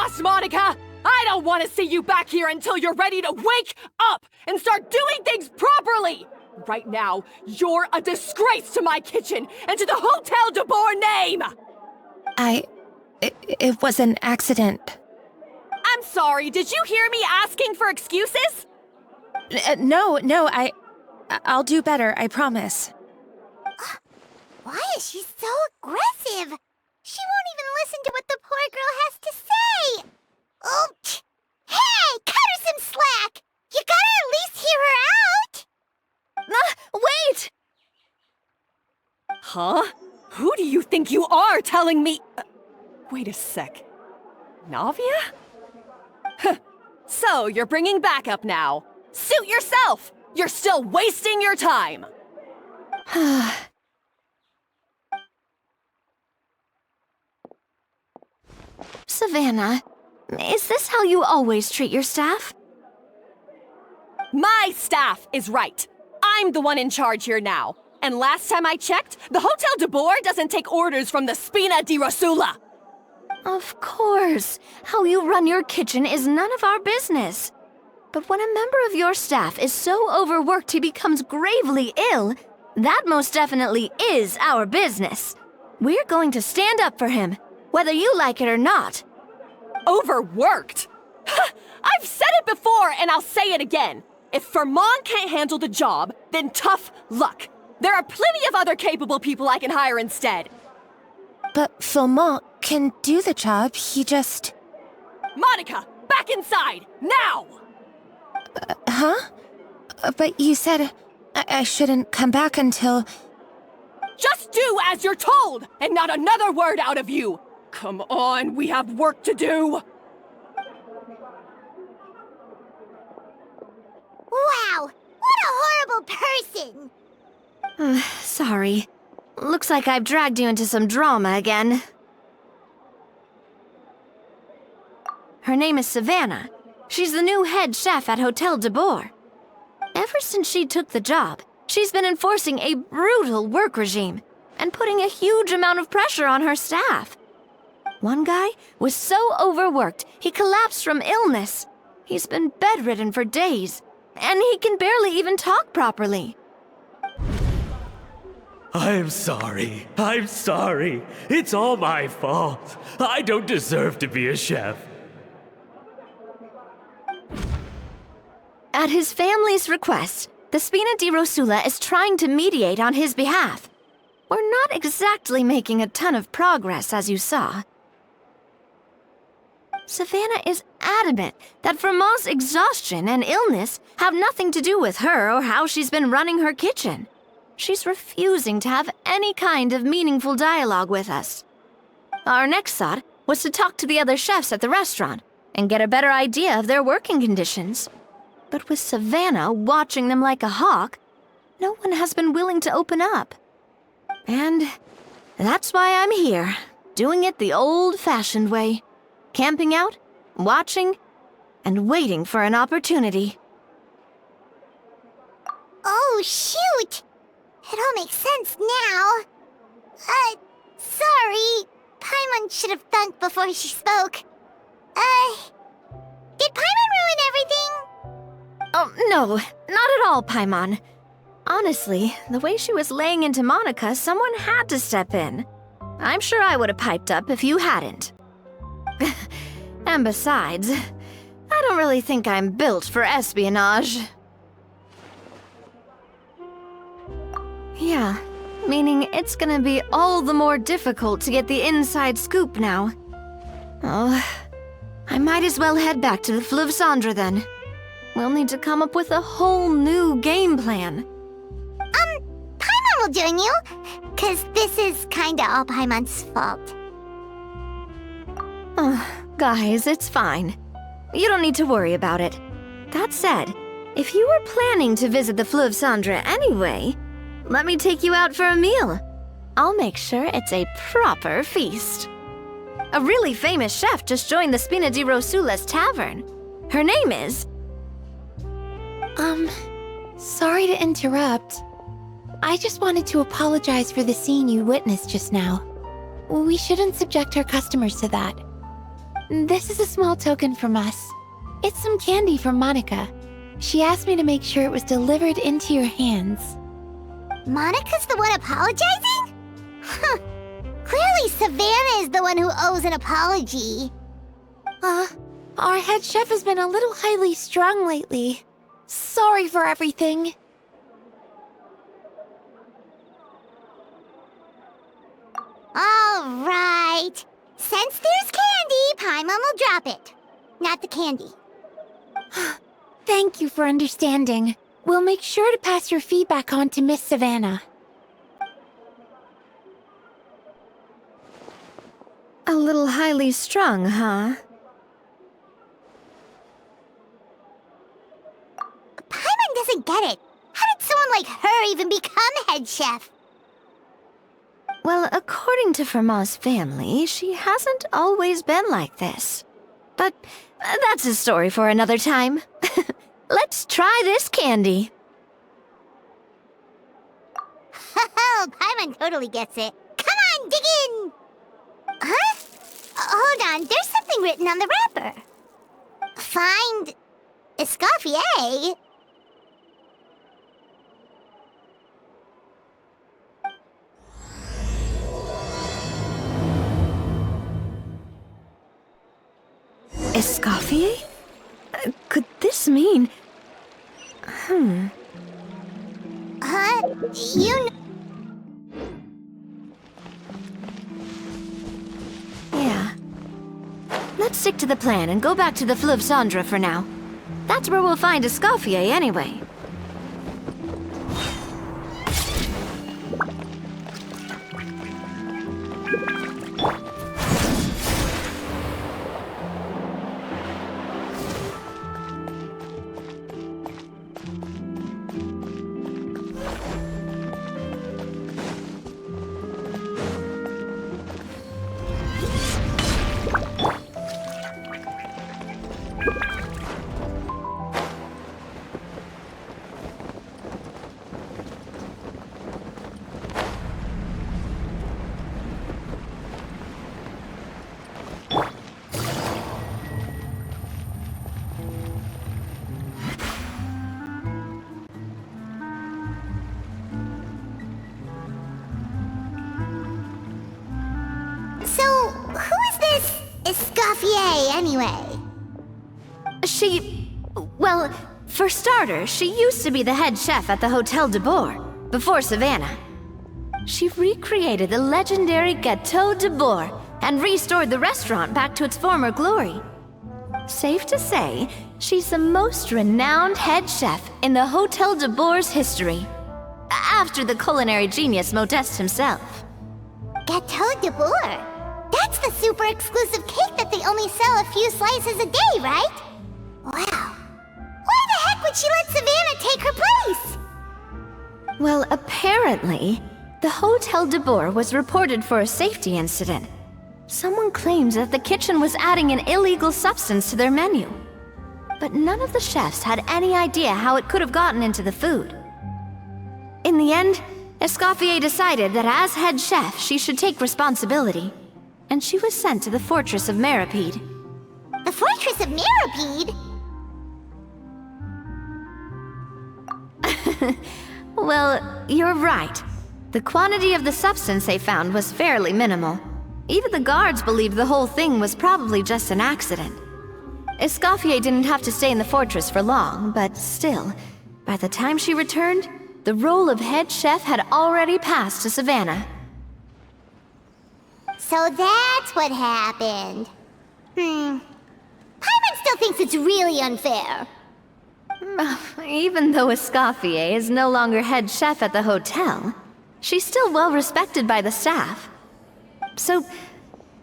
boss, Monica! I don't want to see you back here until you're ready to wake up and start doing things properly! Right now, you're a disgrace to my kitchen and to the Hotel de Boer name! It was an accident. I'm sorry, did you hear me asking for excuses? No, I'll do better, I promise. Why is she so aggressive? She won't even listen to what the poor girl has to say! Oh, hey! Cut her some slack! You gotta at least hear her out! Wait! Huh? Who do you think you are telling me? Wait a sec. Navia? So, you're bringing backup now. Suit yourself! You're still wasting your time! Savannah, is this how you always treat your staff? My staff is right. I'm the one in charge here now. And last time I checked, the Hotel de Boer doesn't take orders from the Spina di Rosula. Of course. How you run your kitchen is none of our business. But when a member of your staff is so overworked he becomes gravely ill, that most definitely is our business. We're going to stand up for him, whether you like it or not. Overworked? I've said it before and I'll say it again. If Fermon can't handle the job, then tough luck. There are plenty of other capable people I can hire instead. But Philmont can do the job, he just... Monica, back inside, now! Huh? But you said I shouldn't come back until... Just do as you're told, and not another word out of you! Come on, we have work to do! Wow! What a horrible person! Sorry. Looks like I've dragged you into some drama again. Her name is Savannah. She's the new head chef at Hotel de Boer. Ever since she took the job, she's been enforcing a brutal work regime and putting a huge amount of pressure on her staff. One guy was so overworked, he collapsed from illness. He's been bedridden for days, and he can barely even talk properly. I'm sorry. It's all my fault. I don't deserve to be a chef. At his family's request, the Spina di Rosula is trying to mediate on his behalf. We're not exactly making a ton of progress, as you saw. Savannah is adamant that Vermont's exhaustion and illness have nothing to do with her or how she's been running her kitchen. She's refusing to have any kind of meaningful dialogue with us. Our next thought was to talk to the other chefs at the restaurant and get a better idea of their working conditions. But with Savannah watching them like a hawk, no one has been willing to open up. And that's why I'm here, doing it the old-fashioned way. Camping out, watching, and waiting for an opportunity. Oh, shoot! It all makes sense now. Sorry. Paimon should have thunked before she spoke. Did Paimon ruin everything? Oh, no, not at all, Paimon. Honestly, the way she was laying into Monica, someone had to step in. I'm sure I would have piped up if you hadn't. And besides, I don't really think I'm built for espionage. Yeah, meaning it's gonna be all the more difficult to get the inside scoop now. Oh, I might as well head back to the Fleuve Cendre then. We'll need to come up with a whole new game plan. Paimon will join you, 'cause this is kinda all Paimon's fault. Guys, it's fine. You don't need to worry about it. That said, if you were planning to visit the Fleuve Cendre anyway, let me take you out for a meal. I'll make sure it's a proper feast. A really famous chef just joined the Spina di Rosula's tavern. Her name is... Sorry to interrupt. I just wanted to apologize for the scene you witnessed just now. We shouldn't subject our customers to that. This is a small token from us. It's some candy from Monica. She asked me to make sure it was delivered into your hands. Monica's the one apologizing? Huh. Clearly Savannah is the one who owes an apology. Our head chef has been a little highly strung lately. Sorry for everything. All right. Since there's candy, Paimon will drop it. Not the candy. Thank you for understanding. We'll make sure to pass your feedback on to Miss Savannah. A little highly strung, huh? Paimon doesn't get it. How did someone like her even become head chef? Well, according to Fermat's family, she hasn't always been like this. But that's a story for another time. Let's try this candy. Oh, Paimon totally gets it. Come on, dig in! Huh? Hold on, there's something written on the wrapper. Find Escoffier? Escoffier? Could this mean... Huh? You Yeah. Let's stick to the plan and go back to the Fleuve Cendre for now. That's where we'll find Escoffier anyway. So, who is this Escoffier anyway? Well, for starters, she used to be the head chef at the Hotel de Bourg, before Savannah. She recreated the legendary Gâteau de Bourg and restored the restaurant back to its former glory. Safe to say, she's the most renowned head chef in the Hotel de Bourg's history, after the culinary genius Modeste himself. Gâteau de Bourg? That's the super exclusive cake that they only sell a few slices a day, right? Wow. Why the heck would she let Savannah take her place? Well, apparently, the Hotel de Bourg was reported for a safety incident. Someone claims that the kitchen was adding an illegal substance to their menu. But none of the chefs had any idea how it could have gotten into the food. In the end, Escoffier decided that as head chef, she should take responsibility. And she was sent to the Fortress of Meripede. The Fortress of Meripede? Well, you're right. The quantity of the substance they found was fairly minimal. Even the guards believed the whole thing was probably just an accident. Escoffier didn't have to stay in the fortress for long, but still, by the time she returned, the role of head chef had already passed to Savannah. So that's what happened. Paimon still thinks it's really unfair. Even though Escoffier is no longer head chef at the hotel, she's still well respected by the staff. So,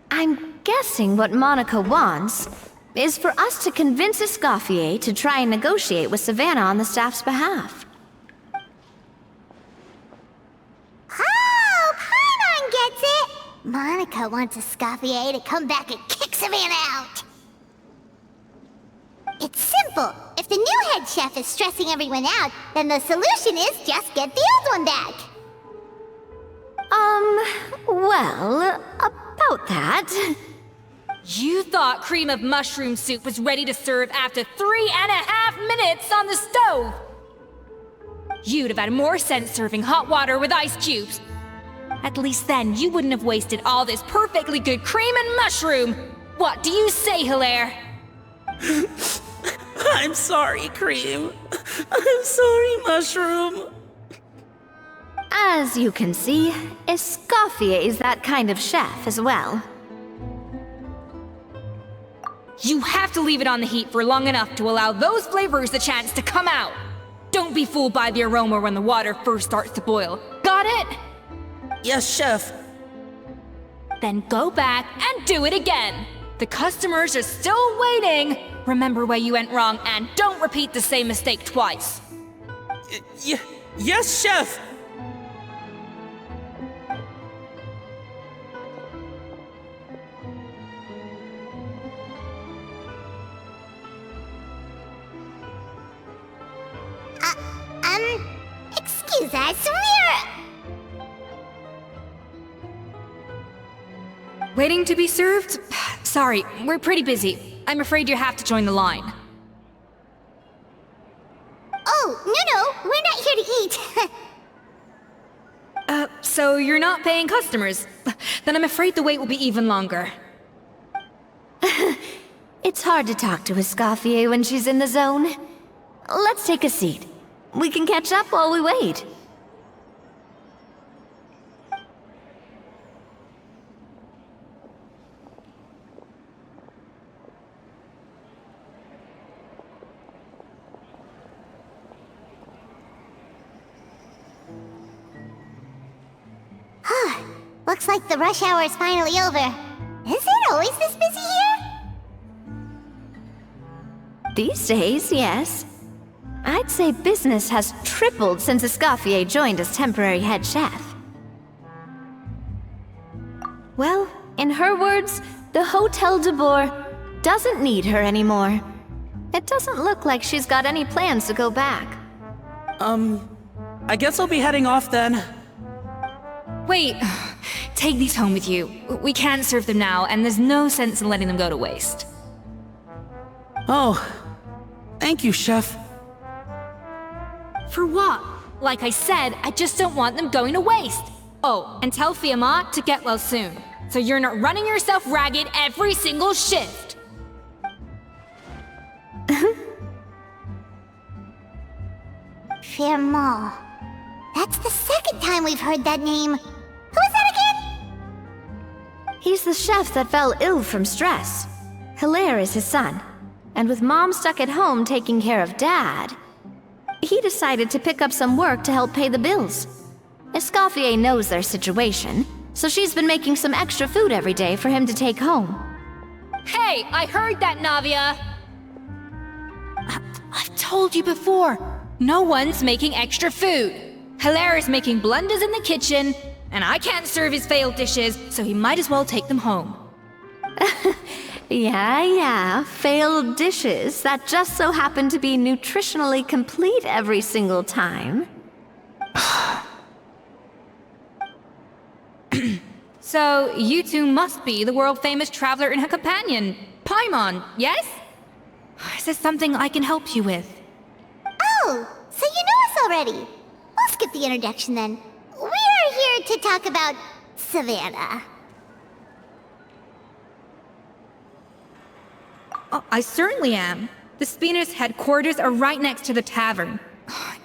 I'm guessing what Monica wants is for us to convince Escoffier to try and negotiate with Savannah on the staff's behalf. Oh, Paimon gets it! Monica wants Escoffier to come back and kick Savannah out. It's simple. If the new head chef is stressing everyone out, then the solution is just get the old one back. Well, about that... You thought cream of mushroom soup was ready to serve after 3.5 minutes on the stove! You'd have had more sense serving hot water with ice cubes. At least then you wouldn't have wasted all this perfectly good cream and mushroom! What do you say, Hilaire? I'm sorry, Cream. I'm sorry, Mushroom. As you can see, Escoffier is that kind of chef as well. You have to leave it on the heat for long enough to allow those flavors the chance to come out. Don't be fooled by the aroma when the water first starts to boil. Got it? Yes, Chef. Then go back and do it again. The customers are still waiting. Remember where you went wrong and don't repeat the same mistake twice. Yes, Chef. Excuse us, Waiting to be served? Sorry, we're pretty busy. I'm afraid you have to join the line. Oh, no, we're not here to eat. So you're not paying customers? Then I'm afraid the wait will be even longer. It's hard to talk to Escoffier when she's in the zone. Let's take a seat. We can catch up while we wait. Looks like the rush hour is finally over. Is it always this busy here? These days, yes. I'd say business has tripled since Escoffier joined as temporary head chef. Well, in her words, the Hotel de Boer doesn't need her anymore. It doesn't look like she's got any plans to go back. I guess I'll be heading off then. Wait, take these home with you. We can't serve them now, and there's no sense in letting them go to waste. Oh, thank you, Chef. For what? Like I said, I just don't want them going to waste. Oh, and tell Fiamma to get well soon, so you're not running yourself ragged every single shift. Fiamma. That's the second time we've heard that name. Who is that again? He's the chef that fell ill from stress. Hilaire is his son. And with Mom stuck at home taking care of Dad, he decided to pick up some work to help pay the bills. Escoffier knows their situation, so she's been making some extra food every day for him to take home. Hey, I heard that, Navia! I've told you before, no one's making extra food. Hilaire is making blunders in the kitchen, and I can't serve his failed dishes, so he might as well take them home. Yeah, failed dishes that just so happen to be nutritionally complete every single time. So, you two must be the world-famous traveler and her companion, Paimon, yes? Is there something I can help you with? Oh, so you know us already. I'll skip the introduction then. We're here to talk about Savannah. Oh, I certainly am. The Spina's headquarters are right next to the tavern.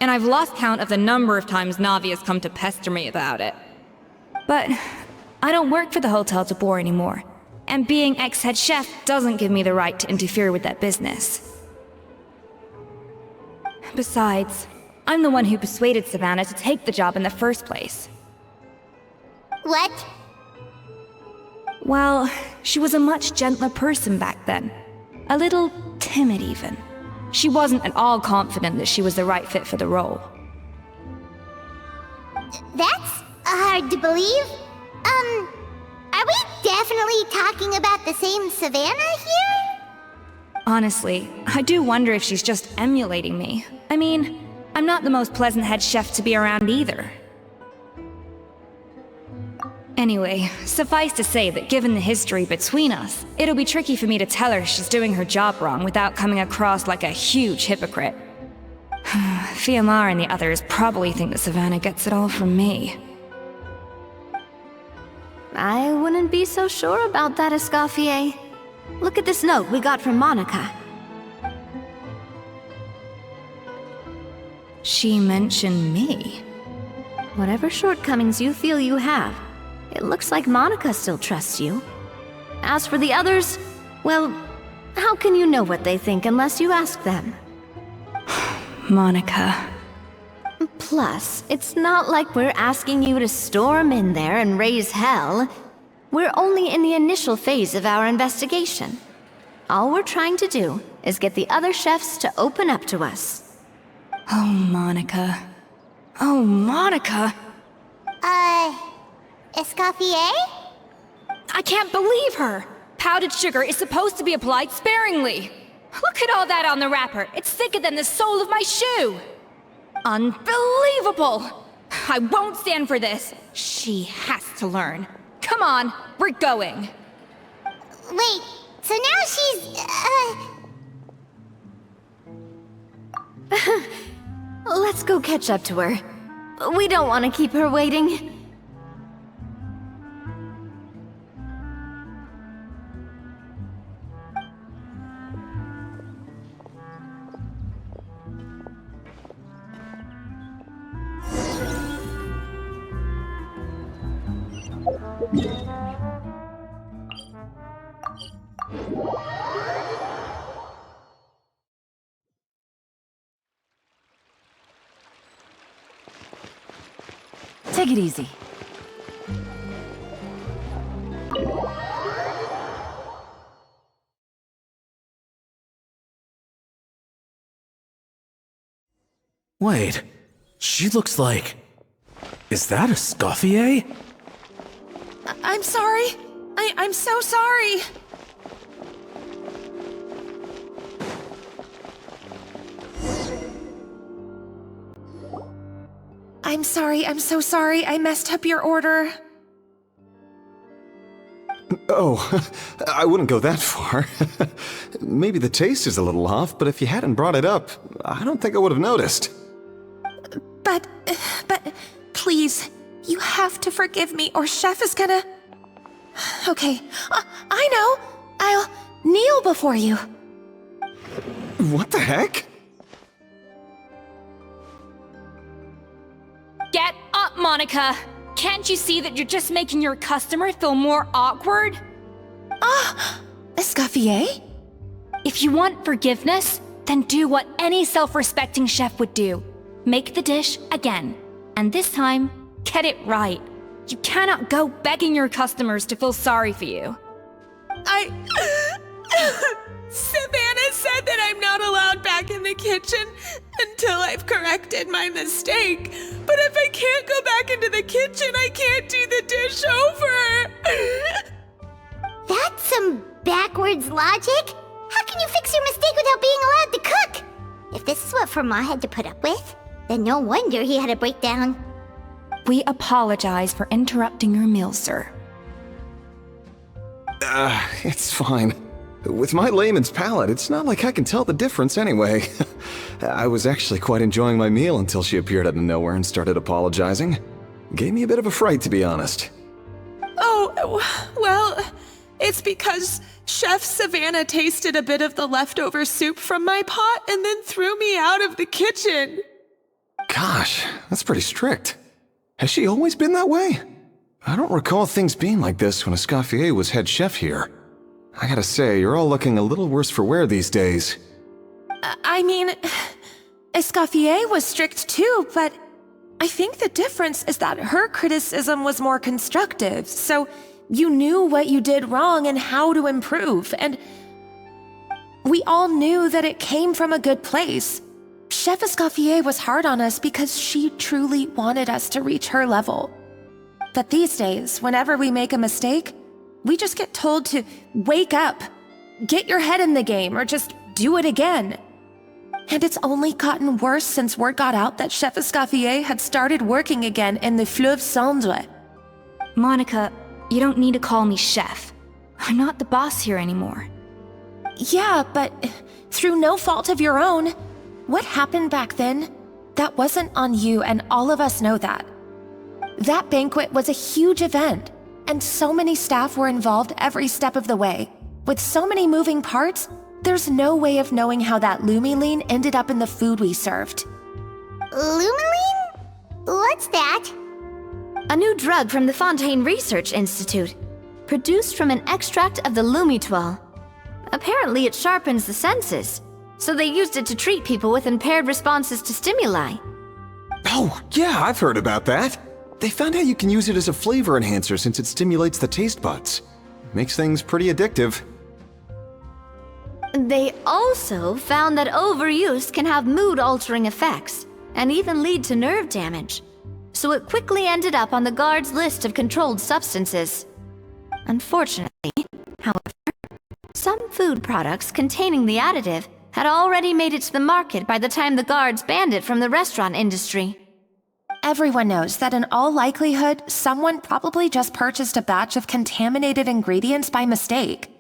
And I've lost count of the number of times Navia's come to pester me about it. But I don't work for the Hotel de Boer anymore. And being ex-head chef doesn't give me the right to interfere with that business. Besides, I'm the one who persuaded Savannah to take the job in the first place. What? Well, she was a much gentler person back then. A little timid, even. She wasn't at all confident that she was the right fit for the role. That's hard to believe. Are we definitely talking about the same Savannah here? Honestly, I do wonder if she's just emulating me. I mean, I'm not the most pleasant head chef to be around either. Anyway, suffice to say that given the history between us, it'll be tricky for me to tell her she's doing her job wrong without coming across like a huge hypocrite. Fiamar and the others probably think that Savannah gets it all from me. I wouldn't be so sure about that, Escoffier. Look at this note we got from Monica. She mentioned me. Whatever shortcomings you feel you have, it looks like Monica still trusts you. As for the others, well, how can you know what they think unless you ask them? Monica. Plus, it's not like we're asking you to storm in there and raise hell. We're only in the initial phase of our investigation. All we're trying to do is get the other chefs to open up to us. Oh, Monica. Oh, Monica! Escoffier? I can't believe her! Powdered sugar is supposed to be applied sparingly. Look at all that on the wrapper. It's thicker than the sole of my shoe. Unbelievable! I won't stand for this. She has to learn. Come on, we're going. Wait, so now she's, Let's go catch up to her. We don't want to keep her waiting. Take it easy. Wait, she looks like... Is that Escoffier? I'm sorry. I'm so sorry. I'm sorry, I'm so sorry. I messed up your order. Oh, I wouldn't go that far. Maybe the taste is a little off, but if you hadn't brought it up, I don't think I would have noticed. But, please, you have to forgive me or Chef is gonna... Okay, I know. I'll kneel before you. What the heck? Get up, Monica! Can't you see that you're just making your customer feel more awkward? Escoffier? If you want forgiveness, then do what any self-respecting chef would do. Make the dish again. And this time, get it right. You cannot go begging your customers to feel sorry for you. Savannah said that I'm not allowed back in the kitchen until I've corrected my mistake. But if I can't go back into the kitchen, I can't do the dish over. that's some backwards logic. How can you fix your mistake without being allowed to cook? If this is what Fermat had to put up with, then no wonder he had a breakdown. We apologize for interrupting your meal, sir. It's fine. With my layman's palate, it's not like I can tell the difference anyway. I was actually quite enjoying my meal until she appeared out of nowhere and started apologizing. Gave me a bit of a fright, to be honest. Oh, well, it's because Chef Savannah tasted a bit of the leftover soup from my pot and then threw me out of the kitchen. Gosh, that's pretty strict. Has she always been that way? I don't recall things being like this when Escoffier was head chef here. I gotta say, you're all looking a little worse for wear these days. I mean, Escoffier was strict too, but I think the difference is that her criticism was more constructive, so you knew what you did wrong and how to improve, and we all knew that it came from a good place. Chef Escoffier was hard on us because she truly wanted us to reach her level. But these days, whenever we make a mistake, we just get told to wake up, get your head in the game, or just do it again. And it's only gotten worse since word got out that Chef Escoffier had started working again in the Fleuve Cendre. Monica, you don't need to call me chef. I'm not the boss here anymore. Yeah, but through no fault of your own. What happened back then? That wasn't on you, and all of us know that. That banquet was a huge event, and so many staff were involved every step of the way. With so many moving parts, there's no way of knowing how that Lumine ended up in the food we served. Lumine? What's that? A new drug from the Fontaine Research Institute, produced from an extract of the Lumitwell. Apparently it sharpens the senses, so they used it to treat people with impaired responses to stimuli. Oh, yeah, I've heard about that. They found out you can use it as a flavor enhancer since it stimulates the taste buds. Makes things pretty addictive. They also found that overuse can have mood-altering effects, and even lead to nerve damage. So it quickly ended up on the guard's list of controlled substances. Unfortunately, however, some food products containing the additive had already made it to the market by the time the guards banned it from the restaurant industry. Everyone knows that in all likelihood, someone probably just purchased a batch of contaminated ingredients by mistake.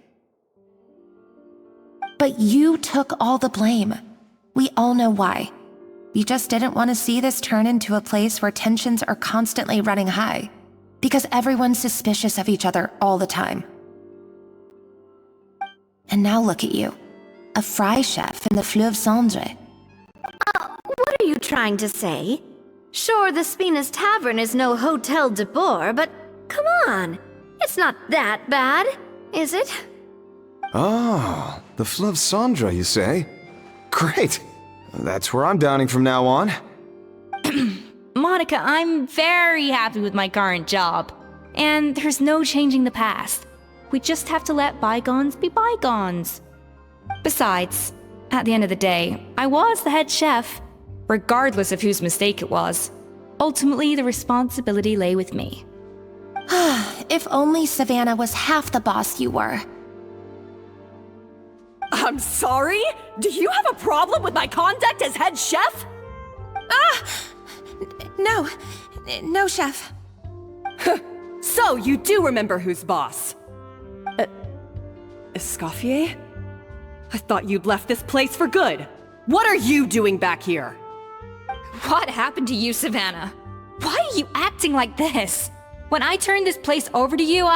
But you took all the blame. We all know why. You just didn't want to see this turn into a place where tensions are constantly running high, because everyone's suspicious of each other all the time. And now look at you, a fry chef in the Fleuve Cendre. What are you trying to say? Sure, the Spina's Tavern is no Hotel de Boer, but come on, it's not that bad, is it? Ah, the Fleuve Cendre, you say? Great. That's where I'm dining from now on. Monica, I'm very happy with my current job. And there's no changing the past. We just have to let bygones be bygones. Besides, at the end of the day, I was the head chef, regardless of whose mistake it was. Ultimately, the responsibility lay with me. If only Savannah was half the boss you were. I'm sorry? Do you have a problem with my conduct as head chef? No, chef. So you do remember who's boss? Escoffier? I thought you'd left this place for good. What are you doing back here? What happened to you, Savannah? Why are you acting like this? When I turned this place over to you,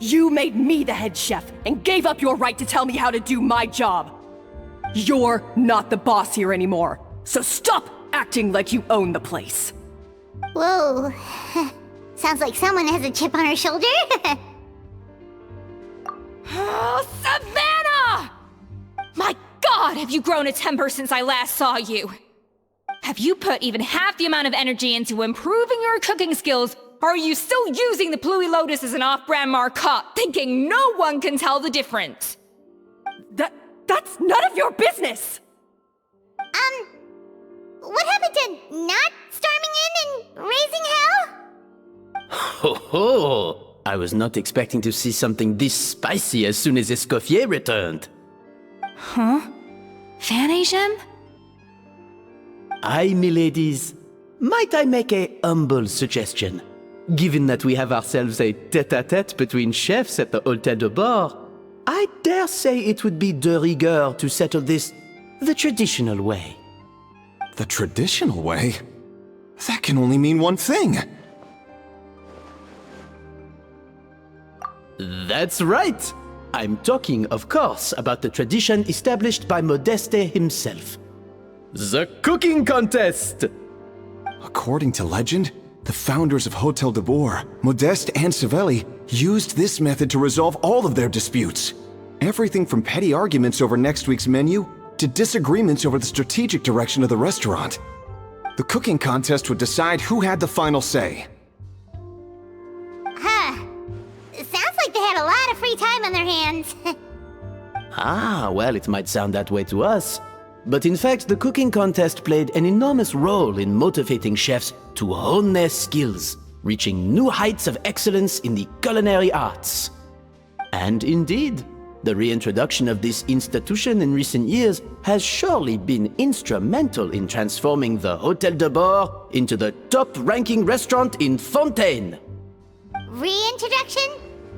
You made me the head chef and gave up your right to tell me how to do my job. You're not the boss here anymore, so stop acting like you own the place. Whoa. Sounds like someone has a chip on her shoulder. Oh, Savannah! My God, have you grown a temper since I last saw you? Have you put even half the amount of energy into improving your cooking skills, or are you still using the Pluie Lotus as an off-brand marcotte, thinking no one can tell the difference? That's none of your business! What happened to not storming in and raising hell? Ho ho! I was not expecting to see something this spicy as soon as Escoffier returned. Huh? Fan Asian? Aye, miladies. Might I make a humble suggestion? Given that we have ourselves a tête-à-tête between chefs at the Hôtel de Bord, I dare say it would be de rigueur to settle this the traditional way. The traditional way? That can only mean one thing. That's right! I'm talking, of course, about the tradition established by Modeste himself. The cooking contest! According to legend, the founders of Hotel de Boer, Modeste and Savelli, used this method to resolve all of their disputes. Everything from petty arguments over next week's menu to disagreements over the strategic direction of the restaurant. The cooking contest would decide who had the final say. Sounds like they had a lot of free time on their hands. Ah, well, it might sound that way to us. But in fact, the cooking contest played an enormous role in motivating chefs to hone their skills, reaching new heights of excellence in the culinary arts. And indeed, The reintroduction of this institution in recent years has surely been instrumental in transforming the Hôtel de Bord into the top-ranking restaurant in Fontaine. Reintroduction?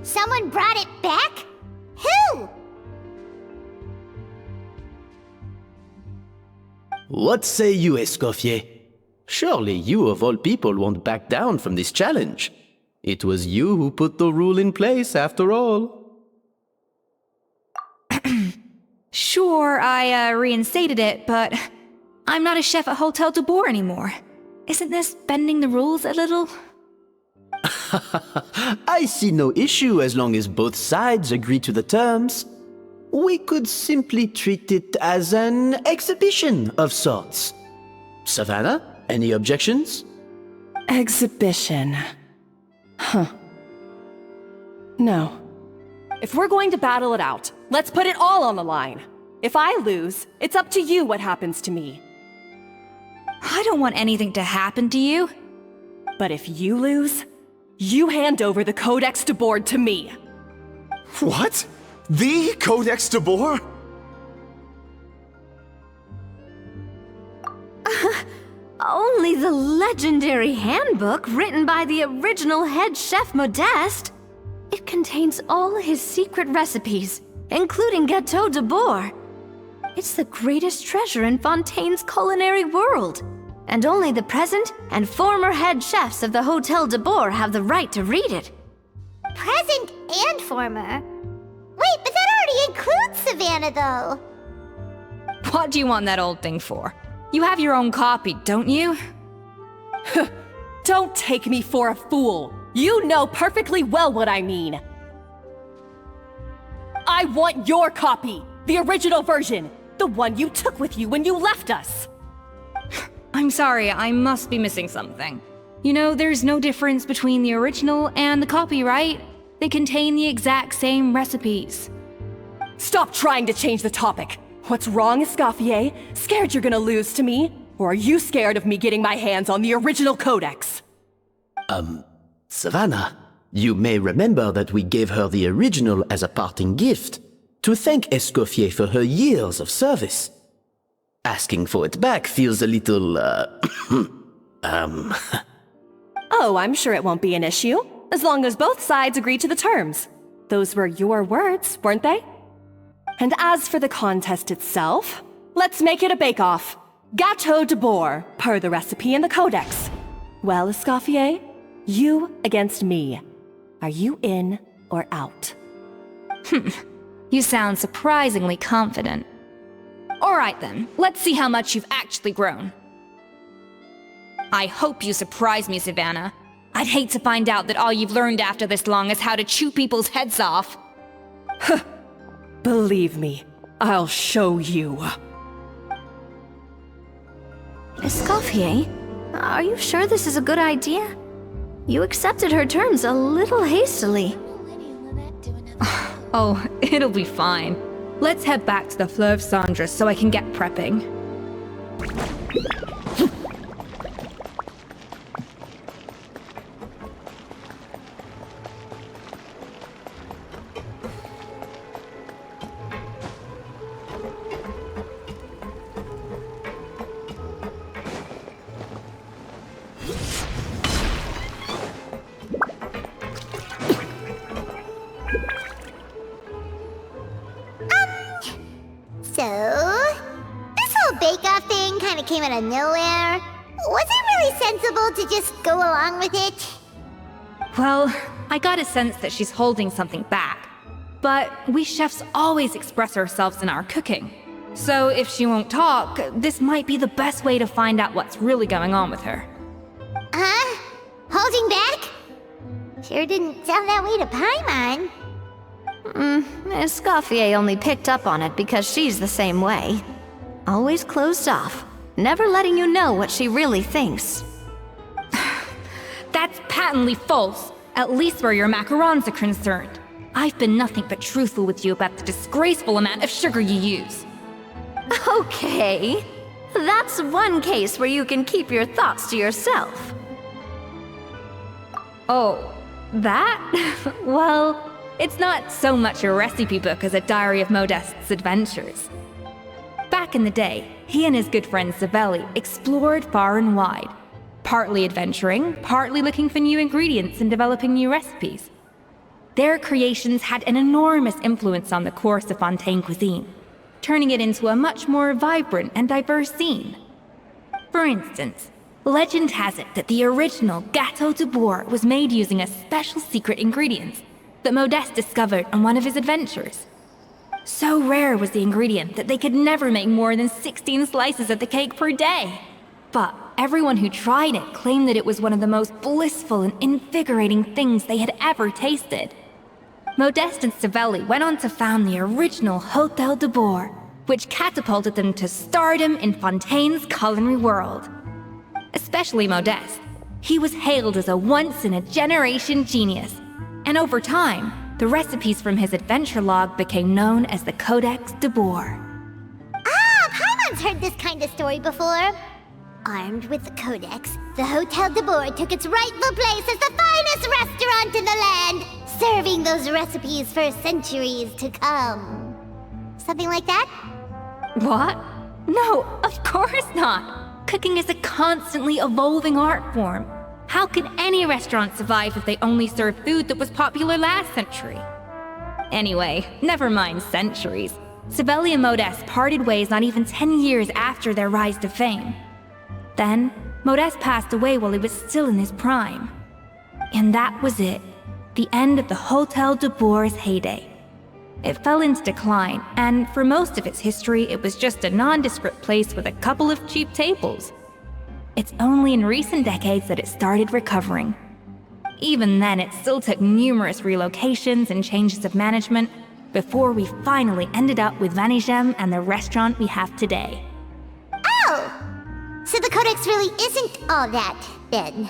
Someone brought it back? Who? What say you, Escoffier? Surely you of all people won't back down from this challenge. It was you who put the rule in place, after all. Sure, I reinstated it, but I'm not a chef at Hôtel de Bord anymore. Isn't this bending the rules a little? I see no issue as long as both sides agree to the terms. We could simply treat it as an exhibition of sorts. Savannah, any objections? Exhibition. Huh. No. If we're going to battle it out, let's put it all on the line. If I lose, it's up to you what happens to me. I don't want anything to happen to you. But if you lose, you hand over the Codex de Bord to me. What? The Codex de Bord? Only the legendary handbook written by the original head chef Modeste. It contains all his secret recipes, including Gâteau de Bord. It's the greatest treasure in Fontaine's culinary world, and only the present and former head chefs of the Hôtel de Bord have the right to read it. Present and former? Wait, but that already includes Savannah, though. What do you want that old thing for? You have your own copy, don't you? Don't take me for a fool. You know perfectly well what I mean. I want your copy, the original version, the one you took with you when you left us. I'm sorry, I must be missing something. You know, there's no difference between the original and the copy, right? They contain the exact same recipes. Stop trying to change the topic. What's wrong, Escoffier? Scared you're gonna lose to me? Or are you scared of me getting my hands on the original codex? Savannah, you may remember that we gave her the original as a parting gift, to thank Escoffier for her years of service. Asking for it back feels a little, Oh, I'm sure it won't be an issue, as long as both sides agree to the terms. Those were your words, weren't they? And as for the contest itself, let's make it a bake-off. Gâteau de Bord, per the recipe in the codex. Well, Escoffier, you against me. Are you in or out? You sound surprisingly confident. Alright then, let's see how much you've actually grown. I hope you surprise me, Savannah. I'd hate to find out that all you've learned after this long is how to chew people's heads off. Believe me, I'll show you. Escoffier, are you sure this is a good idea? You accepted her terms a little hastily. Oh, it'll be fine. Let's head back to the Fleuve Cendres so I can get prepping. Came out of nowhere. Was it really sensible to just go along with it? Well, I got a sense that she's holding something back. But we chefs always express ourselves in our cooking. So if she won't talk, this might be the best way to find out what's really going on with her. Huh? Holding back? Sure didn't sound that way to Paimon. Escoffier only picked up on it because she's the same way. Always closed off, never letting you know what she really thinks. That's patently false, at least where your macarons are concerned. I've been nothing but truthful with you about the disgraceful amount of sugar you use. Okay, that's one case where you can keep your thoughts to yourself. Oh, that? Well, It's not so much a recipe book as a diary of Modeste's adventures. Back in the day, he and his good friend Savelli explored far and wide, partly adventuring, partly looking for new ingredients and developing new recipes. Their creations had an enormous influence on the course of Fontaine cuisine, turning it into a much more vibrant and diverse scene. For instance, legend has it that the original Gâteau de Bourg was made using a special secret ingredient that Modeste discovered on one of his adventures. So rare was the ingredient that they could never make more than 16 slices of the cake per day. But everyone who tried it claimed that it was one of the most blissful and invigorating things they had ever tasted. Modeste and Savelli went on to found the original Hôtel de Bourg, which catapulted them to stardom in Fontaine's culinary world. Especially Modeste. He was hailed as a once-in-a-generation genius, and over time, the recipes from his adventure log became known as the Codex de Bourg. Ah, Paimon's heard this kind of story before. Armed with the Codex, the Hôtel de Bourg took its rightful place as the finest restaurant in the land, serving those recipes for centuries to come. Something like that? What? No, of course not! Cooking is a constantly evolving art form. How could any restaurant survive if they only served food that was popular last century? Anyway, never mind centuries. Savelli and Modeste parted ways not even 10 years after their rise to fame. Then, Modeste passed away while he was still in his prime. And that was it. The end of the Hôtel de Bourg's heyday. It fell into decline, and for most of its history, it was just a nondescript place with a couple of cheap tables. It's only in recent decades that it started recovering. Even then, it still took numerous relocations and changes of management before we finally ended up with Vanigem and the restaurant we have today. Oh! So the Codex really isn't all that, then.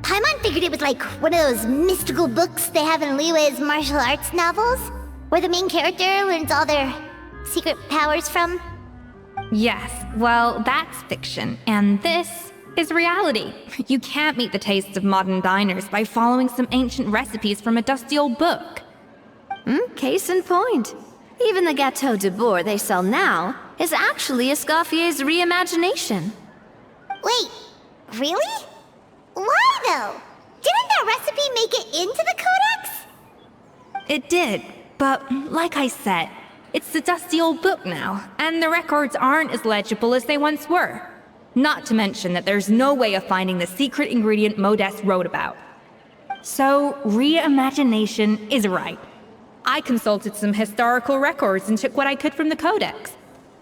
Paimon figured it was like one of those mystical books they have in Liyue's martial arts novels, where the main character learns all their secret powers from. Yes, well, that's fiction, and this is reality. You can't meet the tastes of modern diners by following some ancient recipes from a dusty old book. Case in point. Even the Gâteau de Bourg they sell now is actually Escoffier's reimagination. Wait, really? Why though? Didn't that recipe make it into the Codex? It did, but like I said, it's the dusty old book now, and the records aren't as legible as they once were. Not to mention that there's no way of finding the secret ingredient Modeste wrote about. So, reimagination is right. I consulted some historical records and took what I could from the Codex.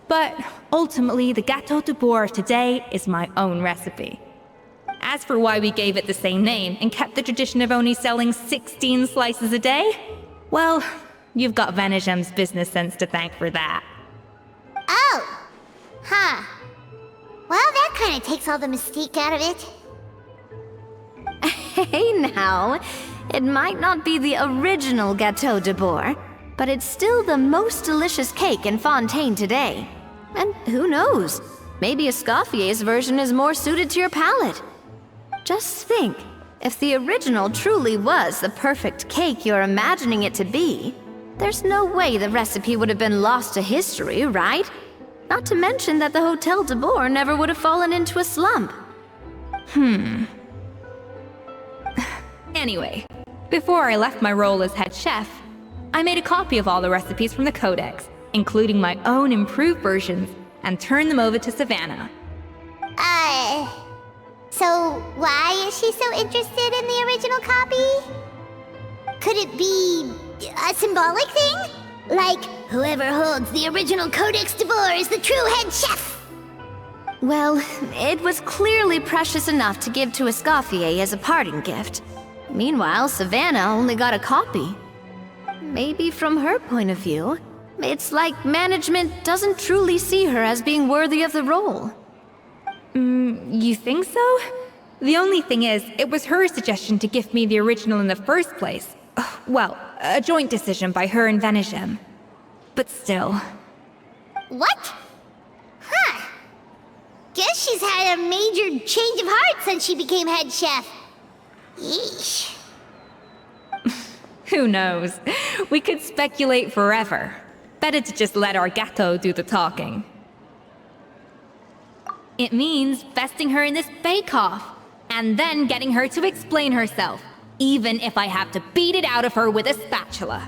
But ultimately, the Gâteau de Bourg of today is my own recipe. As for why we gave it the same name and kept the tradition of only selling 16 slices a day, well, you've got Vanigem's business sense to thank for that. Oh! Huh. Well, that kind of takes all the mystique out of it. Hey now, it might not be the original Gâteau de Bourg, but it's still the most delicious cake in Fontaine today. And who knows, maybe Escoffier's version is more suited to your palate. Just think, if the original truly was the perfect cake you're imagining it to be, there's no way the recipe would have been lost to history, right? Not to mention that the Hôtel de Bourg never would have fallen into a slump. Anyway, before I left my role as head chef, I made a copy of all the recipes from the Codex, including my own improved versions, and turned them over to Savannah. So why is she so interested in the original copy? Could it be a symbolic thing? Like, whoever holds the original Codex de Bourg is the true head chef? Well, it was clearly precious enough to give to Escoffier as a parting gift. Meanwhile, Savannah only got a copy. Maybe from her point of view, it's like management doesn't truly see her as being worthy of the role. You think so? The only thing is, it was her suggestion to gift me the original in the first place. Well, a joint decision by her and Vanigem. But still. What? Huh. Guess she's had a major change of heart since she became head chef. Yeesh. Who knows? We could speculate forever. Better to just let our gato do the talking. It means besting her in this bake-off, and then getting her to explain herself, even if I have to beat it out of her with a spatula.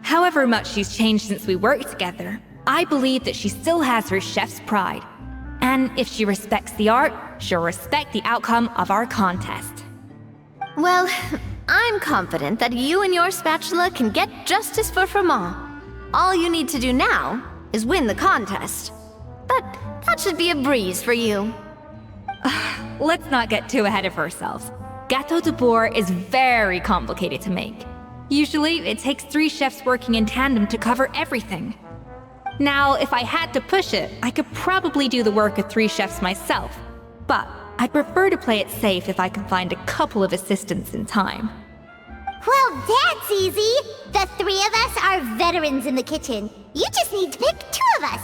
However much she's changed since we worked together, I believe that she still has her chef's pride. And if she respects the art, she'll respect the outcome of our contest. Well, I'm confident that you and your spatula can get justice for Froment. All you need to do now is win the contest. But that should be a breeze for you. Let's not get too ahead of ourselves. Gâteau de bois is very complicated to make. Usually, it takes 3 chefs working in tandem to cover everything. Now, if I had to push it, I could probably do the work of 3 chefs myself. But I'd prefer to play it safe if I can find a couple of assistants in time. Well, that's easy. The 3 of us are veterans in the kitchen. You just need to pick 2 of us.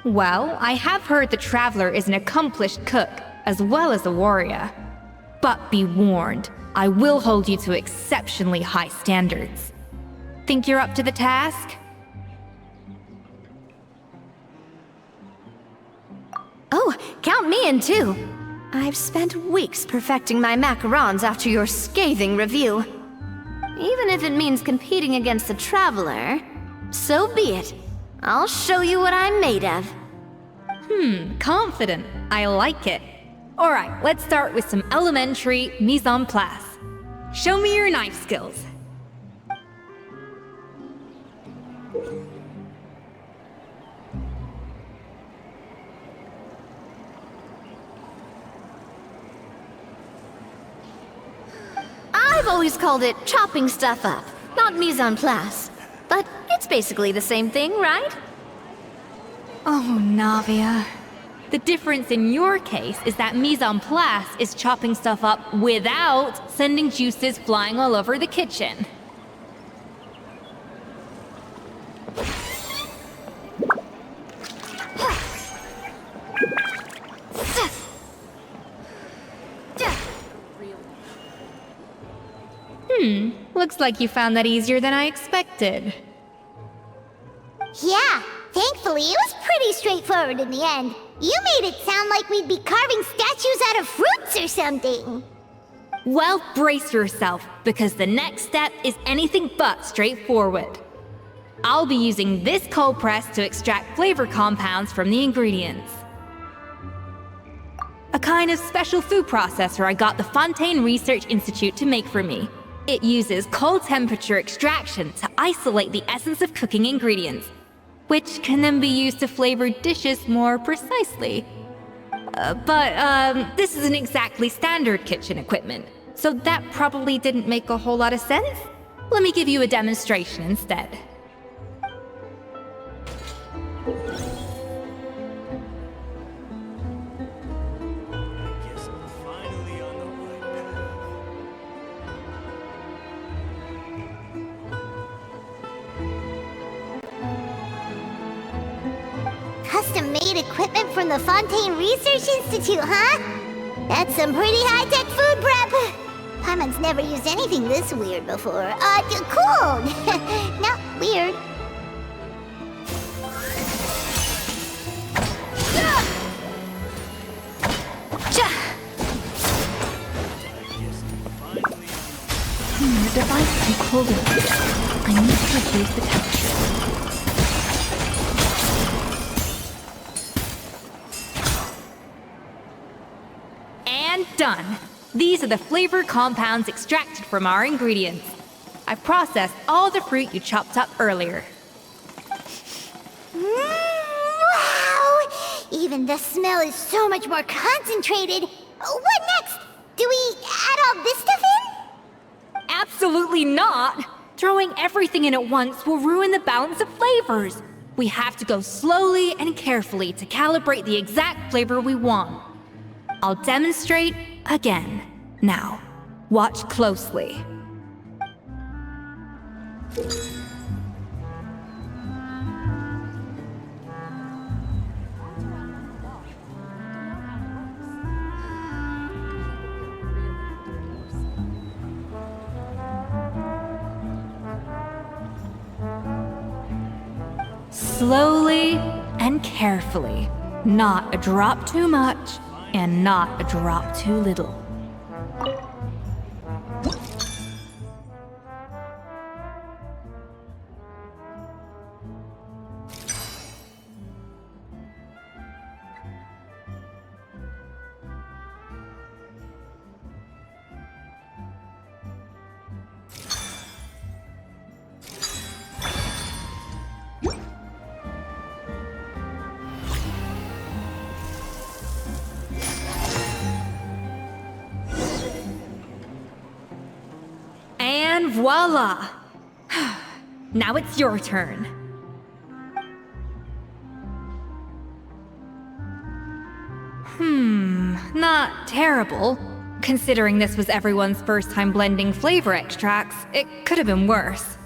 Well, I have heard the Traveler is an accomplished cook, as well as a warrior. But be warned, I will hold you to exceptionally high standards. Think you're up to the task? Oh, count me in too. I've spent weeks perfecting my macarons after your scathing review. Even if it means competing against the Traveler, so be it. I'll show you what I'm made of. Confident. I like it. Alright, let's start with some elementary mise en place. Show me your knife skills. I've always called it chopping stuff up, not mise en place. But it's basically the same thing, right? Oh, Navia. The difference in your case is that mise en place is chopping stuff up without sending juices flying all over the kitchen. Looks like you found that easier than I expected. Yeah, thankfully it was pretty straightforward in the end. You made it sound like we'd be carving statues out of fruits or something. Well, brace yourself, because the next step is anything but straightforward. I'll be using this cold press to extract flavor compounds from the ingredients. A kind of special food processor I got the Fontaine Research Institute to make for me. It uses cold temperature extraction to isolate the essence of cooking ingredients, which can then be used to flavor dishes more precisely. But this isn't exactly standard kitchen equipment, so that probably didn't make a whole lot of sense. Let me give you a demonstration instead. Custom-made equipment from the Fontaine Research Institute, huh? That's some pretty high-tech food prep. Paimon's never used anything this weird before. Cool! Not weird. The device is too cold in here. I need to reduce the temperature. And done! These are the flavor compounds extracted from our ingredients. I've processed all the fruit you chopped up earlier. Wow! Even the smell is so much more concentrated. What next? Do we add all this stuff in? Absolutely not! Throwing everything in at once will ruin the balance of flavors. We have to go slowly and carefully to calibrate the exact flavor we want. I'll demonstrate again. Now, watch closely. slowly and carefully. Not a drop too much, and not a drop too little. And voila! Now it's your turn. Not terrible. Considering this was everyone's first time blending flavor extracts, it could have been worse.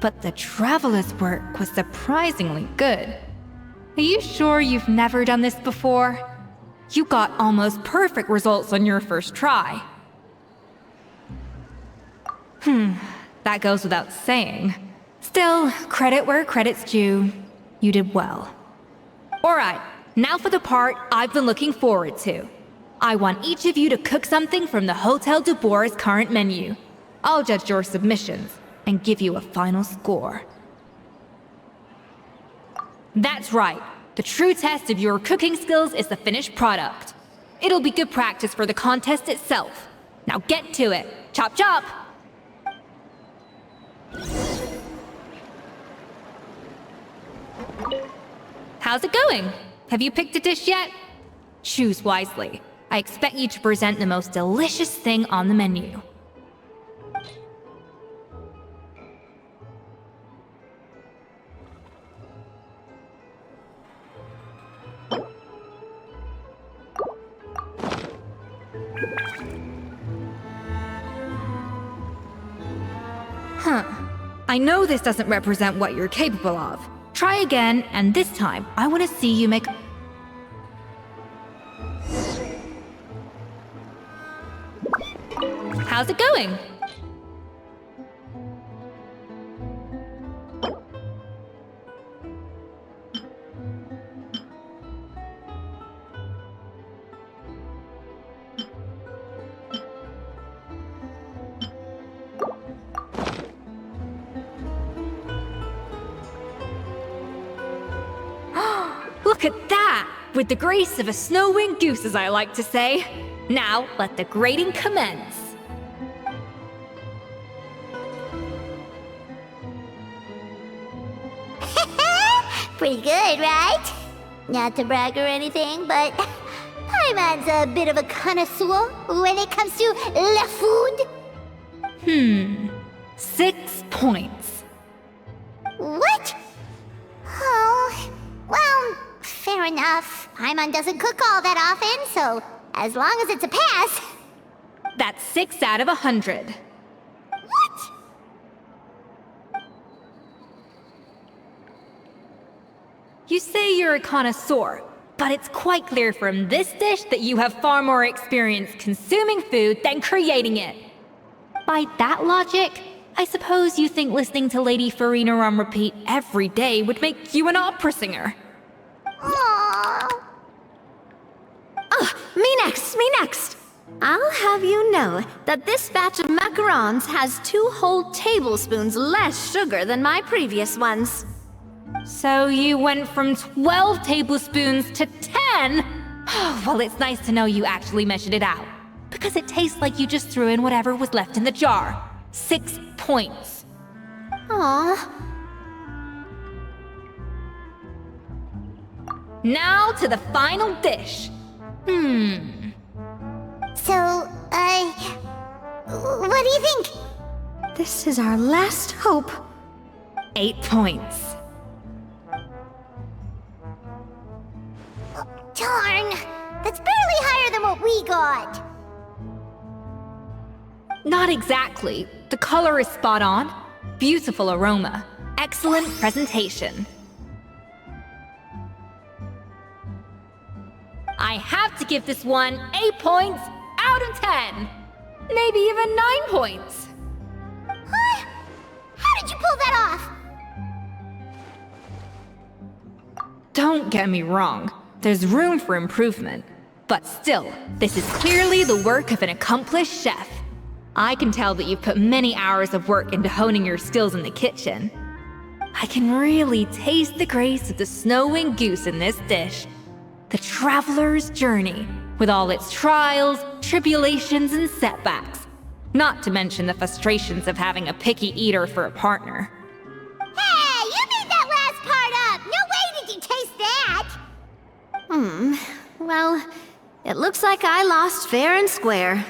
But the traveler's work was surprisingly good. Are you sure you've never done this before? You got almost perfect results on your first try. That goes without saying. Still, credit where credit's due. You did well. Alright, now for the part I've been looking forward to. I want each of you to cook something from the Hotel de Boer's current menu. I'll judge your submissions and give you a final score. That's right. The true test of your cooking skills is the finished product. It'll be good practice for the contest itself. Now get to it. Chop chop! How's it going? Have you picked a dish yet? Choose wisely. I expect you to present the most delicious thing on the menu. I know this doesn't represent what you're capable of. Try again, and this time, I want to see you make... How's it going? Look at that! With the grace of a snow-winged goose, as I like to say. Now, let the grating commence. Pretty good, right? Not to brag or anything, but Paimon's a bit of a connoisseur when it comes to la food. 6 points. What? Oh, well, fair enough. Paimon doesn't cook all that often, so as long as it's a pass. That's 6 out of 100. What? You say you're a connoisseur, but it's quite clear from this dish that you have far more experience consuming food than creating it. By that logic, I suppose you think listening to Lady Farina on repeat every day would make you an opera singer. Aww. Me next! I'll have you know that this batch of macarons has 2 whole tablespoons less sugar than my previous ones. So you went from 12 tablespoons to 10? Well, it's nice to know you actually measured it out. Because it tastes like you just threw in whatever was left in the jar. 6 points. Aww. Now to the final dish. So, what do you think? This is our last hope. 8 points. Darn! That's barely higher than what we got. Not exactly. The color is spot on. Beautiful aroma. Excellent presentation. I have to give this one 8 points out of 10. Maybe even 9 points. Huh? How did you pull that off? Don't get me wrong, there's room for improvement. But still, this is clearly the work of an accomplished chef. I can tell that you've put many hours of work into honing your skills in the kitchen. I can really taste the grace of the snow-winged goose in this dish. The traveler's journey, with all its trials, tribulations, and setbacks. Not to mention the frustrations of having a picky eater for a partner. Hey, you made that last part up! No way did you taste that! Well, it looks like I lost fair and square.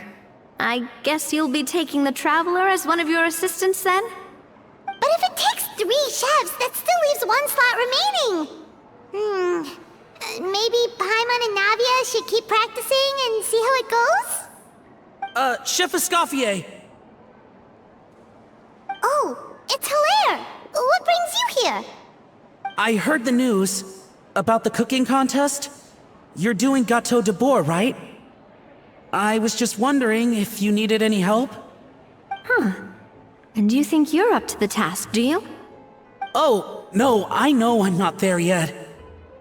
I guess you'll be taking the Traveler as one of your assistants then? But if it takes 3 chefs, that still leaves 1 slot remaining. Maybe Paimon and Navia should keep practicing and see how it goes? Chef Escoffier! Oh, it's Hilaire! What brings you here? I heard the news about the cooking contest. You're doing Gâteau de Bourg, right? I was just wondering if you needed any help? And you think you're up to the task, do you? Oh, no, I know I'm not there yet.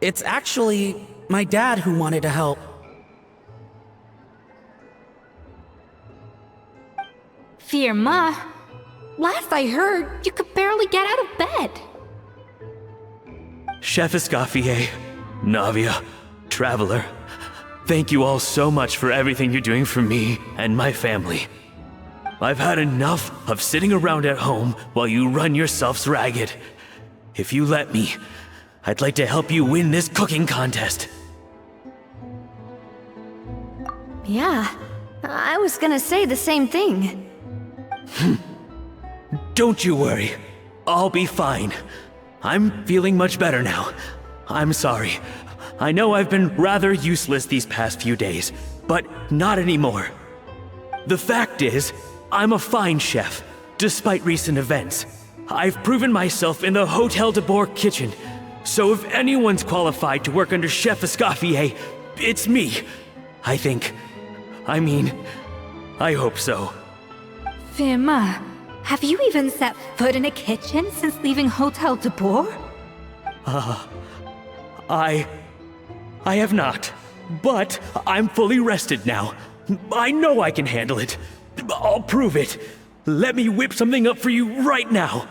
It's actually my dad who wanted to help. Firma, last I heard, you could barely get out of bed. Chef Escoffier, Navia, Traveler, thank you all so much for everything you're doing for me and my family. I've had enough of sitting around at home while you run yourselves ragged. If you let me, I'd like to help you win this cooking contest. Yeah, I was gonna say the same thing. Don't you worry. I'll be fine. I'm feeling much better now. I'm sorry. I know I've been rather useless these past few days, but not anymore. The fact is, I'm a fine chef, despite recent events. I've proven myself in the Hotel de Bourg kitchen, so if anyone's qualified to work under Chef Escoffier, it's me. I think. I hope so. Firma, have you even set foot in a kitchen since leaving Hotel de Bourg? I have not, but I'm fully rested now. I know I can handle it. I'll prove it. Let me whip something up for you right now.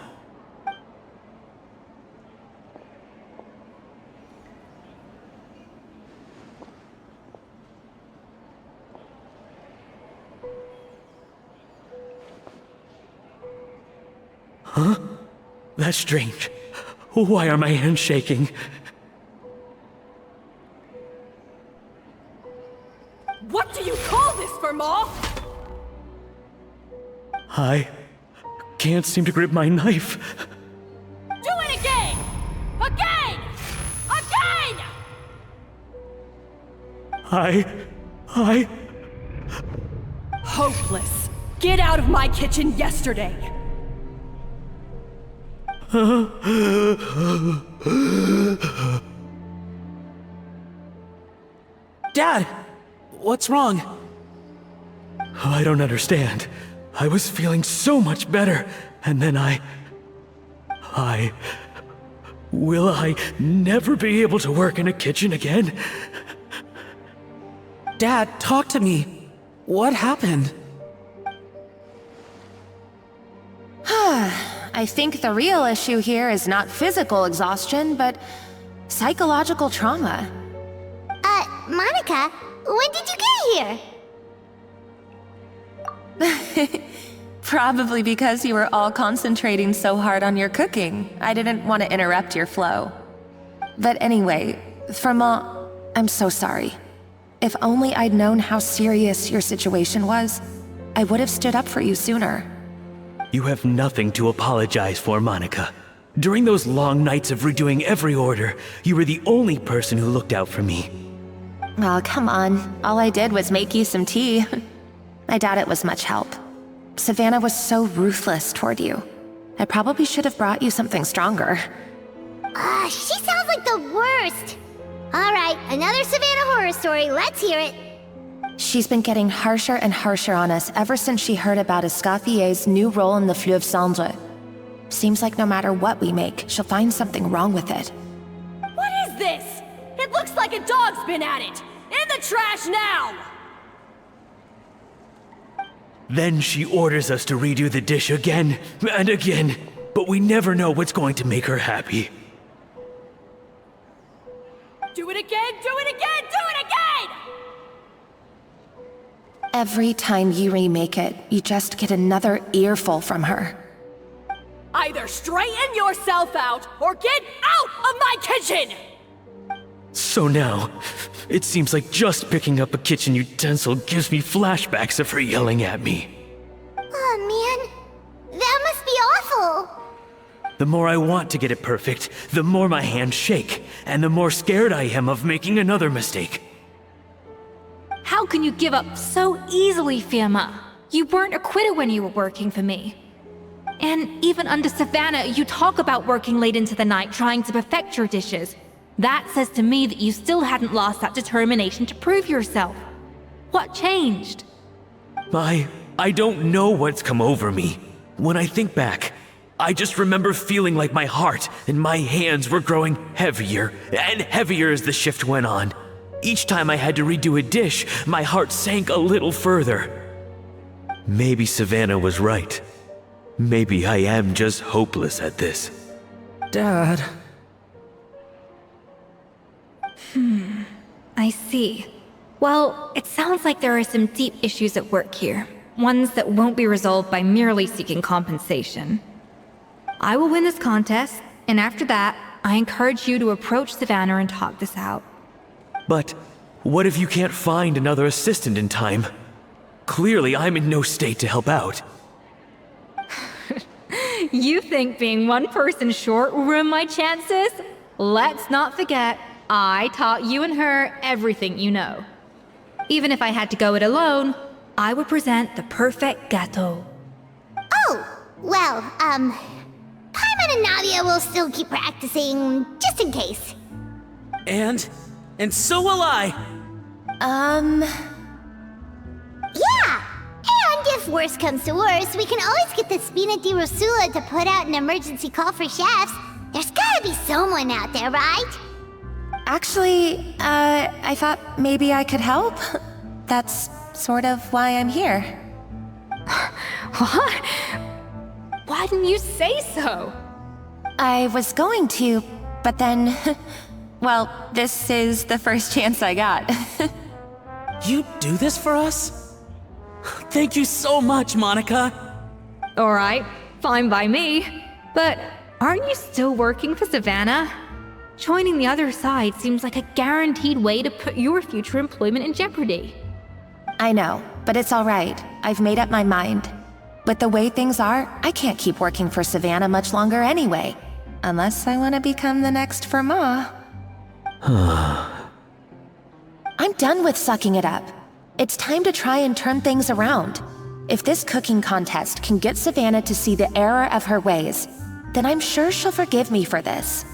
Huh? That's strange. Why are my hands shaking? What do you call this, Verma? I can't seem to grip my knife. Do it again! Again! Again! I... Hopeless. Get out of my kitchen yesterday. Dad! What's wrong? I don't understand. I was feeling so much better, and then Will I never be able to work in a kitchen again? Dad, talk to me. What happened? I think the real issue here is not physical exhaustion, but psychological trauma. Monica, when did you get here? Probably because you were all concentrating so hard on your cooking. I didn't want to interrupt your flow. But anyway, Firma, I'm so sorry. If only I'd known how serious your situation was, I would have stood up for you sooner. You have nothing to apologize for, Monica. During those long nights of redoing every order, you were the only person who looked out for me. Oh, come on. All I did was make you some tea. I doubt it was much help. Savannah was so ruthless toward you. I probably should have brought you something stronger. She sounds like the worst. All right, another Savannah horror story. Let's hear it. She's been getting harsher and harsher on us ever since she heard about Escoffier's new role in the Fleuve Cendre. Seems like no matter what we make, she'll find something wrong with it. What is this? looks like a dog's been at it! In the trash now! Then she orders us to redo the dish again and again, but we never know what's going to make her happy. Do it again, do it again, do it again! Every time you remake it, you just get another earful from her. Either straighten yourself out, or get out of my kitchen! So now, it seems like just picking up a kitchen utensil gives me flashbacks of her yelling at me. Oh man, that must be awful. The more I want to get it perfect, the more my hands shake, and the more scared I am of making another mistake. How can you give up so easily, Fiamma? You weren't a quitter when you were working for me. And even under Savannah, you talk about working late into the night trying to perfect your dishes. That says to me that you still hadn't lost that determination to prove yourself. What changed? I don't know what's come over me. When I think back, I just remember feeling like my heart and my hands were growing heavier and heavier as the shift went on. Each time I had to redo a dish, my heart sank a little further. Maybe Savannah was right. Maybe I am just hopeless at this. Dad. I see. Well, it sounds like there are some deep issues at work here. Ones that won't be resolved by merely seeking compensation. I will win this contest, and after that, I encourage you to approach Savannah and talk this out. But what if you can't find another assistant in time? Clearly, I'm in no state to help out. You think being one person short will ruin my chances? Let's not forget, I taught you and her everything you know. Even if I had to go it alone, I would present the perfect gâteau. Oh, well, Paimon and Navia will still keep practicing, just in case. And so will I. Yeah! And if worse comes to worse, we can always get the Spina di Rosula to put out an emergency call for chefs. There's gotta be someone out there, right? Actually, I thought maybe I could help. That's sort of why I'm here. What? Why didn't you say so? I was going to, but then... well, this is the first chance I got. You do this for us? Thank you so much, Monica. Alright, fine by me. But aren't you still working for Savannah? Joining the other side seems like a guaranteed way to put your future employment in jeopardy. I know, but it's alright. I've made up my mind. With the way things are, I can't keep working for Savannah much longer anyway. Unless I want to become the next Fermat. I'm done with sucking it up. It's time to try and turn things around. If this cooking contest can get Savannah to see the error of her ways, then I'm sure she'll forgive me for this.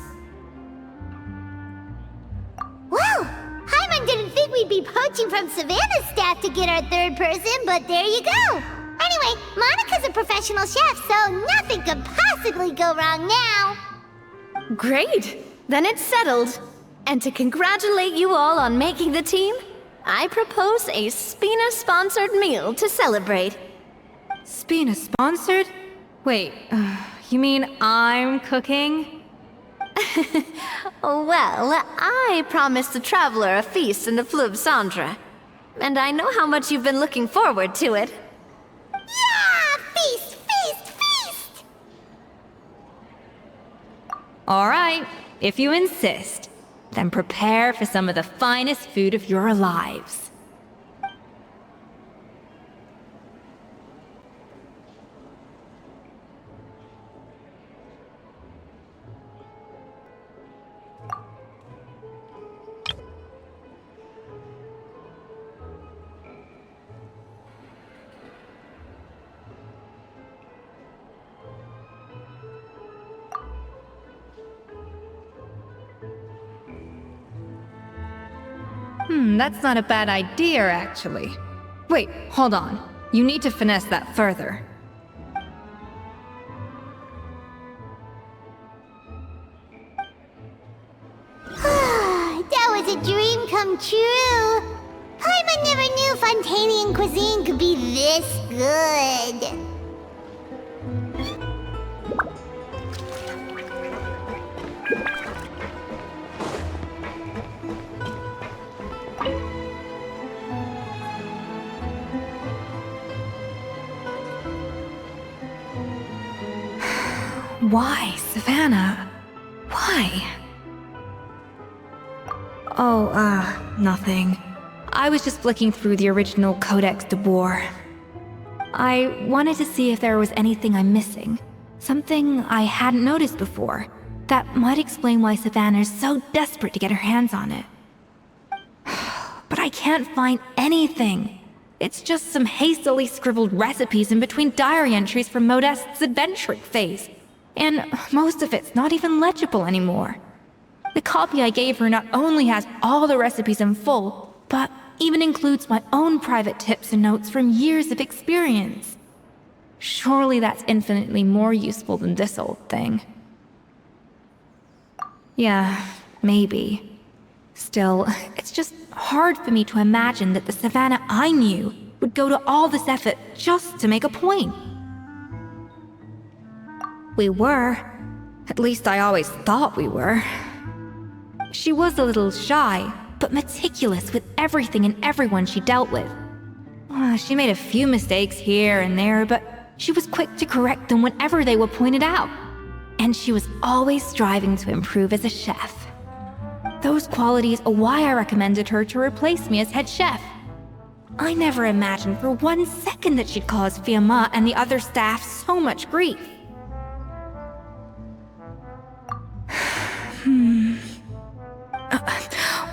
Well, Paimon didn't think we'd be poaching from Savannah's staff to get our third person, but there you go. Anyway, Monica's a professional chef, so nothing could possibly go wrong now. Great! Then it's settled. And to congratulate you all on making the team, I propose a Spina-sponsored meal to celebrate. Spina sponsored? Wait, you mean I'm cooking? Well, I promised the traveler a feast in the Fleuve Cendre. And I know how much you've been looking forward to it. Yeah! Feast, feast, feast! Alright, if you insist, then prepare for some of the finest food of your lives. That's not a bad idea, actually. Wait, hold on. You need to finesse that further. That was was a dream come true. Paimon never knew Fontanian cuisine could be this good. Why, Savannah? Why? Oh, nothing. I was just flicking through the original Codex de Boer. I wanted to see if there was anything I'm missing. Something I hadn't noticed before. That might explain why Savannah's so desperate to get her hands on it. But I can't find anything. It's just some hastily scribbled recipes in between diary entries from Modeste's adventuring phase. And most of it's not even legible anymore. The copy I gave her not only has all the recipes in full, but even includes my own private tips and notes from years of experience. Surely that's infinitely more useful than this old thing. Yeah, maybe. Still, it's just hard for me to imagine that the Savannah I knew would go to all this effort just to make a point. We were. At least I always thought we were. She was a little shy, but meticulous with everything and everyone she dealt with. She made a few mistakes here and there, but she was quick to correct them whenever they were pointed out. And she was always striving to improve as a chef. Those qualities are why I recommended her to replace me as head chef. I never imagined for 1 second that she'd cause Fiamma and the other staff so much grief.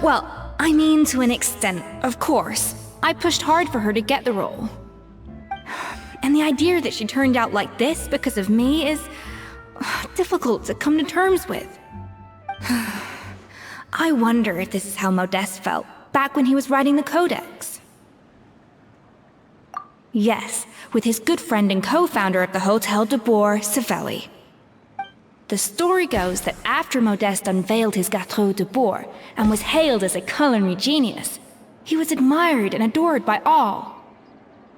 Well, I mean to an extent, of course. I pushed hard for her to get the role. And the idea that she turned out like this because of me is difficult to come to terms with. I wonder if this is how Modeste felt back when he was writing the Codex. Yes, with his good friend and co-founder of the Hotel de Boer, Savelli. The story goes that after Modeste unveiled his Gâteau de Boer and was hailed as a culinary genius, he was admired and adored by all.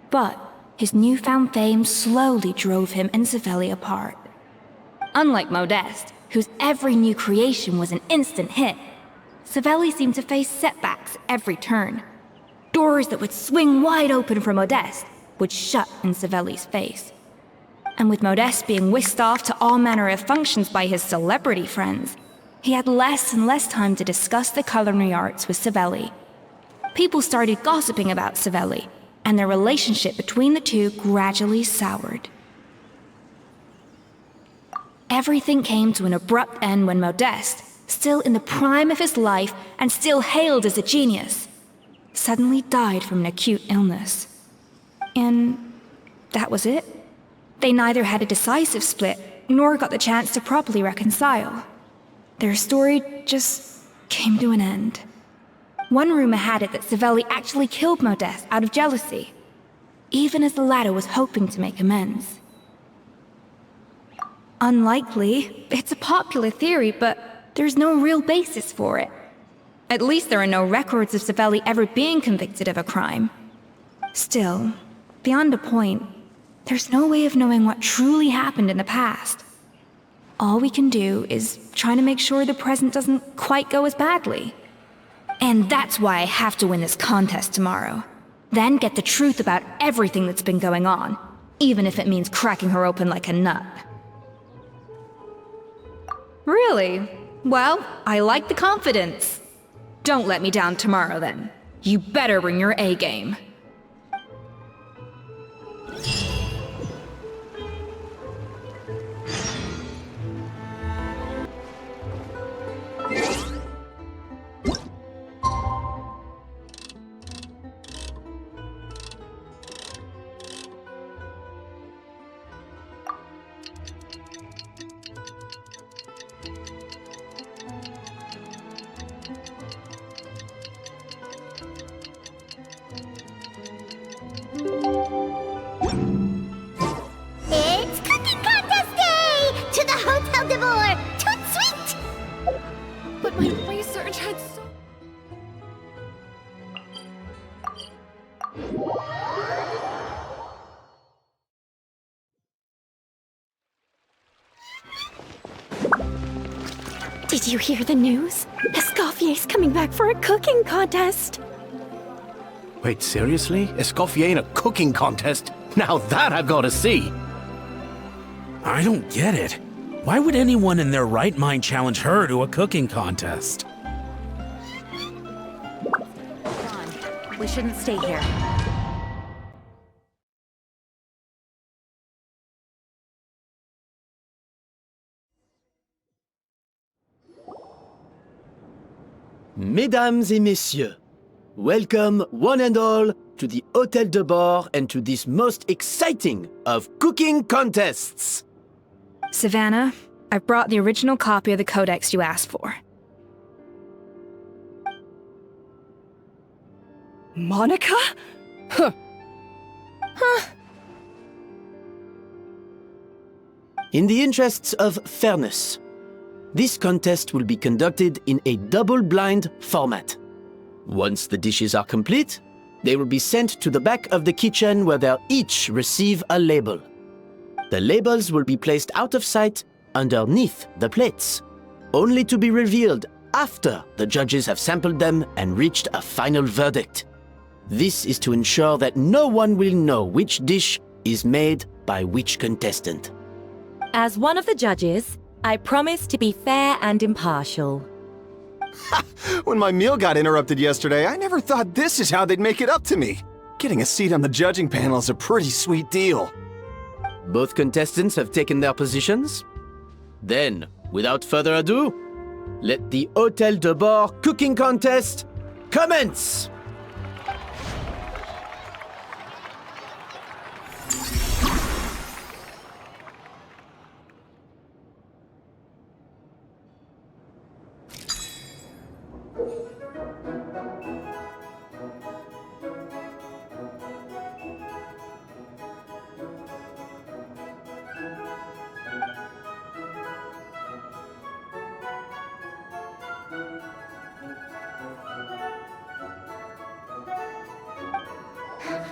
But his newfound fame slowly drove him and Savelli apart. Unlike Modeste, whose every new creation was an instant hit, Savelli seemed to face setbacks every turn. Doors that would swing wide open for Modeste would shut in Savelli's face. And with Modeste being whisked off to all manner of functions by his celebrity friends, he had less and less time to discuss the culinary arts with Savelli. People started gossiping about Savelli, and their relationship between the two gradually soured. Everything came to an abrupt end when Modeste, still in the prime of his life and still hailed as a genius, suddenly died from an acute illness. And that was it. They neither had a decisive split, nor got the chance to properly reconcile. Their story just came to an end. One rumor had it that Savelli actually killed Modeste out of jealousy, even as the latter was hoping to make amends. Unlikely. It's a popular theory, but there's no real basis for it. At least there are no records of Savelli ever being convicted of a crime. Still, beyond a point, there's no way of knowing what truly happened in the past. All we can do is try to make sure the present doesn't quite go as badly. And that's why I have to win this contest tomorrow. Then get the truth about everything that's been going on, even if it means cracking her open like a nut. Really? Well, I like the confidence. Don't let me down tomorrow, then. You better bring your A game. Did you hear the news? Escoffier's coming back for a cooking contest. Wait, seriously? Escoffier in a cooking contest? Now that I've got to see! I don't get it. Why would anyone in their right mind challenge her to a cooking contest? We shouldn't stay here. Mesdames et messieurs, welcome one and all to the Hôtel de Bord and to this most exciting of cooking contests! Savannah, I brought the original copy of the codex you asked for. Monica? Huh. In the interests of fairness, this contest will be conducted in a double-blind format. Once the dishes are complete, they will be sent to the back of the kitchen where they'll each receive a label. The labels will be placed out of sight underneath the plates, only to be revealed after the judges have sampled them and reached a final verdict. This is to ensure that no one will know which dish is made by which contestant. As one of the judges, I promise to be fair and impartial. When my meal got interrupted yesterday, I never thought this is how they'd make it up to me. Getting a seat on the judging panel is a pretty sweet deal. Both contestants have taken their positions? Then, without further ado, let the Hôtel de Bord cooking contest commence!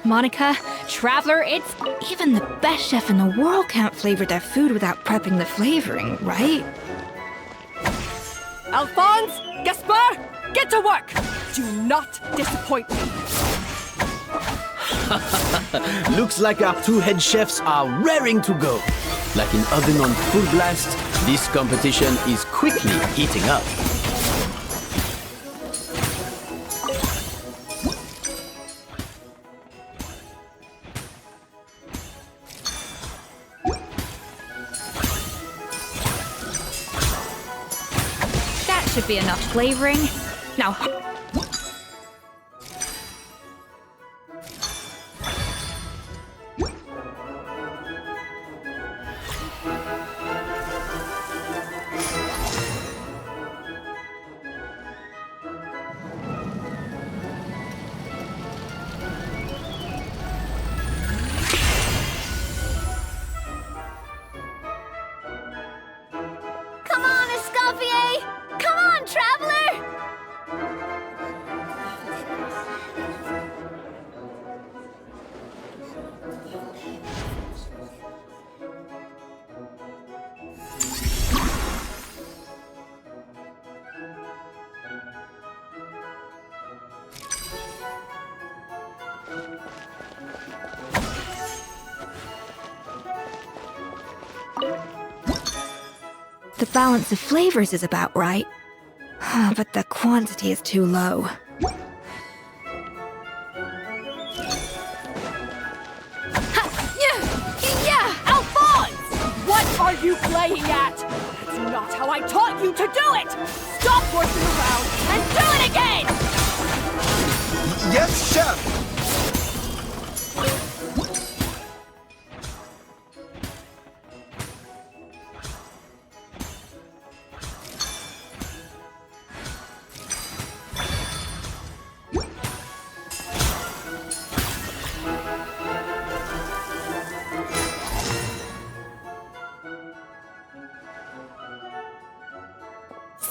Monica, Traveler, it's... Even the best chef in the world can't flavor their food without prepping the flavoring, right? Alphonse, Gaspar, get to work! Do not disappoint me. Looks like our two head chefs are raring to go. Like an oven on full blast, this competition is quickly heating up. That should be enough flavoring. Now... Come on, Escoffier! Come on, Traveler! The balance of flavors is about right. But the quantity is too low. Yeah, Alphonse! What are you playing at? That's not how I taught you to do it! Stop horsing around and do it again! Yes, chef!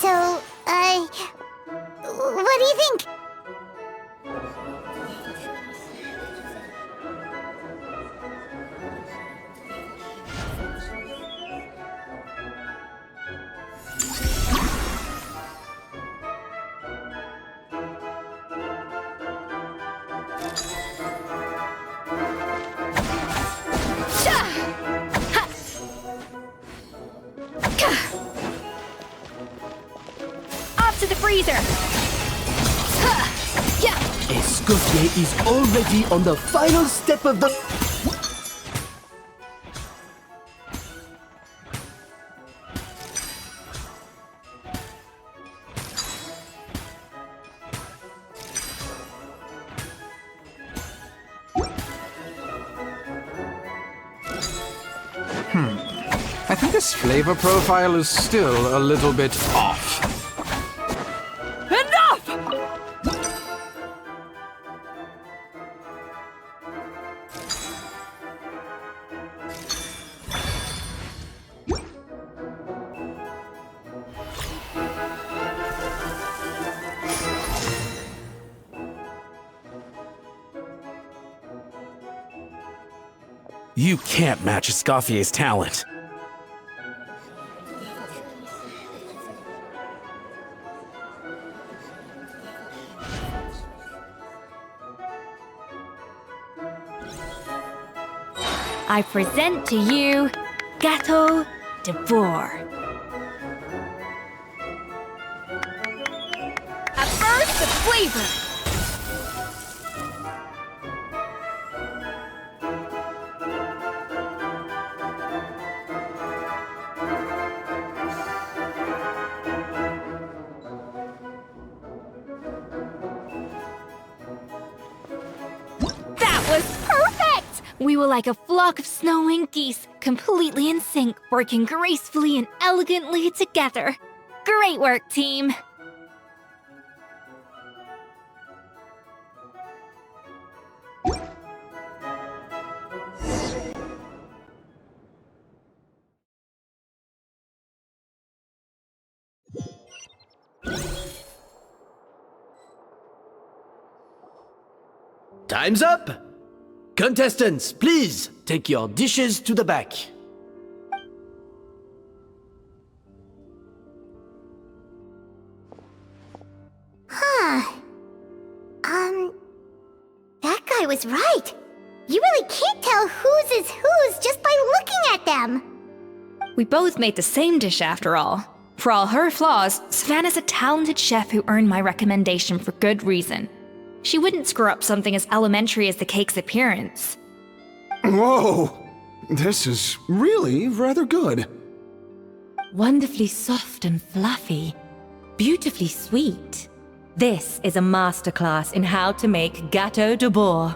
So, what do you think? Off to the freezer! Escoffier is already on the final step of the... I think this flavor profile is still a little bit off. Enough! You can't match Escoffier's talent. I present to you Gâteau de Bourg. A burst of flavor! That was perfect! We were like a flock of snowing geese, completely in sync, working gracefully and elegantly together. Great work, team! Time's up! Contestants, please take your dishes to the back. That guy was right. You really can't tell whose is whose just by looking at them. We both made the same dish after all. For all her flaws, Savannah's a talented chef who earned my recommendation for good reason. She wouldn't screw up something as elementary as the cake's appearance. Whoa! This is really rather good. Wonderfully soft and fluffy. Beautifully sweet. This is a masterclass in how to make Gâteau de Bourg.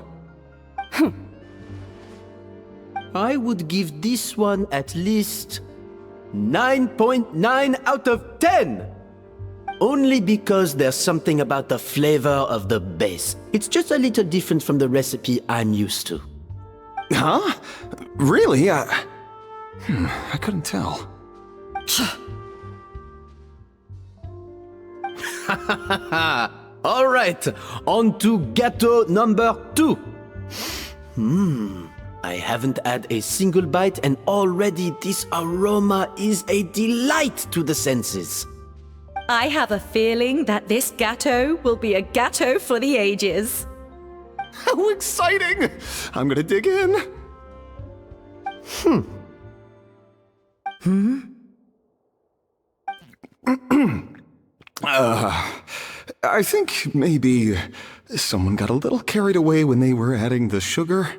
I would give this one at least 9.9 out of 10! Only because there's something about the flavor of the base. It's just a little different from the recipe I'm used to. Huh? Really? I couldn't tell. Alright, on to gâteau number 2. I haven't had a single bite and already this aroma is a delight to the senses. I have a feeling that this gâteau will be a gâteau for the ages. How exciting! I'm gonna dig in. I think maybe someone got a little carried away when they were adding the sugar.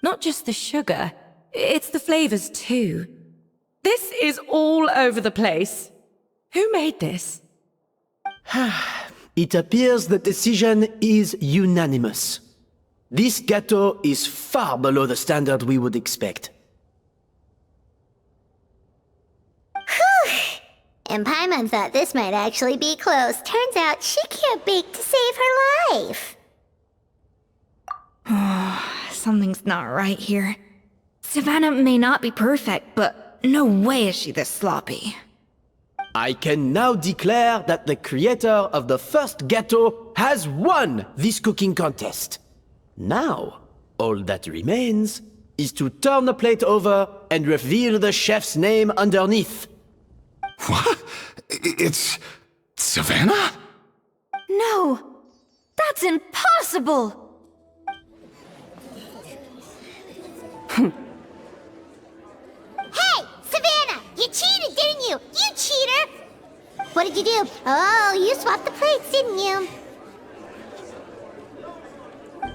Not just the sugar, it's the flavors too. This is all over the place. Who made this? It appears the decision is unanimous. This gâteau is far below the standard we would expect. And Paimon thought this might actually be close. Turns out she can't bake to save her life. Something's not right here. Savannah may not be perfect, but no way is she this sloppy. I can now declare that the creator of the first gâteau has won this cooking contest. Now, all that remains is to turn the plate over and reveal the chef's name underneath. What? It's Savannah? No! That's impossible! Hey, Savannah! You cheated, didn't What'd you do? Oh, you swapped the plates, didn't you?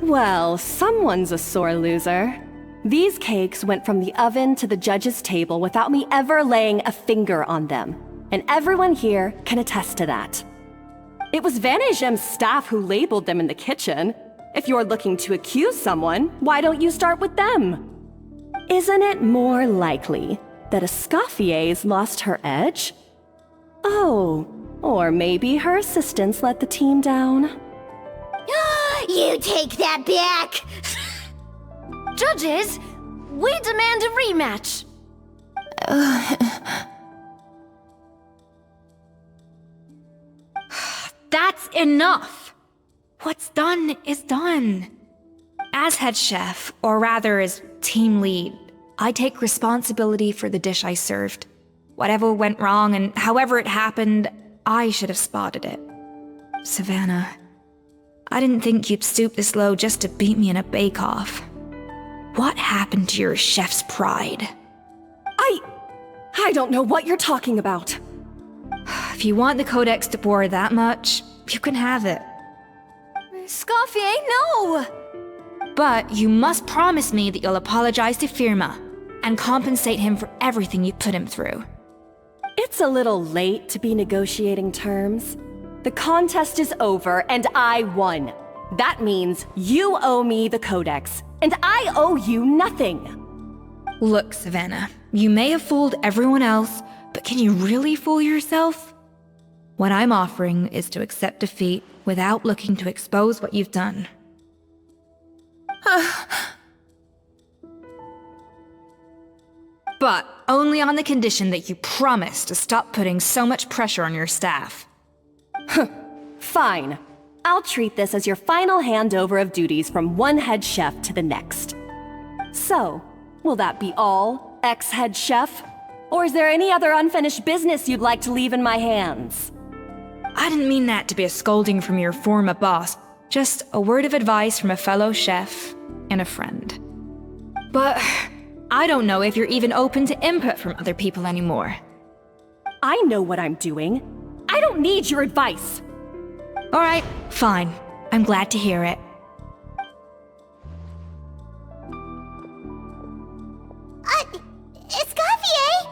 Well, someone's a sore loser. These cakes went from the oven to the judge's table without me ever laying a finger on them. And everyone here can attest to that. It was Vanejem's staff who labeled them in the kitchen. If you're looking to accuse someone, why don't you start with them? Isn't it more likely that Escoffier's lost her edge? Oh, or maybe her assistants let the team down. You take that back! Judges, we demand a rematch. That's enough! What's done is done. As head chef, or rather as team lead, I take responsibility for the dish I served. Whatever went wrong and however it happened, I should have spotted it. Savannah, I didn't think you'd stoop this low just to beat me in a bake-off. What happened to your chef's pride? I don't know what you're talking about. If you want the Codex de Boer that much, you can have it. Escoffier, no! But you must promise me that you'll apologize to Firma and compensate him for everything you put him through. It's a little late to be negotiating terms. The contest is over and I won. That means you owe me the Codex, and I owe you nothing. Look, Savannah, you may have fooled everyone else, but can you really fool yourself? What I'm offering is to accept defeat without looking to expose what you've done. But only on the condition that you promise to stop putting so much pressure on your staff. Fine. I'll treat this as your final handover of duties from one head chef to the next. So, will that be all, ex-head chef? Or is there any other unfinished business you'd like to leave in my hands? I didn't mean that to be a scolding from your former boss, just a word of advice from a fellow chef and a friend. But I don't know if you're even open to input from other people anymore. I know what I'm doing. I don't need your advice. All right, fine. I'm glad to hear it. Escoffier?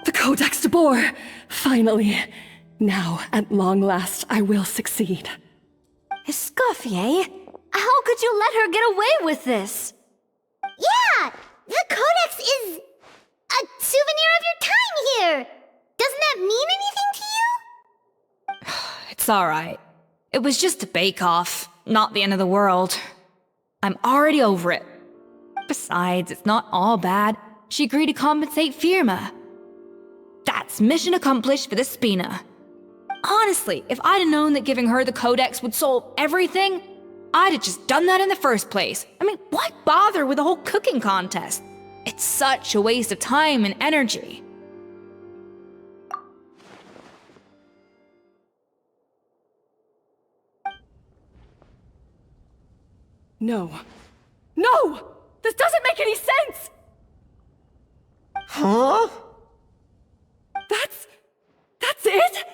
The Codex de Boer! Finally. Now, at long last, I will succeed. Escoffier? How could you let her get away with this? Yeah! The Codex is a souvenir of your time here! Doesn't that mean anything to you? It's alright. It was just a bake-off, not the end of the world. I'm already over it. Besides, it's not all bad. She agreed to compensate Firma. That's mission accomplished for the Spina. Honestly, if I'd have known that giving her the Codex would solve everything, I'd have just done that in the first place. I mean, why bother with the whole cooking contest? It's such a waste of time and energy. No. No! This doesn't make any sense! Huh? That's it?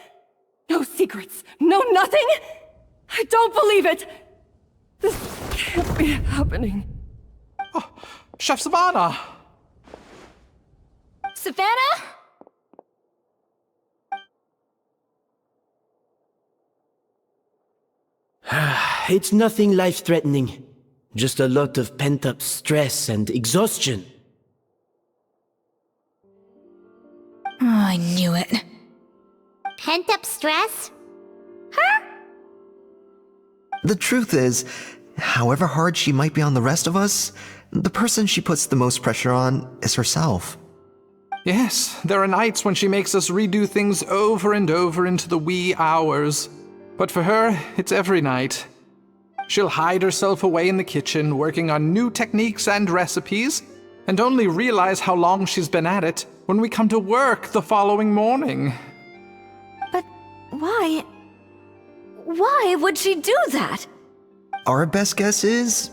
No secrets, no nothing? I don't believe it! This can't be happening. Oh, Chef Savannah! Savannah? It's nothing life-threatening. Just a lot of pent-up stress and exhaustion. Oh, I knew it. Pent-up stress? The truth is, however hard she might be on the rest of us, the person she puts the most pressure on is herself. Yes, there are nights when she makes us redo things over and over into the wee hours. But for her, it's every night. She'll hide herself away in the kitchen, working on new techniques and recipes, and only realize how long she's been at it when we come to work the following morning. But why? Why would she do that? Our best guess is,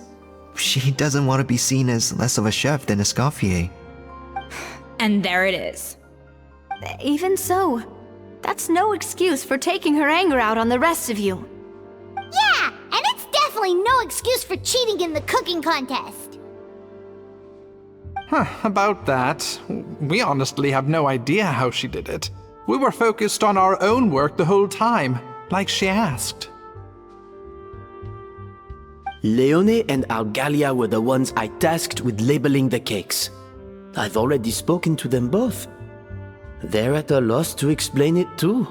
she doesn't want to be seen as less of a chef than Escoffier. And there it is. Even so, that's no excuse for taking her anger out on the rest of you. Yeah, and it's definitely no excuse for cheating in the cooking contest. About that, we honestly have no idea how she did it. We were focused on our own work the whole time, like she asked. Leone and Algalia were the ones I tasked with labeling the cakes. I've already spoken to them both. They're at a loss to explain it too.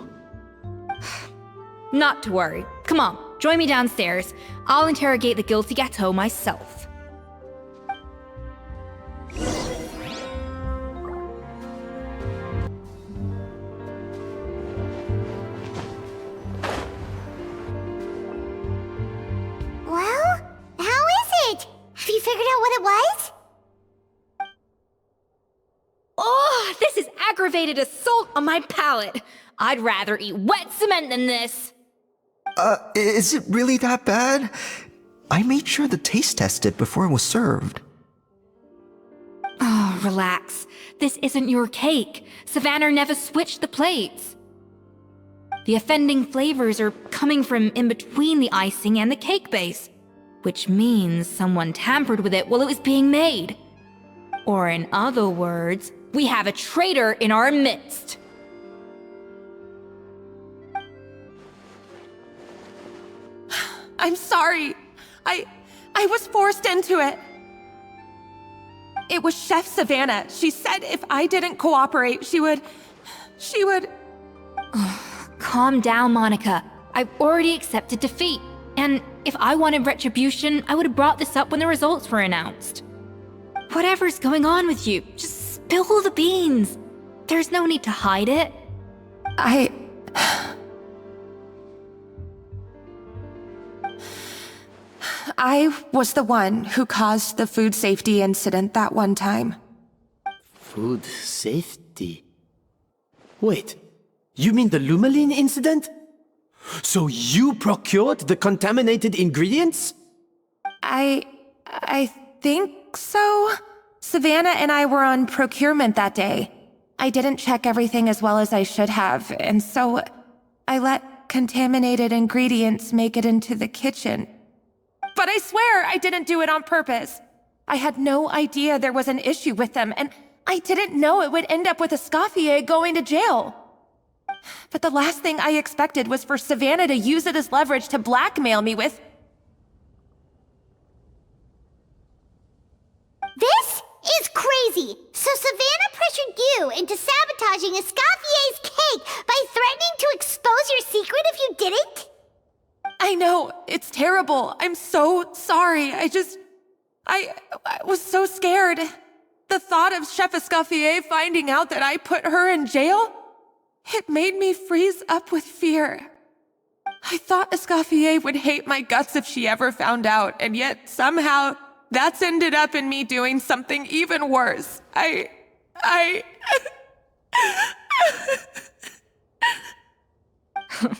Not to worry. Come on, join me downstairs. I'll interrogate the guilty gâteau myself. Well, how is it? Have you figured out what it was? Oh, this is aggravated assault on my palate. I'd rather eat wet cement than this. Is it really that bad? I made sure to taste test it before it was served. Oh, relax. This isn't your cake. Savannah never switched the plates. The offending flavors are coming from in between the icing and the cake base, which means someone tampered with it while it was being made. Or in other words, we have a traitor in our midst. I'm sorry. I was forced into it. It was Chef Savannah. She said if I didn't cooperate, she would... Calm down, Monica. I've already accepted defeat. And if I wanted retribution, I would have brought this up when the results were announced. Whatever's going on with you, just spill the beans. There's no need to hide it. I was the one who caused the food safety incident that one time. Food safety? Wait, you mean the Lumine incident? So you procured the contaminated ingredients? I think so. Savannah and I were on procurement that day. I didn't check everything as well as I should have, and so I let contaminated ingredients make it into the kitchen. But I swear I didn't do it on purpose. I had no idea there was an issue with them, and I didn't know it would end up with Escoffier going to jail. But the last thing I expected was for Savannah to use it as leverage to blackmail me with... This is crazy! So Savannah pressured you into sabotaging Escoffier's cake by threatening to expose your secret if you didn't? I know, it's terrible. I'm so sorry. I was so scared. The thought of Chef Escoffier finding out that I put her in jail, it made me freeze up with fear. I thought Escoffier would hate my guts if she ever found out, and yet somehow that's ended up in me doing something even worse.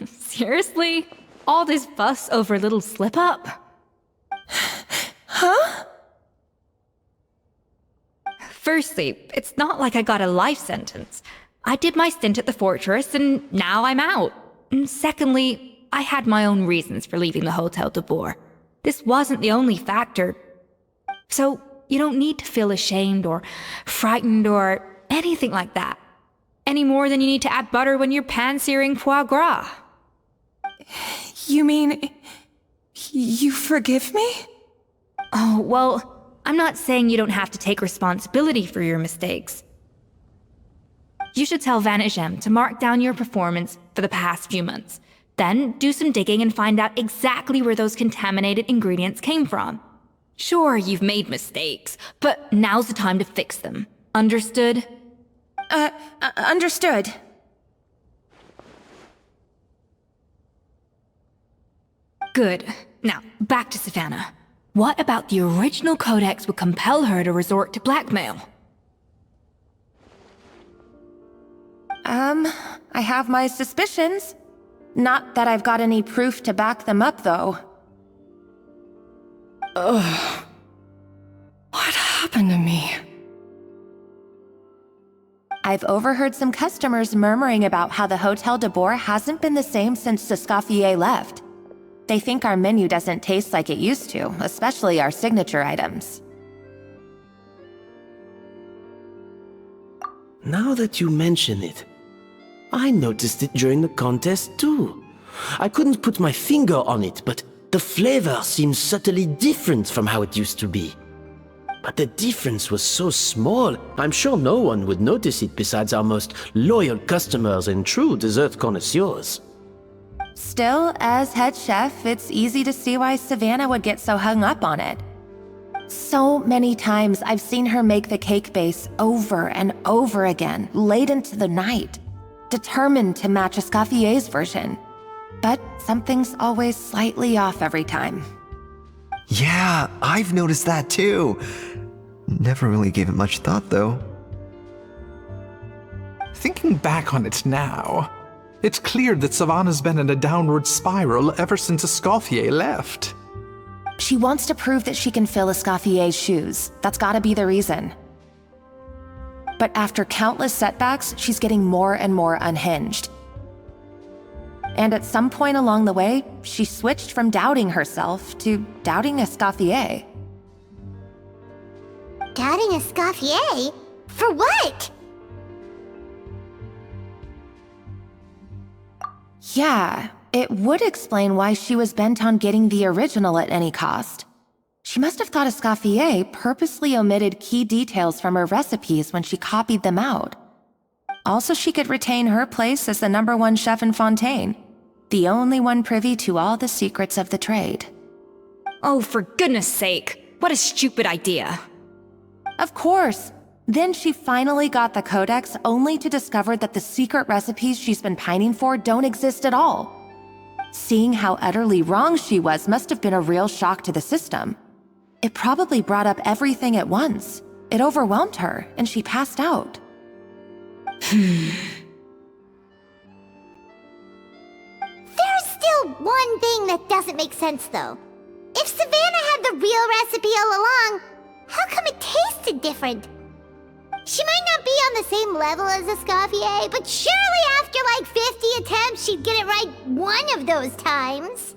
Seriously? All this fuss over a little slip-up? Huh? Firstly, it's not like I got a life sentence. I did my stint at the fortress, and now I'm out. And secondly, I had my own reasons for leaving the Hotel de Boer. This wasn't the only factor. So, you don't need to feel ashamed or frightened or anything like that. Any more than you need to add butter when you're pan-searing foie gras. You mean... you forgive me? Oh, well, I'm not saying you don't have to take responsibility for your mistakes. You should tell Vanagem to mark down your performance for the past few months. Then do some digging and find out exactly where those contaminated ingredients came from. Sure, you've made mistakes, but now's the time to fix them. Understood? Understood. Good. Now, back to Savannah. What about the original codex would compel her to resort to blackmail? I have my suspicions. Not that I've got any proof to back them up, though. Ugh. What happened to me? I've overheard some customers murmuring about how the Hotel de Boer hasn't been the same since Escoffier left. They think our menu doesn't taste like it used to, especially our signature items. Now that you mention it, I noticed it during the contest too. I couldn't put my finger on it, but the flavor seems subtly different from how it used to be. But the difference was so small, I'm sure no one would notice it besides our most loyal customers and true dessert connoisseurs. Still, as head chef, it's easy to see why Savannah would get so hung up on it. So many times I've seen her make the cake base over and over again, late into the night, determined to match Escoffier's version. But something's always slightly off every time. Yeah, I've noticed that too. Never really gave it much thought, though. Thinking back on it now, it's clear that Savannah's been in a downward spiral ever since Escoffier left. She wants to prove that she can fill Escoffier's shoes. That's gotta be the reason. But after countless setbacks, she's getting more and more unhinged. And at some point along the way, she switched from doubting herself to doubting Escoffier. Doubting Escoffier? For what? Yeah, it would explain why she was bent on getting the original at any cost. She must have thought Escoffier purposely omitted key details from her recipes when she copied them out. Also, she could retain her place as the #1 chef in Fontaine, the only one privy to all the secrets of the trade. Oh, for goodness sake, what a stupid idea. Of course. Then she finally got the codex only to discover that the secret recipes she's been pining for don't exist at all. Seeing how utterly wrong she was must have been a real shock to the system. It probably brought up everything at once. It overwhelmed her, and she passed out. There's still one thing that doesn't make sense, though. If Savannah had the real recipe all along, how come it tasted different? She might not be on the same level as Escoffier, but surely after like 50 attempts, she'd get it right one of those times.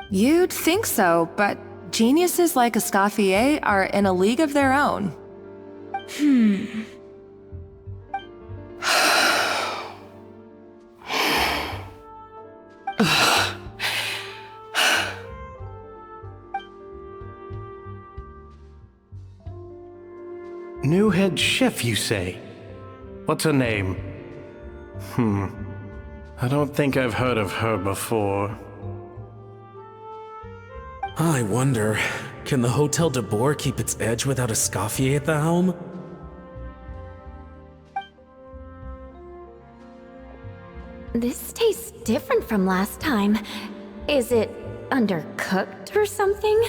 You'd think so, but geniuses like Escoffier are in a league of their own. New head chef, you say? What's her name? I don't think I've heard of her before. I wonder, can the Hotel de Boer keep its edge without Escoffier at the helm? This tastes different from last time. Is it undercooked or something?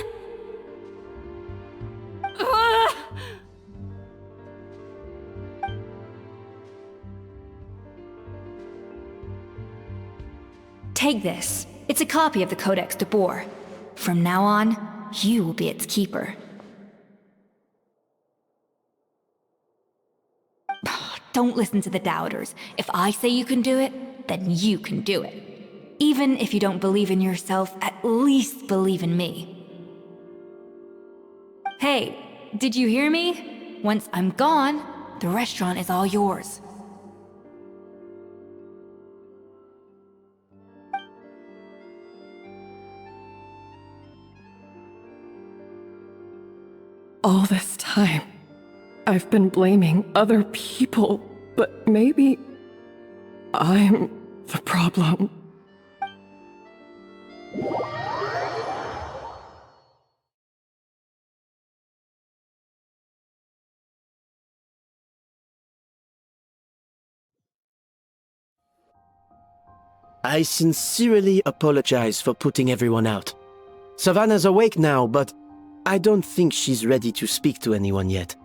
Take this. It's a copy of the Codex de Boer. From now on, you will be its keeper. Don't listen to the doubters. If I say you can do it, then you can do it. Even if you don't believe in yourself, at least believe in me. Hey, did you hear me? Once I'm gone, the restaurant is all yours. All this time, I've been blaming other people, but maybe I'm the problem. I sincerely apologize for putting everyone out. Savannah's awake now, but I don't think she's ready to speak to anyone yet.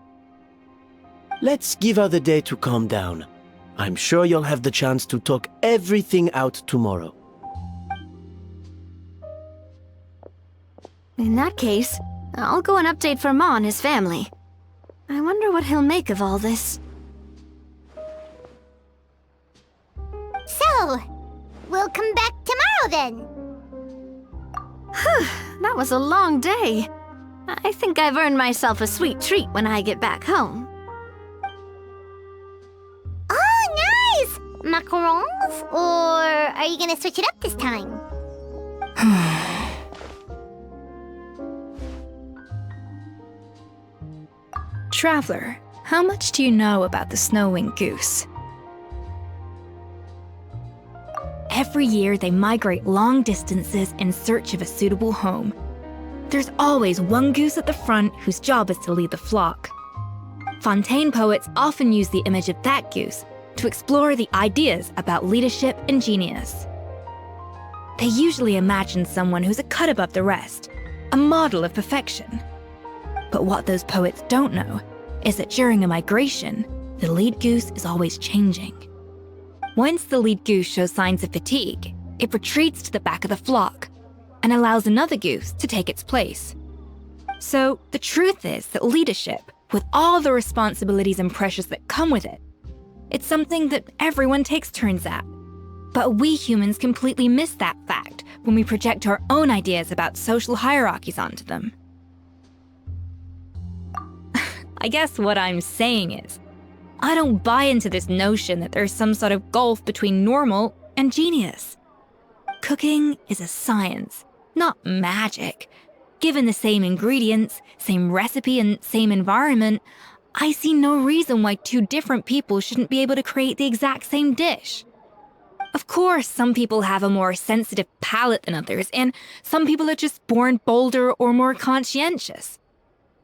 Let's give her the day to calm down. I'm sure you'll have the chance to talk everything out tomorrow. In that case, I'll go and update Vermont and his family. I wonder what he'll make of all this. Oh, we'll come back tomorrow then. That was a long day. I think I've earned myself a sweet treat when I get back home. Oh, nice! Macarons? Or are you gonna switch it up this time? Traveler, how much do you know about the snow-winged goose? Every year, they migrate long distances in search of a suitable home. There's always one goose at the front whose job is to lead the flock. Fontaine poets often use the image of that goose to explore the ideas about leadership and genius. They usually imagine someone who's a cut above the rest, a model of perfection. But what those poets don't know is that during a migration, the lead goose is always changing. Once the lead goose shows signs of fatigue, it retreats to the back of the flock and allows another goose to take its place. So the truth is that leadership, with all the responsibilities and pressures that come with it, it's something that everyone takes turns at. But we humans completely miss that fact when we project our own ideas about social hierarchies onto them. I guess what I'm saying is, I don't buy into this notion that there's some sort of gulf between normal and genius. Cooking is a science, not magic. Given the same ingredients, same recipe, and same environment, I see no reason why two different people shouldn't be able to create the exact same dish. Of course, some people have a more sensitive palate than others, and some people are just born bolder or more conscientious.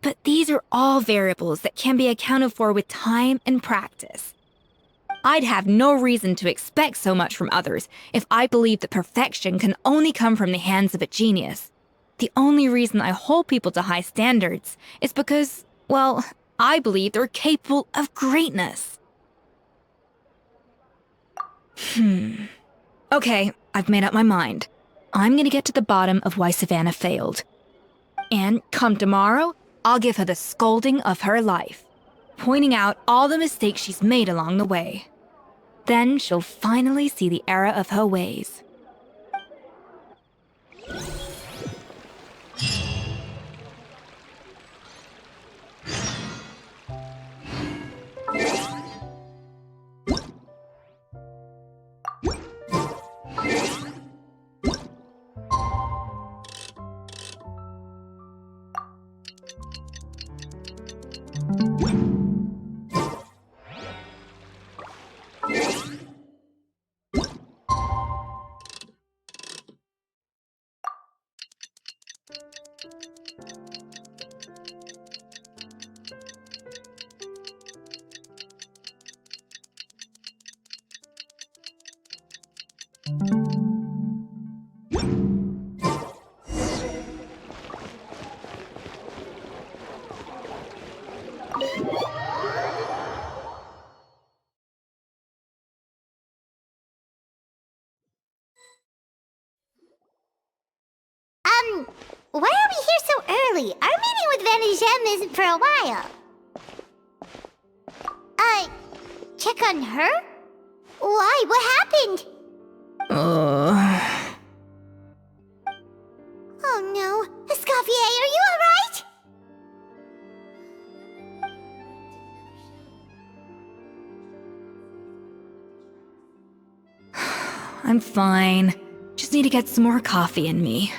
But these are all variables that can be accounted for with time and practice. I'd have no reason to expect so much from others if I believed that perfection can only come from the hands of a genius. The only reason I hold people to high standards is because, well, I believe they're capable of greatness. Okay, I've made up my mind. I'm gonna get to the bottom of why Savannah failed. And come tomorrow, I'll give her the scolding of her life, pointing out all the mistakes she's made along the way. Then she'll finally see the error of her ways. Why are we here so early? Our meeting with Vanigem isn't for a while. Check on her? Why? What happened? Oh no. Escoffier, are you alright? I'm fine. Just need to get some more coffee in me.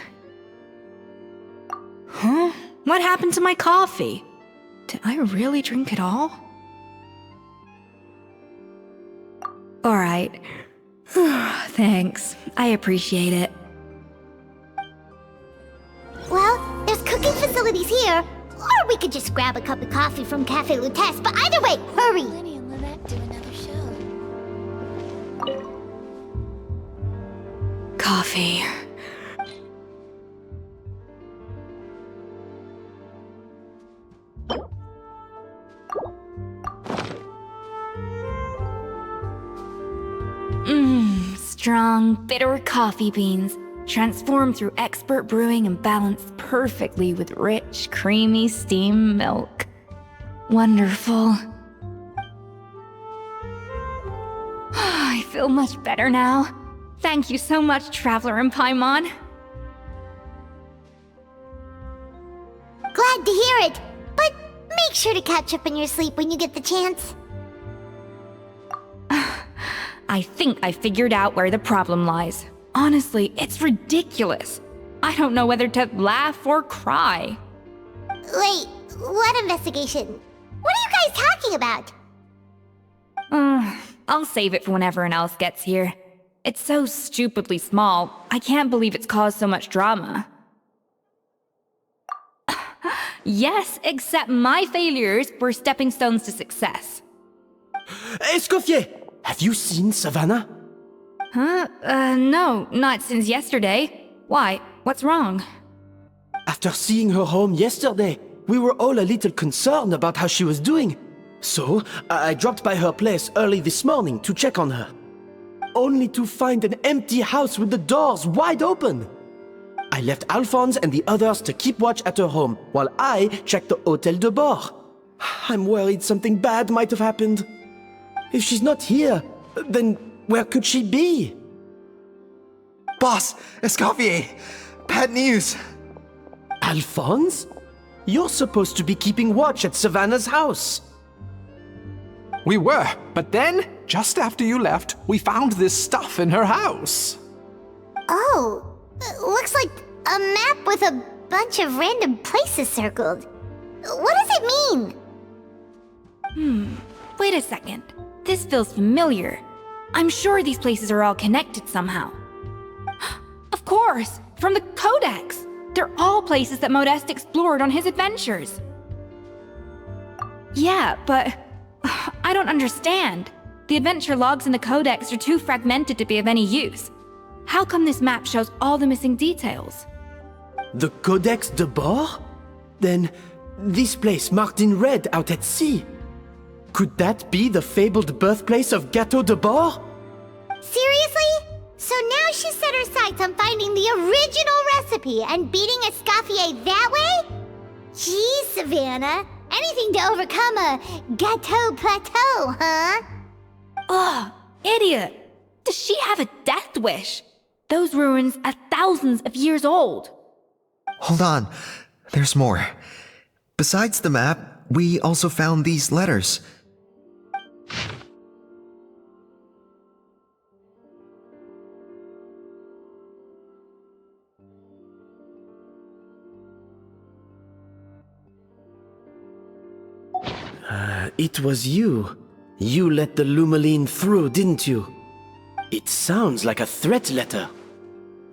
Huh? What happened to my coffee? Did I really drink it all? Alright. Thanks. I appreciate it. Well, there's cooking facilities here. Or we could just grab a cup of coffee from Cafe Lutece, but either way, hurry! Lenny and Lynette do another show. Coffee. Strong, bitter coffee beans, transformed through expert brewing and balanced perfectly with rich, creamy steamed milk. Wonderful. I feel much better now. Thank you so much, Traveler and Paimon. Glad to hear it, but make sure to catch up in your sleep when you get the chance. I think I figured out where the problem lies. Honestly, it's ridiculous. I don't know whether to laugh or cry. Wait, what investigation? What are you guys talking about? I'll save it for when everyone else gets here. It's so stupidly small, I can't believe it's caused so much drama. Yes, except my failures were stepping stones to success. Escoffier! Have you seen Savannah? Huh? No, not since yesterday. Why? What's wrong? After seeing her home yesterday, we were all a little concerned about how she was doing. So, I dropped by her place early this morning to check on her. Only to find an empty house with the doors wide open. I left Alphonse and the others to keep watch at her home, while I checked the Hôtel de Bord. I'm worried something bad might have happened. If she's not here, then where could she be? Boss, Escoffier, bad news. Alphonse? You're supposed to be keeping watch at Savannah's house. We were, but then, just after you left, we found this stuff in her house. Oh, looks like a map with a bunch of random places circled. What does it mean? Wait a second. This feels familiar. I'm sure these places are all connected somehow. Of course! From the Codex! They're all places that Modeste explored on his adventures. Yeah, but I don't understand. The adventure logs in the Codex are too fragmented to be of any use. How come this map shows all the missing details? The Codex de Bord? Then, this place marked in red out at sea. Could that be the fabled birthplace of Gâteau de Bord? Seriously? So now she set her sights on finding the original recipe and beating Escoffier that way? Geez, Savannah. Anything to overcome a Gâteau plateau, huh? Ugh, idiot! Does she have a death wish? Those ruins are thousands of years old. Hold on, there's more. Besides the map, we also found these letters. It was you. You let the Lumine through, didn't you? It sounds like a threat letter.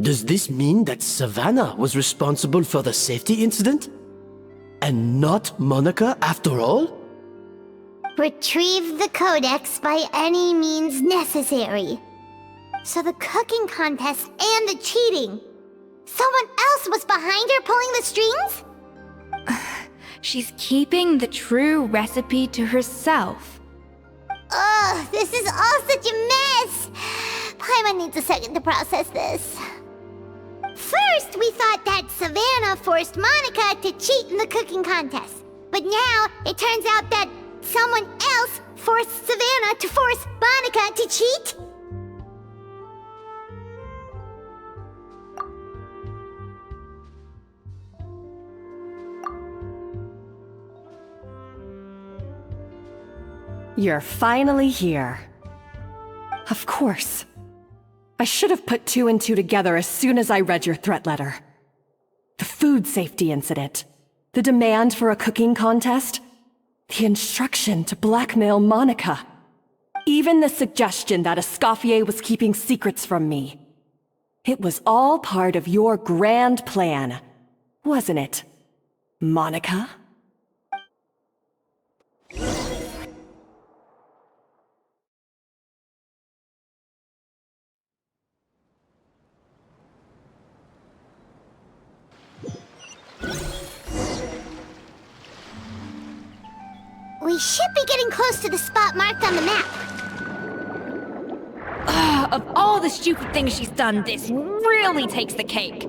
Does this mean that Savannah was responsible for the safety incident? And not Monica after all? Retrieve the Codex by any means necessary. So the cooking contest and the cheating. Someone else was behind her pulling the strings? She's keeping the true recipe to herself. Ugh, this is all such a mess! Paimon needs a second to process this. First, we thought that Savannah forced Monica to cheat in the cooking contest. But now, it turns out that someone else forced Savannah to force Monica to cheat? You're finally here. Of course. I should have put two and two together as soon as I read your threat letter. The food safety incident, the demand for a cooking contest, the instruction to blackmail Monica, even the suggestion that Escoffier was keeping secrets from me. It was all part of your grand plan, wasn't it, Monica? We should be getting close to the spot marked on the map. Of all the stupid things she's done, this really takes the cake.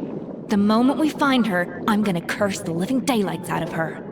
The moment we find her, I'm gonna curse the living daylights out of her.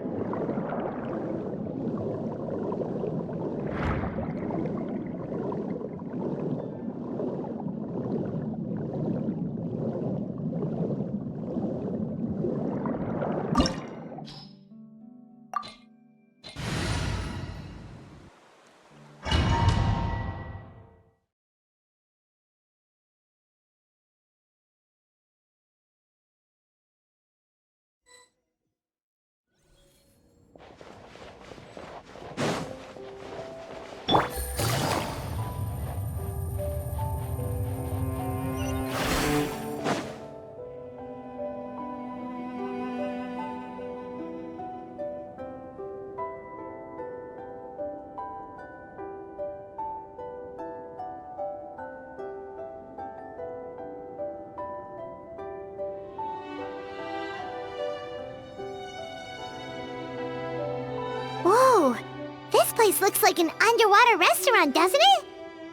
place looks like an underwater restaurant, doesn't it?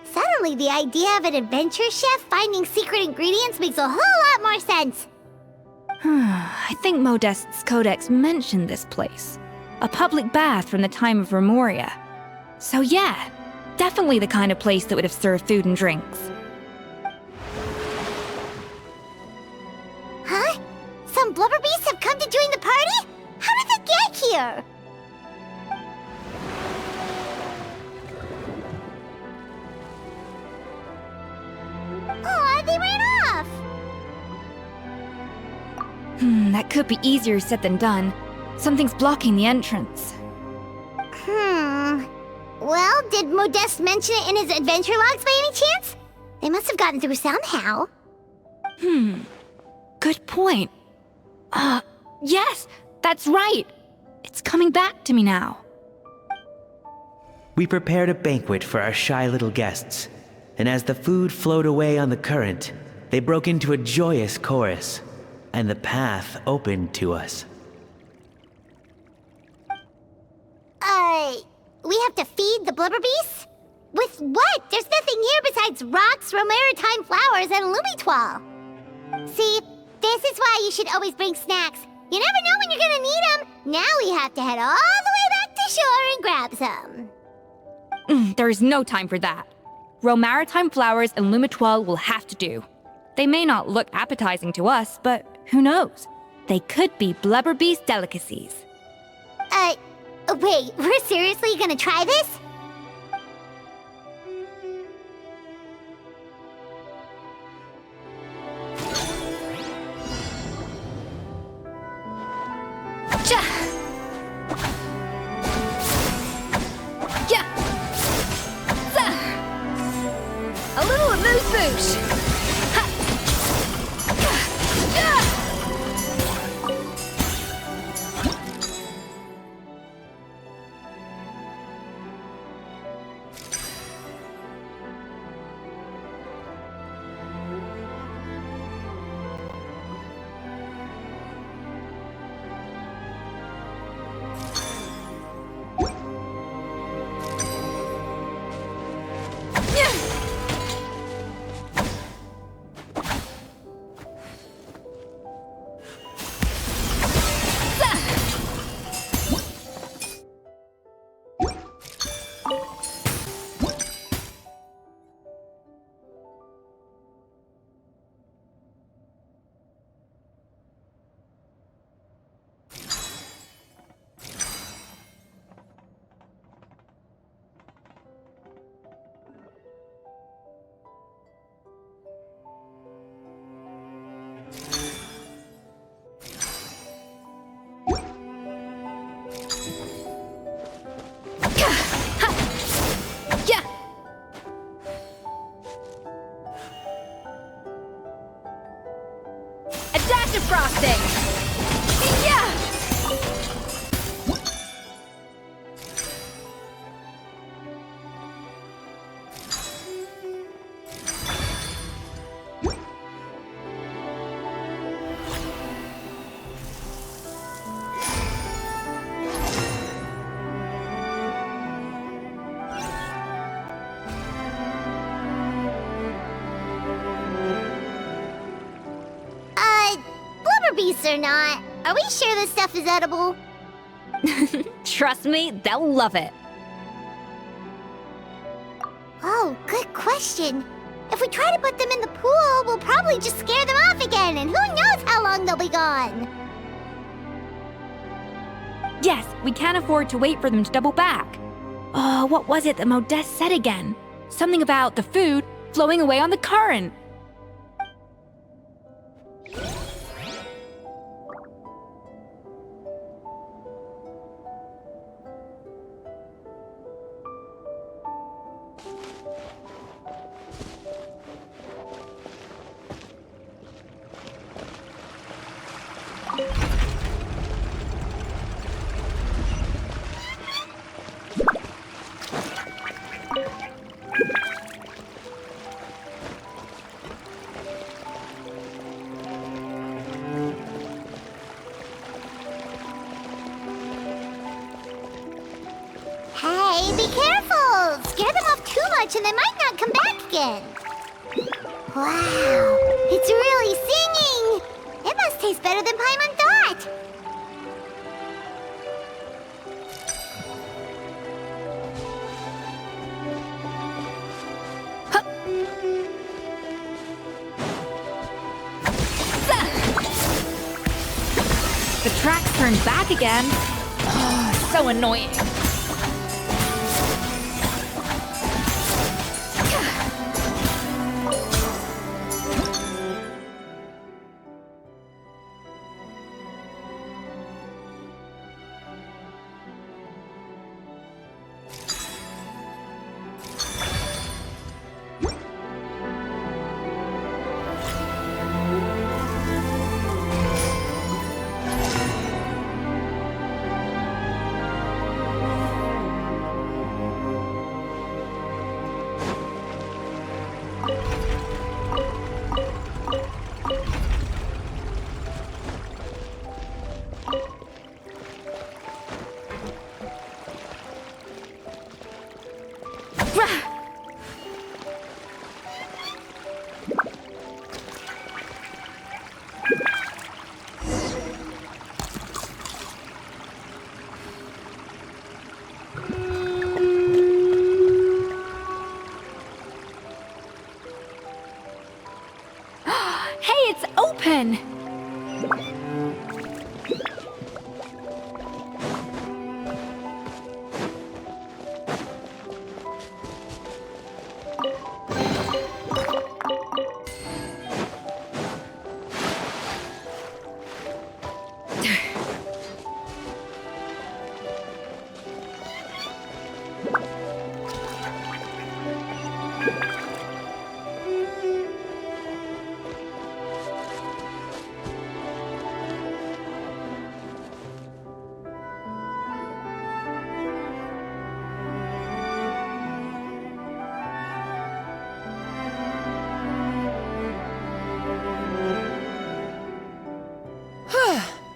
Suddenly, the idea of an adventure chef finding secret ingredients makes a whole lot more sense. I think Modest's codex mentioned this place. A public bath from the time of Remoria. So yeah, definitely the kind of place that would have served food and drinks. Huh? Some blubber beasts have come to join the party? How did they get here? Aw, they ran off! That could be easier said than done. Something's blocking the entrance. Well, did Modeste mention it in his adventure logs by any chance? They must have gotten through somehow. Good point. Yes, that's right. It's coming back to me now. We prepared a banquet for our shy little guests, and as the food flowed away on the current, they broke into a joyous chorus, and the path opened to us. We have to feed the blubber beasts? With what? There's nothing here besides rocks, romaritime flowers, and lumitoile. See, this is why you should always bring snacks. You never know when you're gonna need them. Now we have to head all the way back to shore and grab some. There's no time for that. Romaritime flowers and lumitoile will have to do. They may not look appetizing to us, but who knows? They could be blubber beast delicacies. Wait, we're seriously gonna try this? A little amuse-bouche. Frosting! Yeah! Beasts or not, are we sure this stuff is edible? Trust me, they'll love it. Oh, good question. If we try to put them in the pool, we'll probably just scare them off again, and who knows how long they'll be gone. Yes, we can't afford to wait for them to double back. What was it that Modeste said again? Something about the food flowing away on the current. much and they might not come back again. Wow, it's really singing! It must taste better than Paimon thought! The tracks turned back again. Oh, so annoying. Open!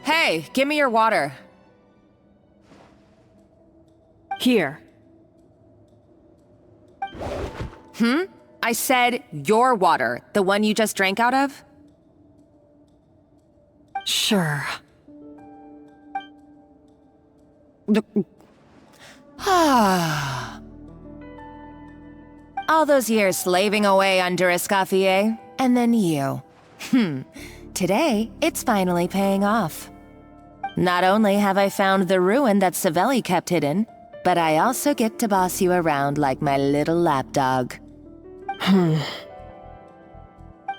Hey, give me your water. Here. I said your water, the one you just drank out of? Sure. All those years slaving away under Escoffier, and then you. Today, it's finally paying off. Not only have I found the ruin that Savelli kept hidden, but I also get to boss you around like my little lapdog.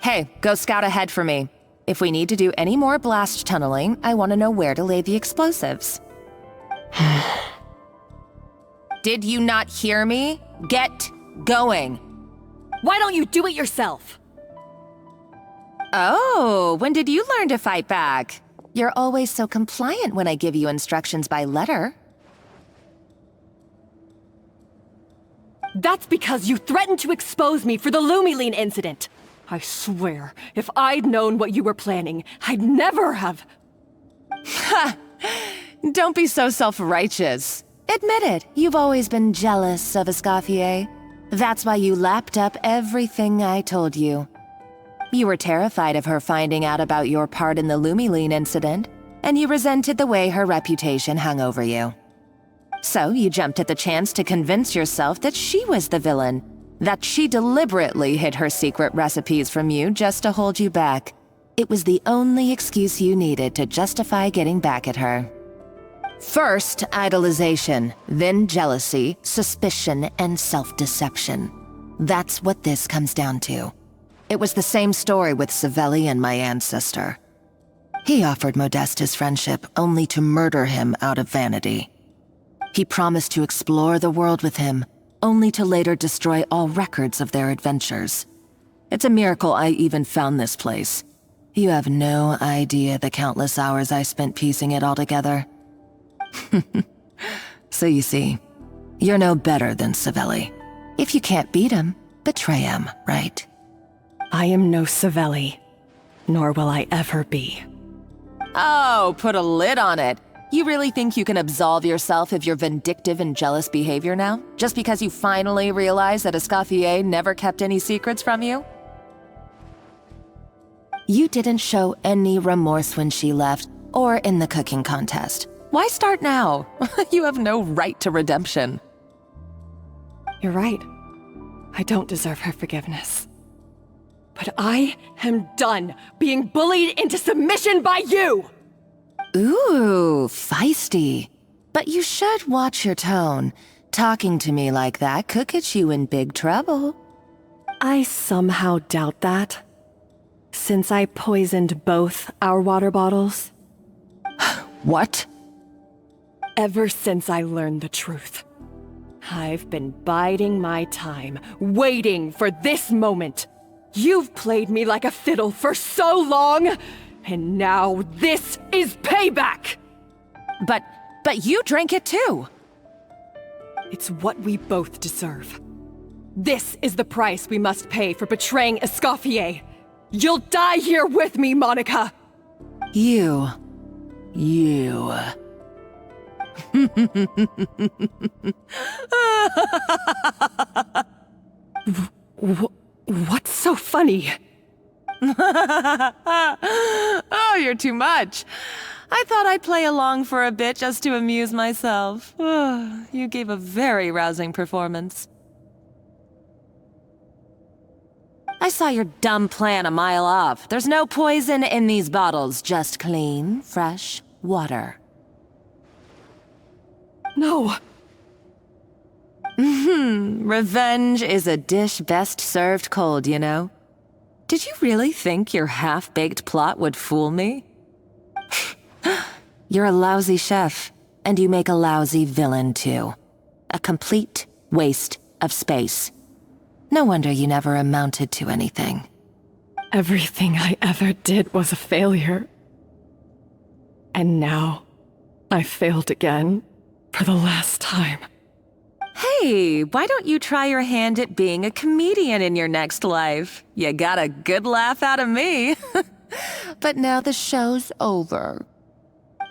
Hey, go scout ahead for me. If we need to do any more blast tunneling, I want to know where to lay the explosives. Did you not hear me? Get going. Why don't you do it yourself? Oh, when did you learn to fight back? You're always so compliant when I give you instructions by letter. That's because you threatened to expose me for the Lumine incident. I swear, if I'd known what you were planning, I'd never have... Ha! Don't be so self-righteous. Admit it, you've always been jealous of Escoffier. That's why you lapped up everything I told you. You were terrified of her finding out about your part in the Lumine incident, and you resented the way her reputation hung over you. So you jumped at the chance to convince yourself that she was the villain, that she deliberately hid her secret recipes from you just to hold you back. It was the only excuse you needed to justify getting back at her. First, idolization, then jealousy, suspicion, and self-deception. That's what this comes down to. It was the same story with Savelli and my ancestor. He offered Modeste his friendship only to murder him out of vanity. He promised to explore the world with him, only to later destroy all records of their adventures. It's a miracle I even found this place. You have no idea the countless hours I spent piecing it all together. So you see, you're no better than Savelli. If you can't beat him, betray him, right? I am no Savelli, nor will I ever be. Oh, put a lid on it. You really think you can absolve yourself of your vindictive and jealous behavior now? Just because you finally realize that Escoffier never kept any secrets from you? You didn't show any remorse when she left, or in the cooking contest. Why start now? You have no right to redemption. You're right. I don't deserve her forgiveness. But I am done being bullied into submission by you! Ooh, feisty. But you should watch your tone. Talking to me like that could get you in big trouble. I somehow doubt that. Since I poisoned both our water bottles. What? Ever since I learned the truth, I've been biding my time, waiting for this moment. You've played me like a fiddle for so long, and now this is payback! But you drank it too! It's what we both deserve. This is the price we must pay for betraying Escoffier. You'll die here with me, Monica! You. What's so funny? Oh, you're too much. I thought I'd play along for a bit just to amuse myself. You gave a very rousing performance. I saw your dumb plan a mile off. There's no poison in these bottles, just clean, fresh water. No. Revenge is a dish best served cold, you know? Did you really think your half-baked plot would fool me? You're a lousy chef, and you make a lousy villain, too. A complete waste of space. No wonder you never amounted to anything. Everything I ever did was a failure. And now, I failed again, for the last time. Hey, why don't you try your hand at being a comedian in your next life? You got a good laugh out of me. But now the show's over.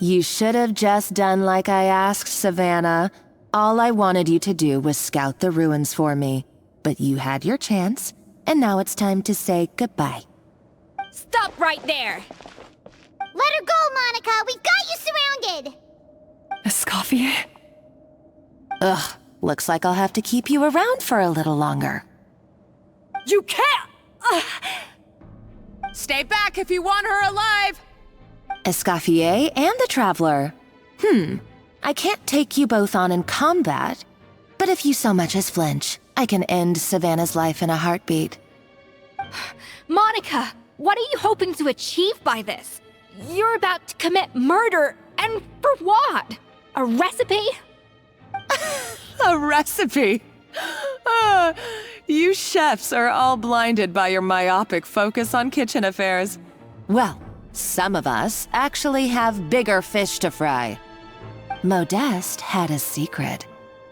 You should have just done like I asked, Savannah. All I wanted you to do was scout the ruins for me. But you had your chance, and now it's time to say goodbye. Stop right there! Let her go, Monica! We've got you surrounded! Escoffier? Ugh, looks like I'll have to keep you around for a little longer. You can't! Stay back if you want her alive! Escoffier and the Traveler. I can't take you both on in combat, but if you so much as flinch, I can end Savannah's life in a heartbeat. Monica, what are you hoping to achieve by this? You're about to commit murder, and for what? A recipe? A recipe? You chefs are all blinded by your myopic focus on kitchen affairs. Well, some of us actually have bigger fish to fry. Modeste had a secret.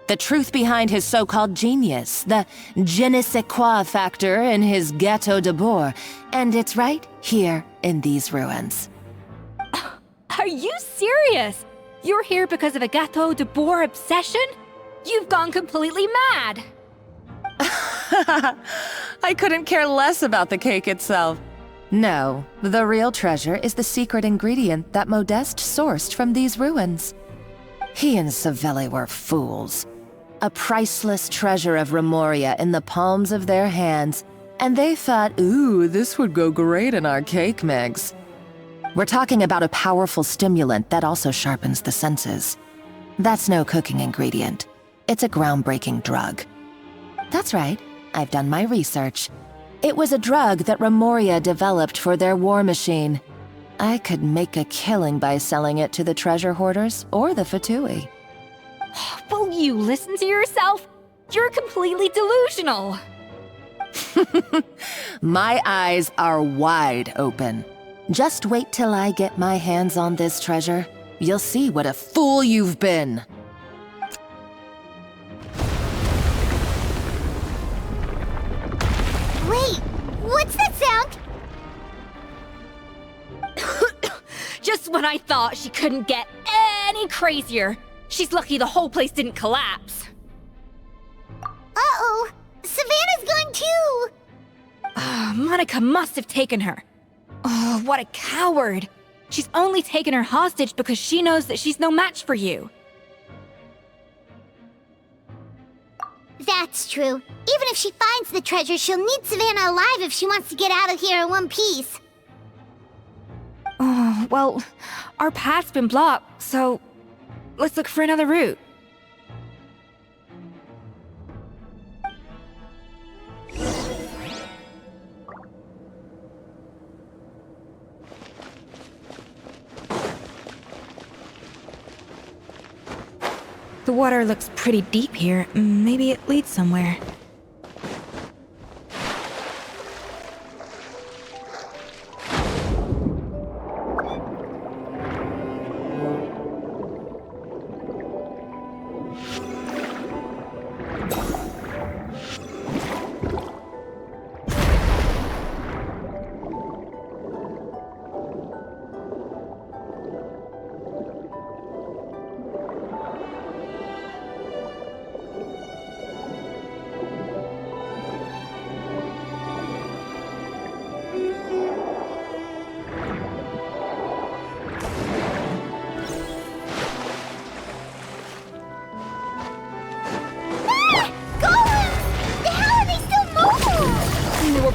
The truth behind his so-called genius, the je ne sais quoi factor in his Gâteau de Bourg, and it's right here in these ruins. Are you serious? You're here because of a Gâteau de Bourg obsession? You've gone completely mad! I couldn't care less about the cake itself. No, the real treasure is the secret ingredient that Modeste sourced from these ruins. He and Savelli were fools. A priceless treasure of Remoria in the palms of their hands, and they thought, ooh, this would go great in our cake mix. We're talking about a powerful stimulant that also sharpens the senses. That's no cooking ingredient. It's a groundbreaking drug. That's right, I've done my research. It was a drug that Remoria developed for their war machine. I could make a killing by selling it to the treasure hoarders or the Fatui. Will you listen to yourself? You're completely delusional. My eyes are wide open. Just wait till I get my hands on this treasure. You'll see what a fool you've been. Wait, what's that sound? Just when I thought she couldn't get any crazier. She's lucky the whole place didn't collapse. Uh-oh! Savannah's going too! Monica must have taken her. Oh, what a coward. She's only taken her hostage because she knows that she's no match for you. That's true. Even if she finds the treasure, she'll need Savannah alive if she wants to get out of here in one piece. Oh, well, our path's been blocked, so let's look for another route. The water looks pretty deep here. Maybe it leads somewhere.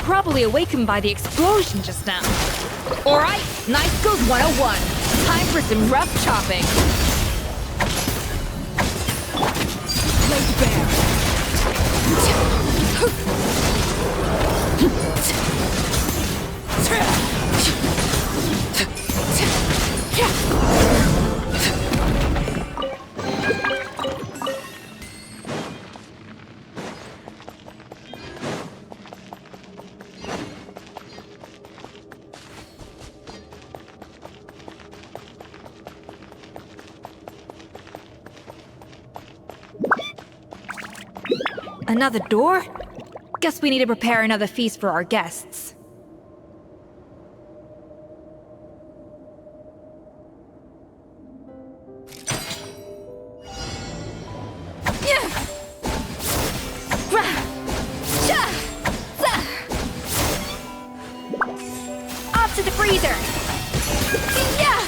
Probably awakened by the explosion just now. Alright, Night Skills 101. Time for some rough chopping. Laid bare. Another door? Guess we need to prepare another feast for our guests. Off to the freezer! Yeah!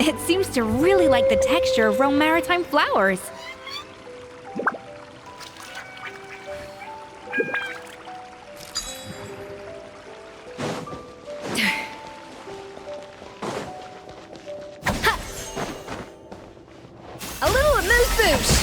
It seems to really like the texture of Rome maritime flowers. A little amuse-bouche!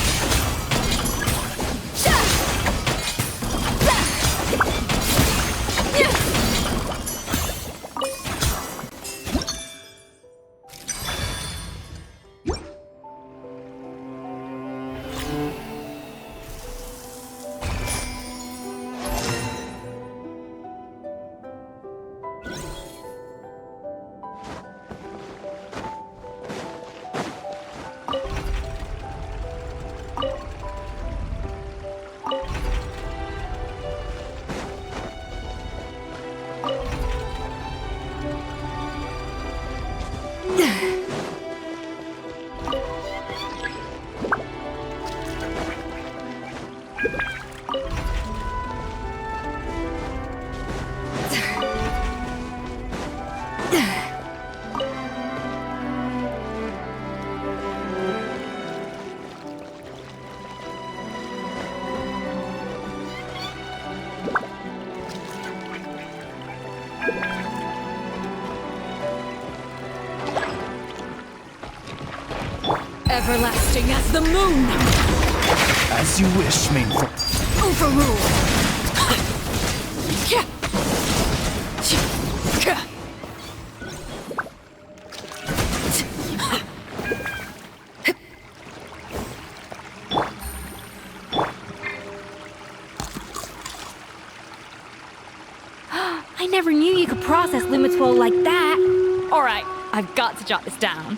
Everlasting as the moon! As you wish, Mainframe. Overruled! I never knew you could process Limitwell like that. Alright, I've got to jot this down.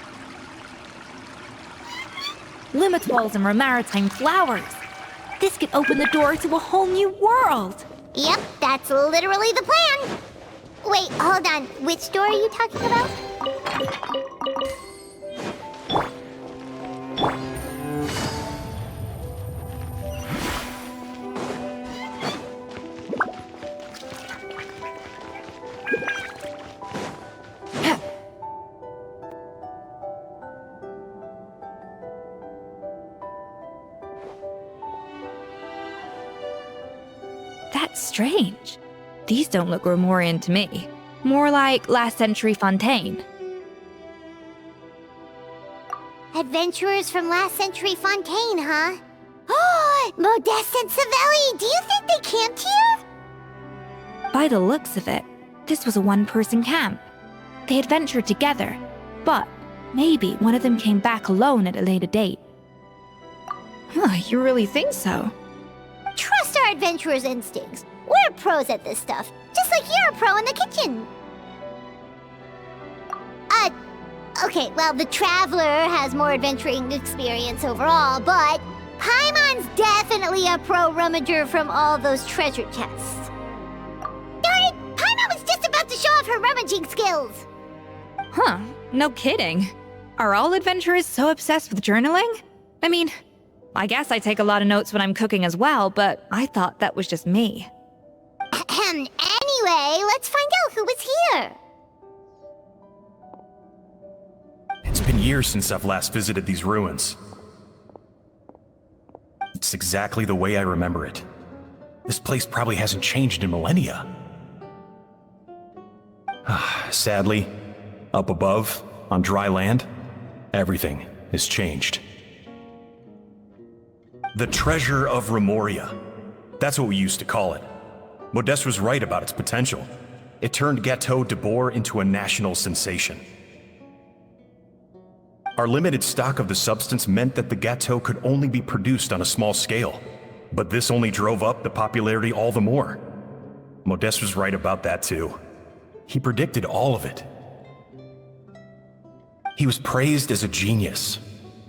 Limitwells and maritime flowers. This could open the door to a whole new world. Yep, that's literally the plan. Wait, hold on. Which door are you talking about? That's strange. These don't look Romorian to me. More like last century Fontaine. Adventurers from last century Fontaine, huh? Oh, Modeste and Savelli, do you think they camped here? By the looks of it, this was a one-person camp. They adventured together, but maybe one of them came back alone at a later date. Huh, you really think so? Trust our adventurers' instincts. We're pros at this stuff, just like you're a pro in the kitchen. Okay, well, the Traveler has more adventuring experience overall, but Paimon's definitely a pro rummager from all those treasure chests. Darn it! Paimon was just about to show off her rummaging skills! Huh, no kidding. Are all adventurers so obsessed with journaling? I mean, I guess I take a lot of notes when I'm cooking as well, but I thought that was just me. Anyway, let's find out who was here. It's been years since I've last visited these ruins. It's exactly the way I remember it. This place probably hasn't changed in millennia. Sadly, up above, on dry land, everything has changed. The treasure of Remoria. That's what we used to call it. Modeste was right about its potential. It turned Gâteau de Bourg into a national sensation. Our limited stock of the substance meant that the gâteau could only be produced on a small scale, but this only drove up the popularity all the more. Modeste was right about that too. He predicted all of it. He was praised as a genius,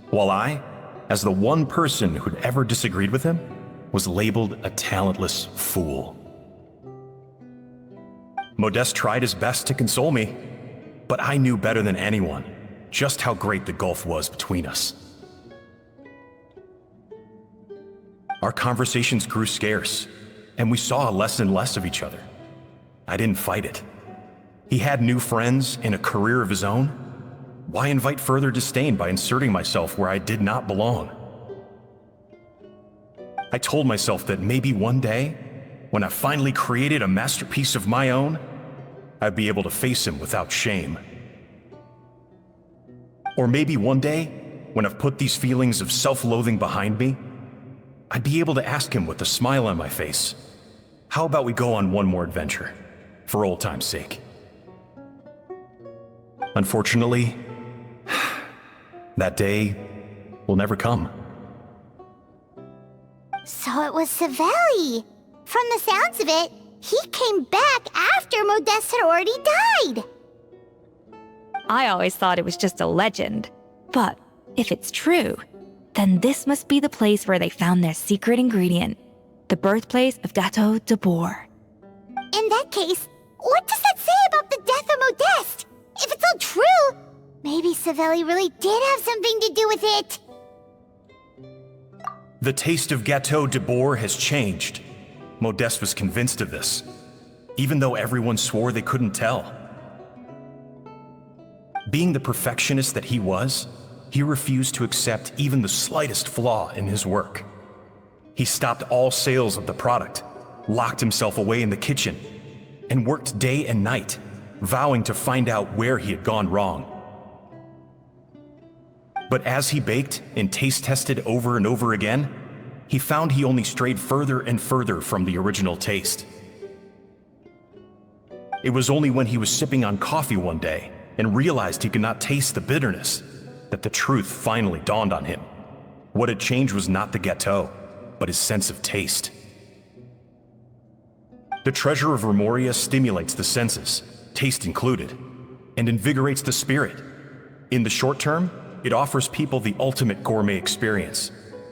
while I, as the one person who'd ever disagreed with him, was labeled a talentless fool. Modeste tried his best to console me, but I knew better than anyone just how great the gulf was between us. Our conversations grew scarce, and we saw less and less of each other. I didn't fight it. He had new friends and a career of his own. Why invite further disdain by inserting myself where I did not belong? I told myself that maybe one day, when I finally created a masterpiece of my own, I'd be able to face him without shame. Or maybe one day, when I've put these feelings of self-loathing behind me, I'd be able to ask him with a smile on my face, how about we go on one more adventure, for old time's sake? Unfortunately, that day will never come. So it was Savelli. From the sounds of it, he came back after Modeste had already died. I always thought it was just a legend. But if it's true, then this must be the place where they found their secret ingredient, the birthplace of Gâteau de Bourg. In that case, what does that say about the death of Modeste? If it's all true, maybe Savelli really did have something to do with it. The taste of Gâteau de Bourg has changed. Modeste was convinced of this, even though everyone swore they couldn't tell. Being the perfectionist that he was, he refused to accept even the slightest flaw in his work. He stopped all sales of the product, locked himself away in the kitchen, and worked day and night, vowing to find out where he had gone wrong. But as he baked and taste tested over and over again, he found he only strayed further and further from the original taste. It was only when he was sipping on coffee one day and realized he could not taste the bitterness that the truth finally dawned on him. What had changed was not the gâteau, but his sense of taste. The treasure of Remoria stimulates the senses, taste included, and invigorates the spirit. In the short term, it offers people the ultimate gourmet experience,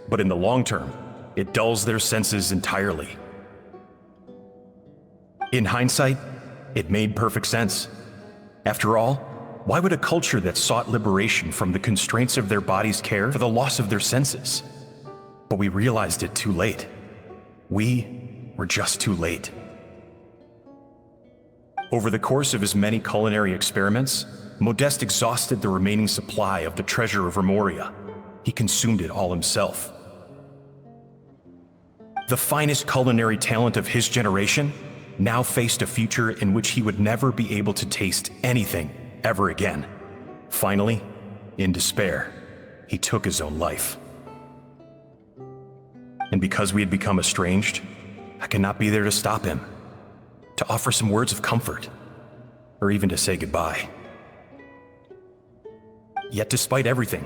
but in the long term, it dulls their senses entirely. In hindsight, it made perfect sense. After all, why would a culture that sought liberation from the constraints of their bodies care for the loss of their senses? But we realized it too late. We were just too late. Over the course of his many culinary experiments, Modeste exhausted the remaining supply of the treasure of Remoria. He consumed it all himself. The finest culinary talent of his generation now faced a future in which he would never be able to taste anything ever again. Finally, in despair, he took his own life. And because we had become estranged, I cannot be there to stop him, to offer some words of comfort, or even to say goodbye. Yet despite everything,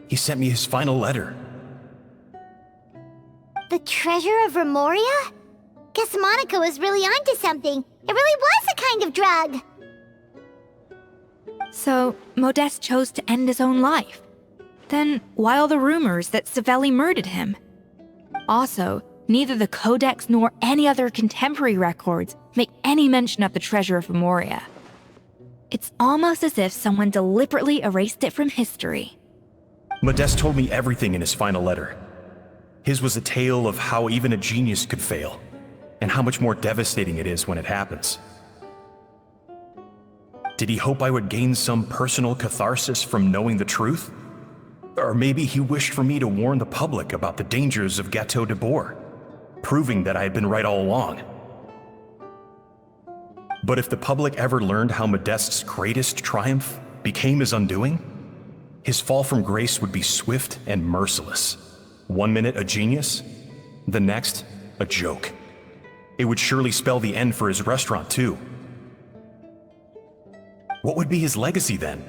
he sent me his final letter. The treasure of Remoria? Guess Monica was really onto something. It really was a kind of drug. So, Modeste chose to end his own life. Then, why all the rumors that Savelli murdered him? Also, neither the Codex nor any other contemporary records make any mention of the treasure of Remoria. It's almost as if someone deliberately erased it from history. Modeste told me everything in his final letter. His was a tale of how even a genius could fail, and how much more devastating it is when it happens. Did he hope I would gain some personal catharsis from knowing the truth? Or maybe he wished for me to warn the public about the dangers of Gâteau de Bourg, proving that I had been right all along. But if the public ever learned how Modeste's greatest triumph became his undoing, his fall from grace would be swift and merciless. 1 minute a genius, the next a joke. It would surely spell the end for his restaurant too. What would be his legacy then?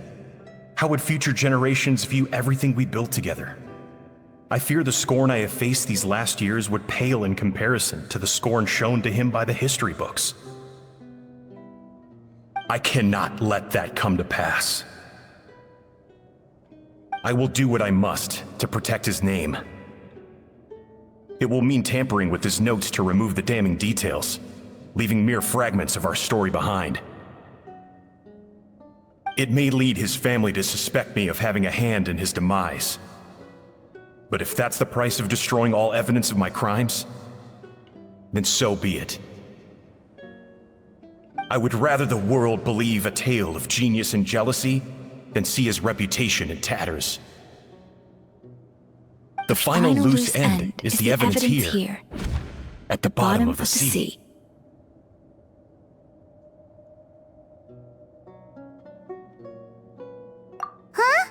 How would future generations view everything we built together? I fear the scorn I have faced these last years would pale in comparison to the scorn shown to him by the history books. I cannot let that come to pass. I will do what I must to protect his name. It will mean tampering with his notes to remove the damning details, leaving mere fragments of our story behind. It may lead his family to suspect me of having a hand in his demise. But if that's the price of destroying all evidence of my crimes, then so be it. I would rather the world believe a tale of genius and jealousy than see his reputation in tatters. The final loose end is the evidence here, at the bottom of the sea. Huh?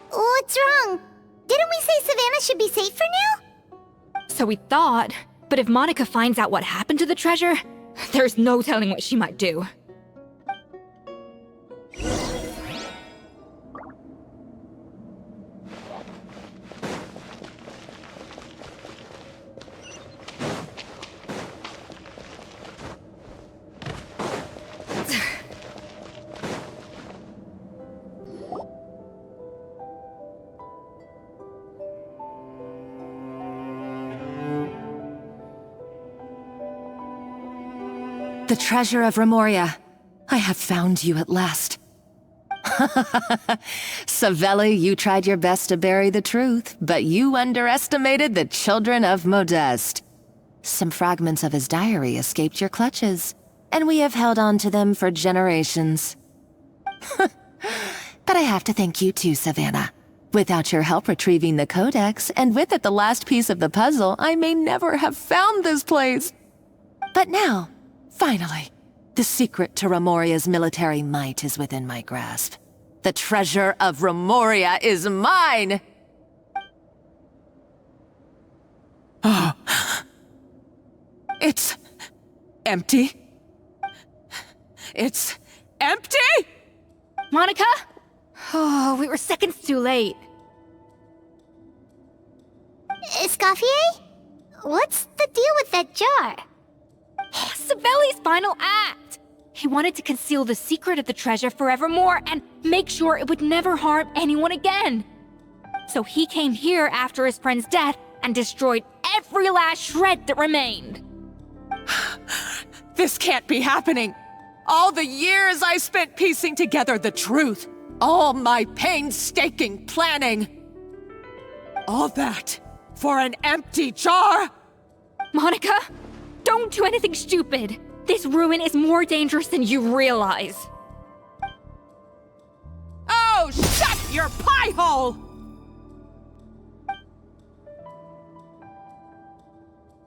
What's wrong? Didn't we say Savannah should be safe for now? So we thought, but if Monica finds out what happened to the treasure, there's no telling what she might do. The treasure of Remoria. I have found you at last. Savelli, you tried your best to bury the truth, but you underestimated the children of Modeste. Some fragments of his diary escaped your clutches, and we have held on to them for generations. But I have to thank you too, Savannah. Without your help retrieving the Codex, and with it the last piece of the puzzle, I may never have found this place. But now, finally, the secret to Remoria's military might is within my grasp. The treasure of Remoria is mine! Oh. It's empty. It's empty? Monica? Oh, we were seconds too late. Escoffier? What's the deal with that jar? Savelli's final act! He wanted to conceal the secret of the treasure forevermore and make sure it would never harm anyone again. So he came here after his friend's death and destroyed every last shred that remained. This can't be happening. All the years I spent piecing together the truth. All my painstaking planning. All that for an empty jar? Monica, don't do anything stupid. This ruin is more dangerous than you realize. Oh, shut your pie hole!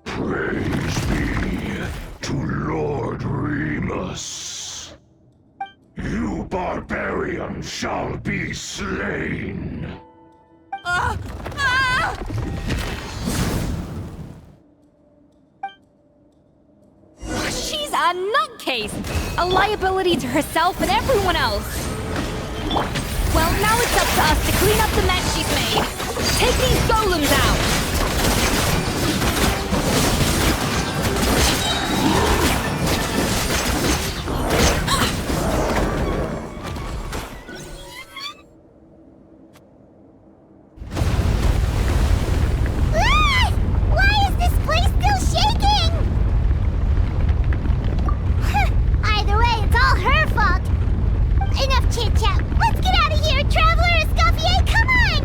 Praise be to Lord Remus. You barbarian shall be slain. She's a nutcase! A liability to herself and everyone else. Well, now it's up to us to clean up the mess she's made. Take these golems out! Why is this place still shaking? Either way, it's all her fault. Enough chit-chat. Let's get out of here, Traveler Escoffier, come on!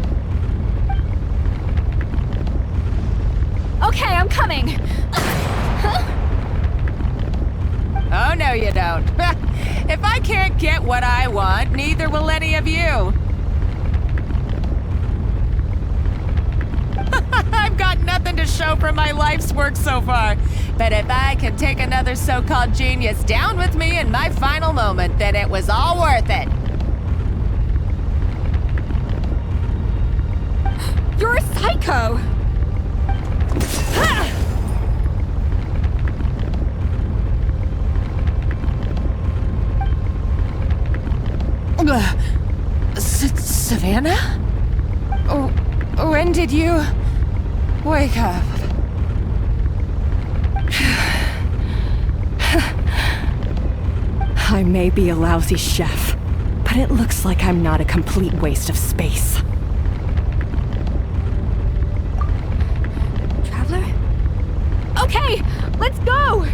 Okay, I'm coming. Oh, no you don't. If I can't get what I want, neither will any of you. I've got nothing to show for my life's work so far. But if I can take another so-called genius down with me in my final moment, then it was all worth it. You're a psycho! Savannah? When did you wake up? I may be a lousy chef, but it looks like I'm not a complete waste of space. Traveler? Okay, let's go!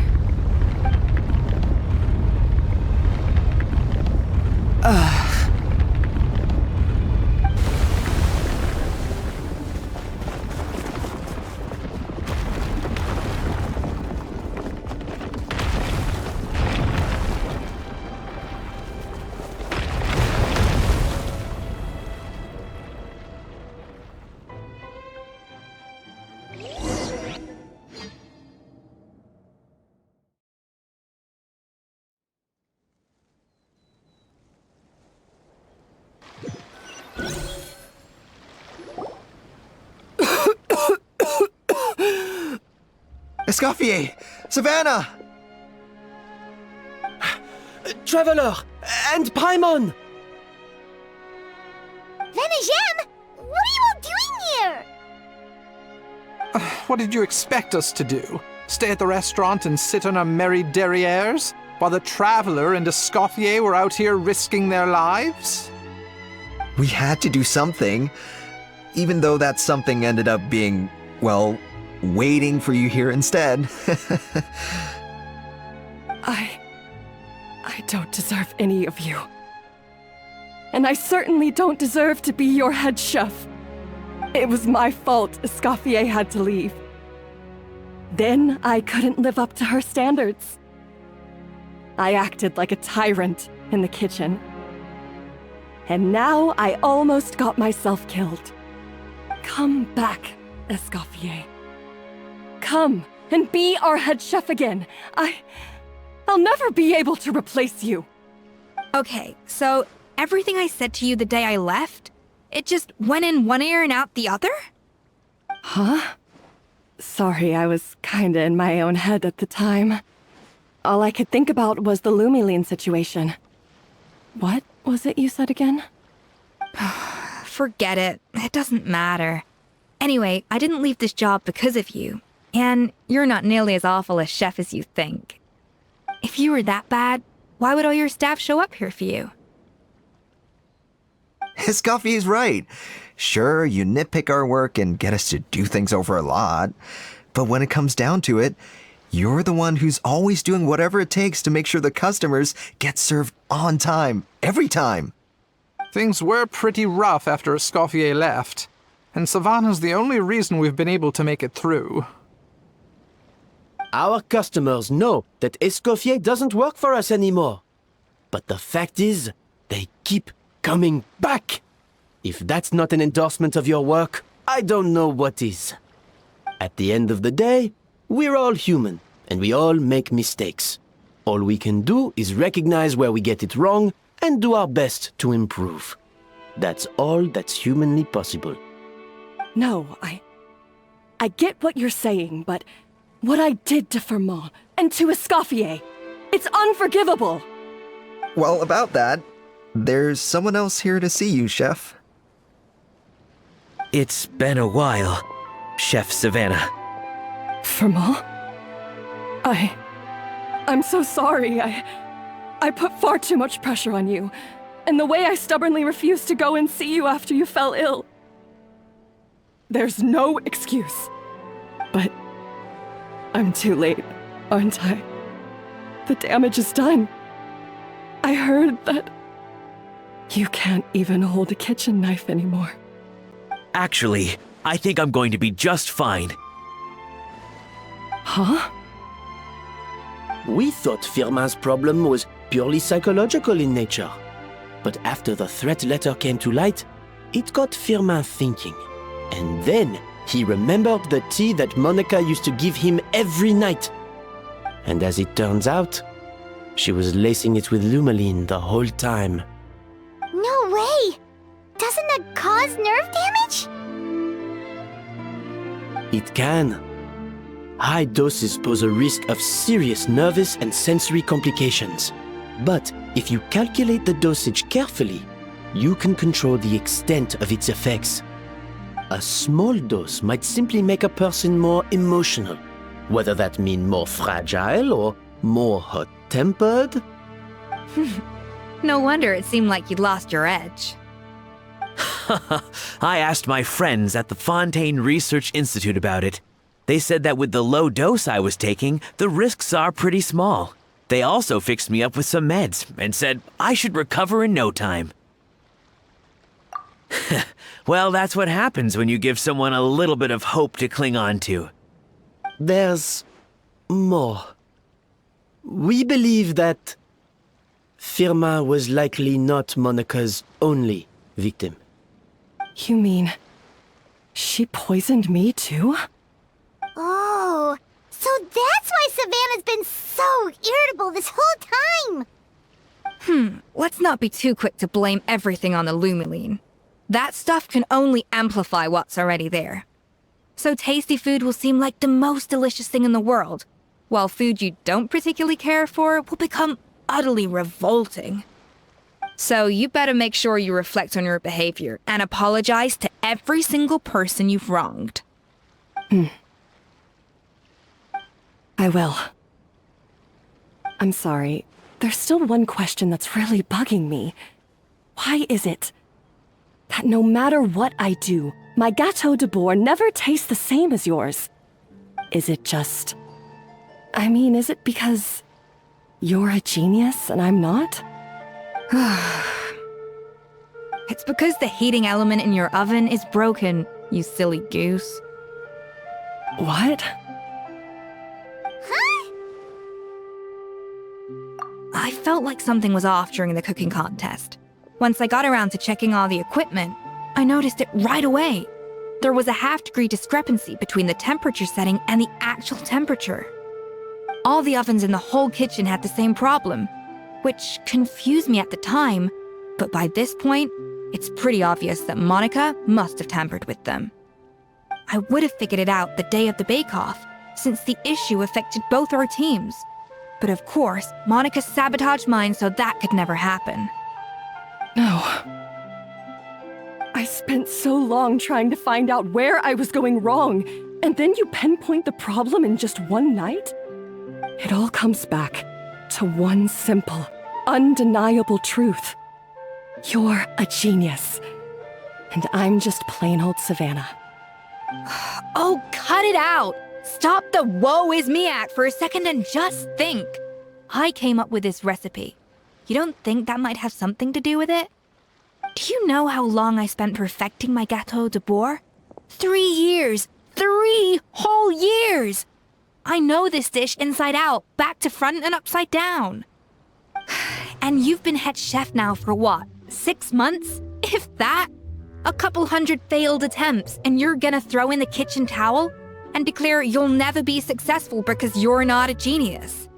Escoffier! Savannah! Traveler! And Paimon! Venegem? What are you all doing here? What did you expect us to do? Stay at the restaurant and sit on our merry derrieres? While the Traveler and Escoffier were out here risking their lives? We had to do something. Even though that something ended up being, well, waiting for you here instead. I don't deserve any of you. And I certainly don't deserve to be your head chef. It was my fault Escoffier had to leave. Then I couldn't live up to her standards. I acted like a tyrant in the kitchen. And now I almost got myself killed. Come back, Escoffier. Come and be our head chef again. I'll never be able to replace you. Okay, so everything I said to you the day I left, it just went in one ear and out the other? Huh? Sorry, I was kinda in my own head at the time. All I could think about was the Lumine situation. What was it you said again? Forget it. It doesn't matter. Anyway, I didn't leave this job because of you. And you're not nearly as awful a chef as you think. If you were that bad, why would all your staff show up here for you? Escoffier's right. Sure, you nitpick our work and get us to do things over a lot. But when it comes down to it, you're the one who's always doing whatever it takes to make sure the customers get served on time, every time. Things were pretty rough after Escoffier left, and Savannah's the only reason we've been able to make it through. Our customers know that Escoffier doesn't work for us anymore. But the fact is, they keep coming back. If that's not an endorsement of your work, I don't know what is. At the end of the day, we're all human, and we all make mistakes. All we can do is recognize where we get it wrong and do our best to improve. That's all that's humanly possible. No, I get what you're saying, but what I did to Firmont and to Escoffier, it's unforgivable. Well, about that, there's someone else here to see you, Chef. It's been a while, Chef Savannah. Firmont? I'm so sorry. I put far too much pressure on you, and the way I stubbornly refused to go and see you after you fell ill. There's no excuse. But I'm too late, aren't I? The damage is done. I heard that you can't even hold a kitchen knife anymore. Actually, I think I'm going to be just fine. Huh? We thought Firmin's problem was purely psychological in nature. But after the threat letter came to light, it got Firmin thinking. And then he remembered the tea that Monica used to give him every night. And as it turns out, she was lacing it with Lumine the whole time. No way! Doesn't that cause nerve damage? It can. High doses pose a risk of serious nervous and sensory complications. But if you calculate the dosage carefully, you can control the extent of its effects. A small dose might simply make a person more emotional, whether that means more fragile or more hot-tempered. No wonder it seemed like you'd lost your edge. I asked my friends at the Fontaine Research Institute about it. They said that with the low dose I was taking, the risks are pretty small. They also fixed me up with some meds and said I should recover in no time. Well, that's what happens when you give someone a little bit of hope to cling on to. There's more. We believe that Firmin was likely not Monica's only victim. You mean she poisoned me too? Oh, so that's why Savannah's been so irritable this whole time! Let's not be too quick to blame everything on the Lumine. That stuff can only amplify what's already there. So tasty food will seem like the most delicious thing in the world, while food you don't particularly care for will become utterly revolting. So you better make sure you reflect on your behavior and apologize to every single person you've wronged. I will. I'm sorry. There's still one question that's really bugging me. Why is it that no matter what I do, my Gâteau de Bourg never tastes the same as yours? Is it just... I mean, is it because you're a genius and I'm not? It's because the heating element in your oven is broken, you silly goose. What? I felt like something was off during the cooking contest. Once I got around to checking all the equipment, I noticed it right away. There was a half-degree discrepancy between the temperature setting and the actual temperature. All the ovens in the whole kitchen had the same problem, which confused me at the time, But by this point, it's pretty obvious that Monica must have tampered with them. I would have figured it out the day of the bake-off, since the issue affected both our teams. But of course, Monica sabotaged mine so that could never happen. No. I spent so long trying to find out where I was going wrong, and then you pinpoint the problem in just one night? It all comes back to one simple, undeniable truth. You're a genius, and I'm just plain old Savannah. Oh, cut it out! Stop the woe is me act for a second and just think. I came up with this recipe. You don't think that might have something to do with it? Do you know how long I spent perfecting my gâteau de bois? 3 years! 3 whole years! I know this dish inside out, back to front and upside down. And you've been head chef now for what, 6 months? If that? A couple hundred failed attempts, and you're gonna throw in the kitchen towel and declare you'll never be successful because you're not a genius.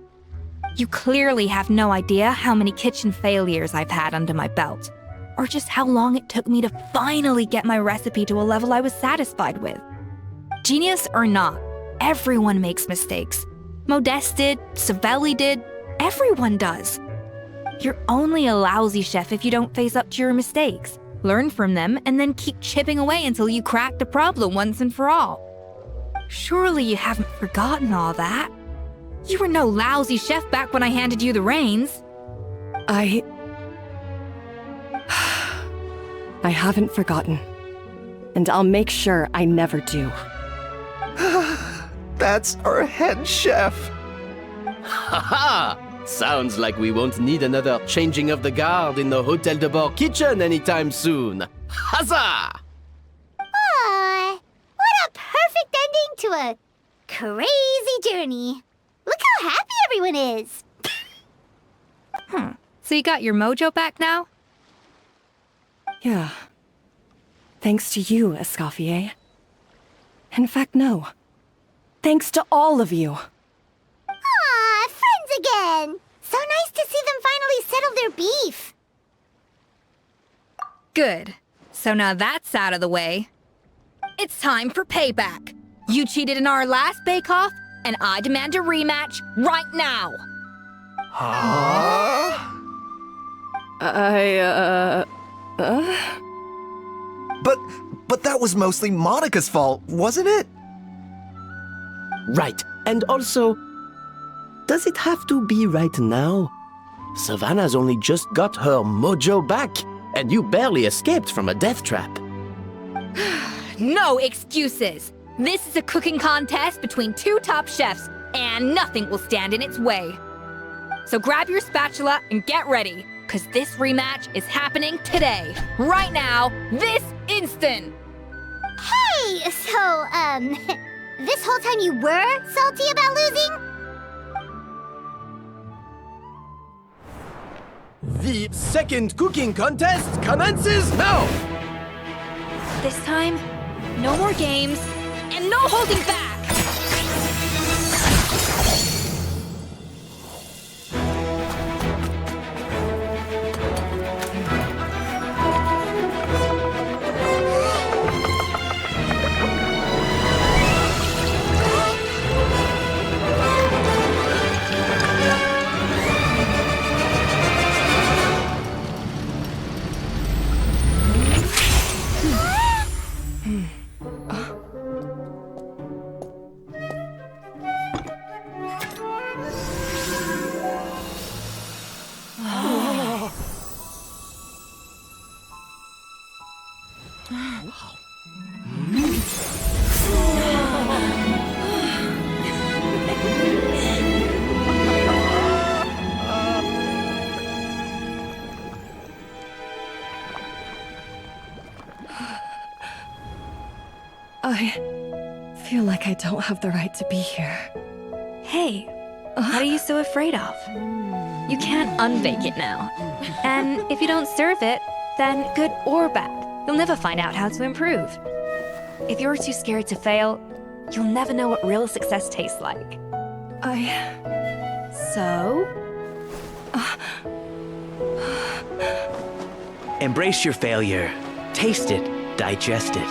You clearly have no idea how many kitchen failures I've had under my belt, or just how long it took me to finally get my recipe to a level I was satisfied with. Genius or not, everyone makes mistakes. Modeste did, Savelli did, everyone does. You're only a lousy chef if you don't face up to your mistakes, learn from them, and then keep chipping away until you crack the problem once and for all. Surely you haven't forgotten all that. You were no lousy chef back when I handed you the reins. I haven't forgotten. And I'll make sure I never do. That's our head chef. Haha! Sounds like we won't need another changing of the guard in the Hôtel de Bord kitchen anytime soon. Huzzah! Aw, what a perfect ending to a crazy journey. Look how happy everyone is. So you got your mojo back now? Yeah. Thanks to you, Escoffier. In fact, no. Thanks to all of you. Aw, friends again. So nice to see them finally settle their beef. Good. So now that's out of the way. It's time for payback. You cheated in our last bake-off, and I demand a rematch right now. Huh? But that was mostly Monica's fault, wasn't it? Right. And also, does it have to be right now? Savannah's only just got her mojo back, and you barely escaped from a death trap. No excuses. This is a cooking contest between 2 top chefs, and nothing will stand in its way. So grab your spatula and get ready, because this rematch is happening today, right now, this instant. Hey, so, this whole time you were salty about losing? The second cooking contest commences now! This time, no more games, and no holding back! I feel like I don't have the right to be here. Hey, what are you so afraid of? You can't unbake it now. And if you don't serve it, then good or bad, you'll never find out how to improve. If you're too scared to fail, you'll never know what real success tastes like. So? Embrace your failure. Taste it. Digest it.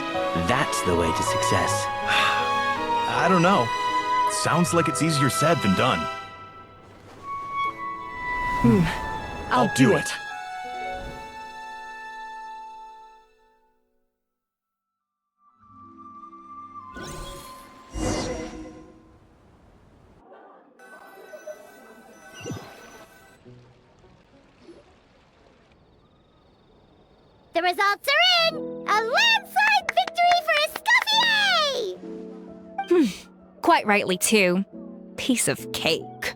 That's the way to success. I don't know. Sounds like it's easier said than done. I'll do it. The results are in! A landslide victory for Escoffier! Quite rightly, too. Piece of cake.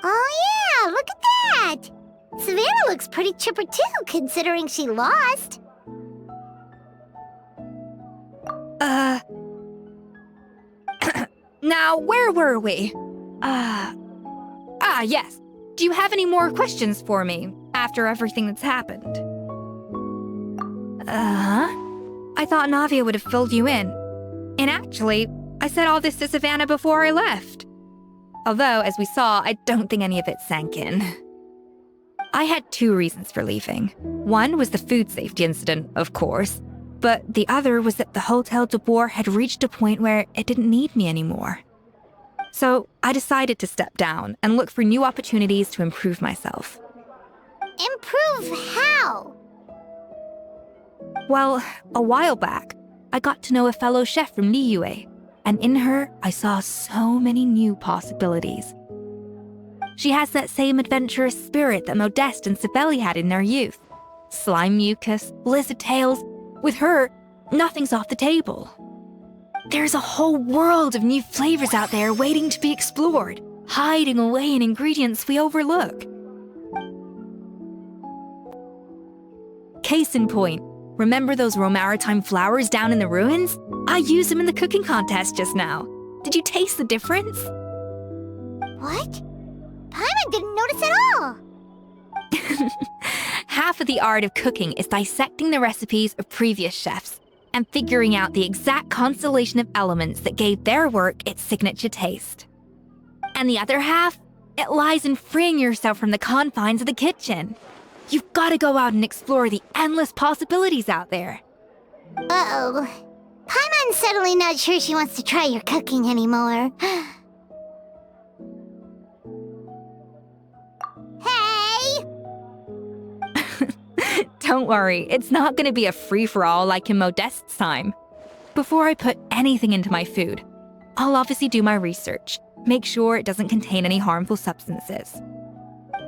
Oh yeah, look at that! Savannah looks pretty chipper too, considering she lost. Now, where were we? Yes. Do you have any more questions for me after everything that's happened? I thought Navia would have filled you in. And actually, I said all this to Savannah before I left. Although, as we saw, I don't think any of it sank in. I had 2 reasons for leaving. One was the food safety incident, of course, but the other was that the Hotel de Boer had reached a point where it didn't need me anymore. So I decided to step down and look for new opportunities to improve myself. Improve how? Well, a while back, I got to know a fellow chef from Liyue, and in her, I saw so many new possibilities. She has that same adventurous spirit that Modeste and Sibeli had in their youth. Slime mucus, lizard tails. With her, nothing's off the table. There's a whole world of new flavors out there waiting to be explored, hiding away in ingredients we overlook. Case in point, remember those Romaritime flowers down in the ruins? I used them in the cooking contest just now. Did you taste the difference? What? Paimon didn't notice at all! Half of the art of cooking is dissecting the recipes of previous chefs and figuring out the exact constellation of elements that gave their work its signature taste. And the other half, it lies in freeing yourself from the confines of the kitchen. You've got to go out and explore the endless possibilities out there. Uh-oh. Paimon's suddenly not sure she wants to try your cooking anymore. Hey! Don't worry, it's not going to be a free-for-all like in Modeste's time. Before I put anything into my food, I'll obviously do my research, make sure it doesn't contain any harmful substances.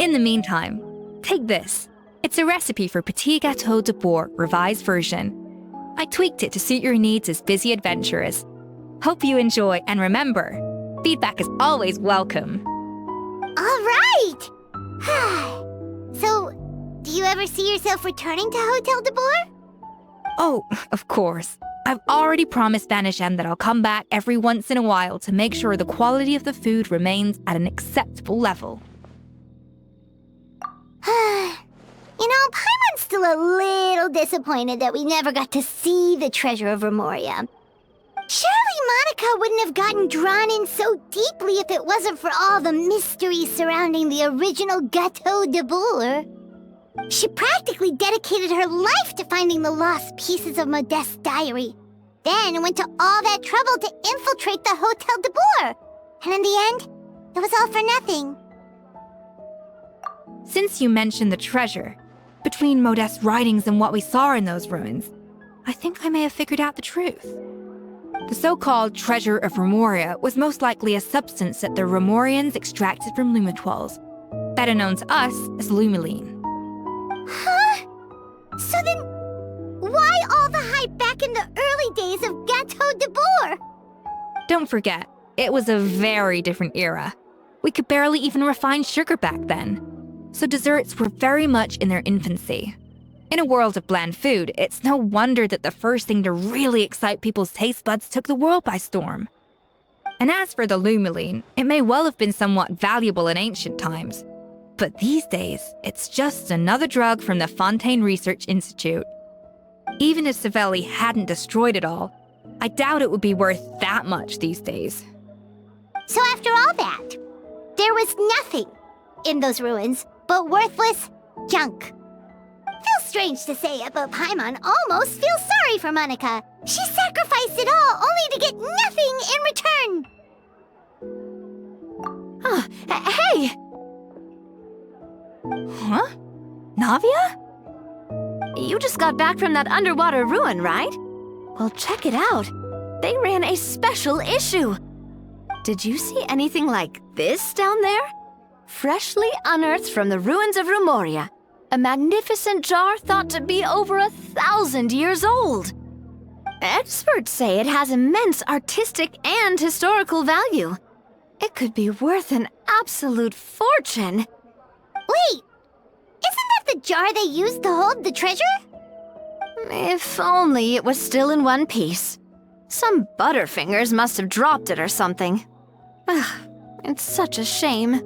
In the meantime, take this. It's a recipe for Petit Gâteau de Boer revised version. I tweaked it to suit your needs as busy adventurers. Hope you enjoy, and remember, feedback is always welcome. All right! So, do you ever see yourself returning to Hotel de Boer? Oh, of course. I've already promised Banishem that I'll come back every once in a while to make sure the quality of the food remains at an acceptable level. You know, Paimon's still a little disappointed that we never got to see the treasure of Remoria. Surely Monica wouldn't have gotten drawn in so deeply if it wasn't for all the mystery surrounding the original Gâteau de Boer. She practically dedicated her life to finding the lost pieces of Modeste's diary, then went to all that trouble to infiltrate the Hotel de Boer. And in the end, it was all for nothing. Since you mentioned the treasure, between Modeste's writings and what we saw in those ruins, I think I may have figured out the truth. The so-called treasure of Remoria was most likely a substance that the Remorians extracted from Lumitoiles, better known to us as Lumine. Huh? So then, why all the hype back in the early days of Gâteau de Boer? Don't forget, it was a very different era. We could barely even refine sugar back then, so desserts were very much in their infancy. In a world of bland food, it's no wonder that the first thing to really excite people's taste buds took the world by storm. And as for the Lumine, it may well have been somewhat valuable in ancient times. But these days, it's just another drug from the Fontaine Research Institute. Even if Sibeli hadn't destroyed it all, I doubt it would be worth that much these days. So after all that? There was nothing in those ruins but worthless junk. Feels strange to say it, but Paimon almost feels sorry for Monica. She sacrificed it all only to get nothing in return. Hey! Huh? Navia? You just got back from that underwater ruin, right? Well, check it out. They ran a special issue. Did you see anything like this down there? Freshly unearthed from the ruins of Rumoria, a magnificent jar thought to be over 1,000 years old. Experts say it has immense artistic and historical value. It could be worth an absolute fortune. Wait, isn't that the jar they used to hold the treasure? If only it was still in one piece. Some butterfingers must have dropped it or something. Ugh, it's such a shame.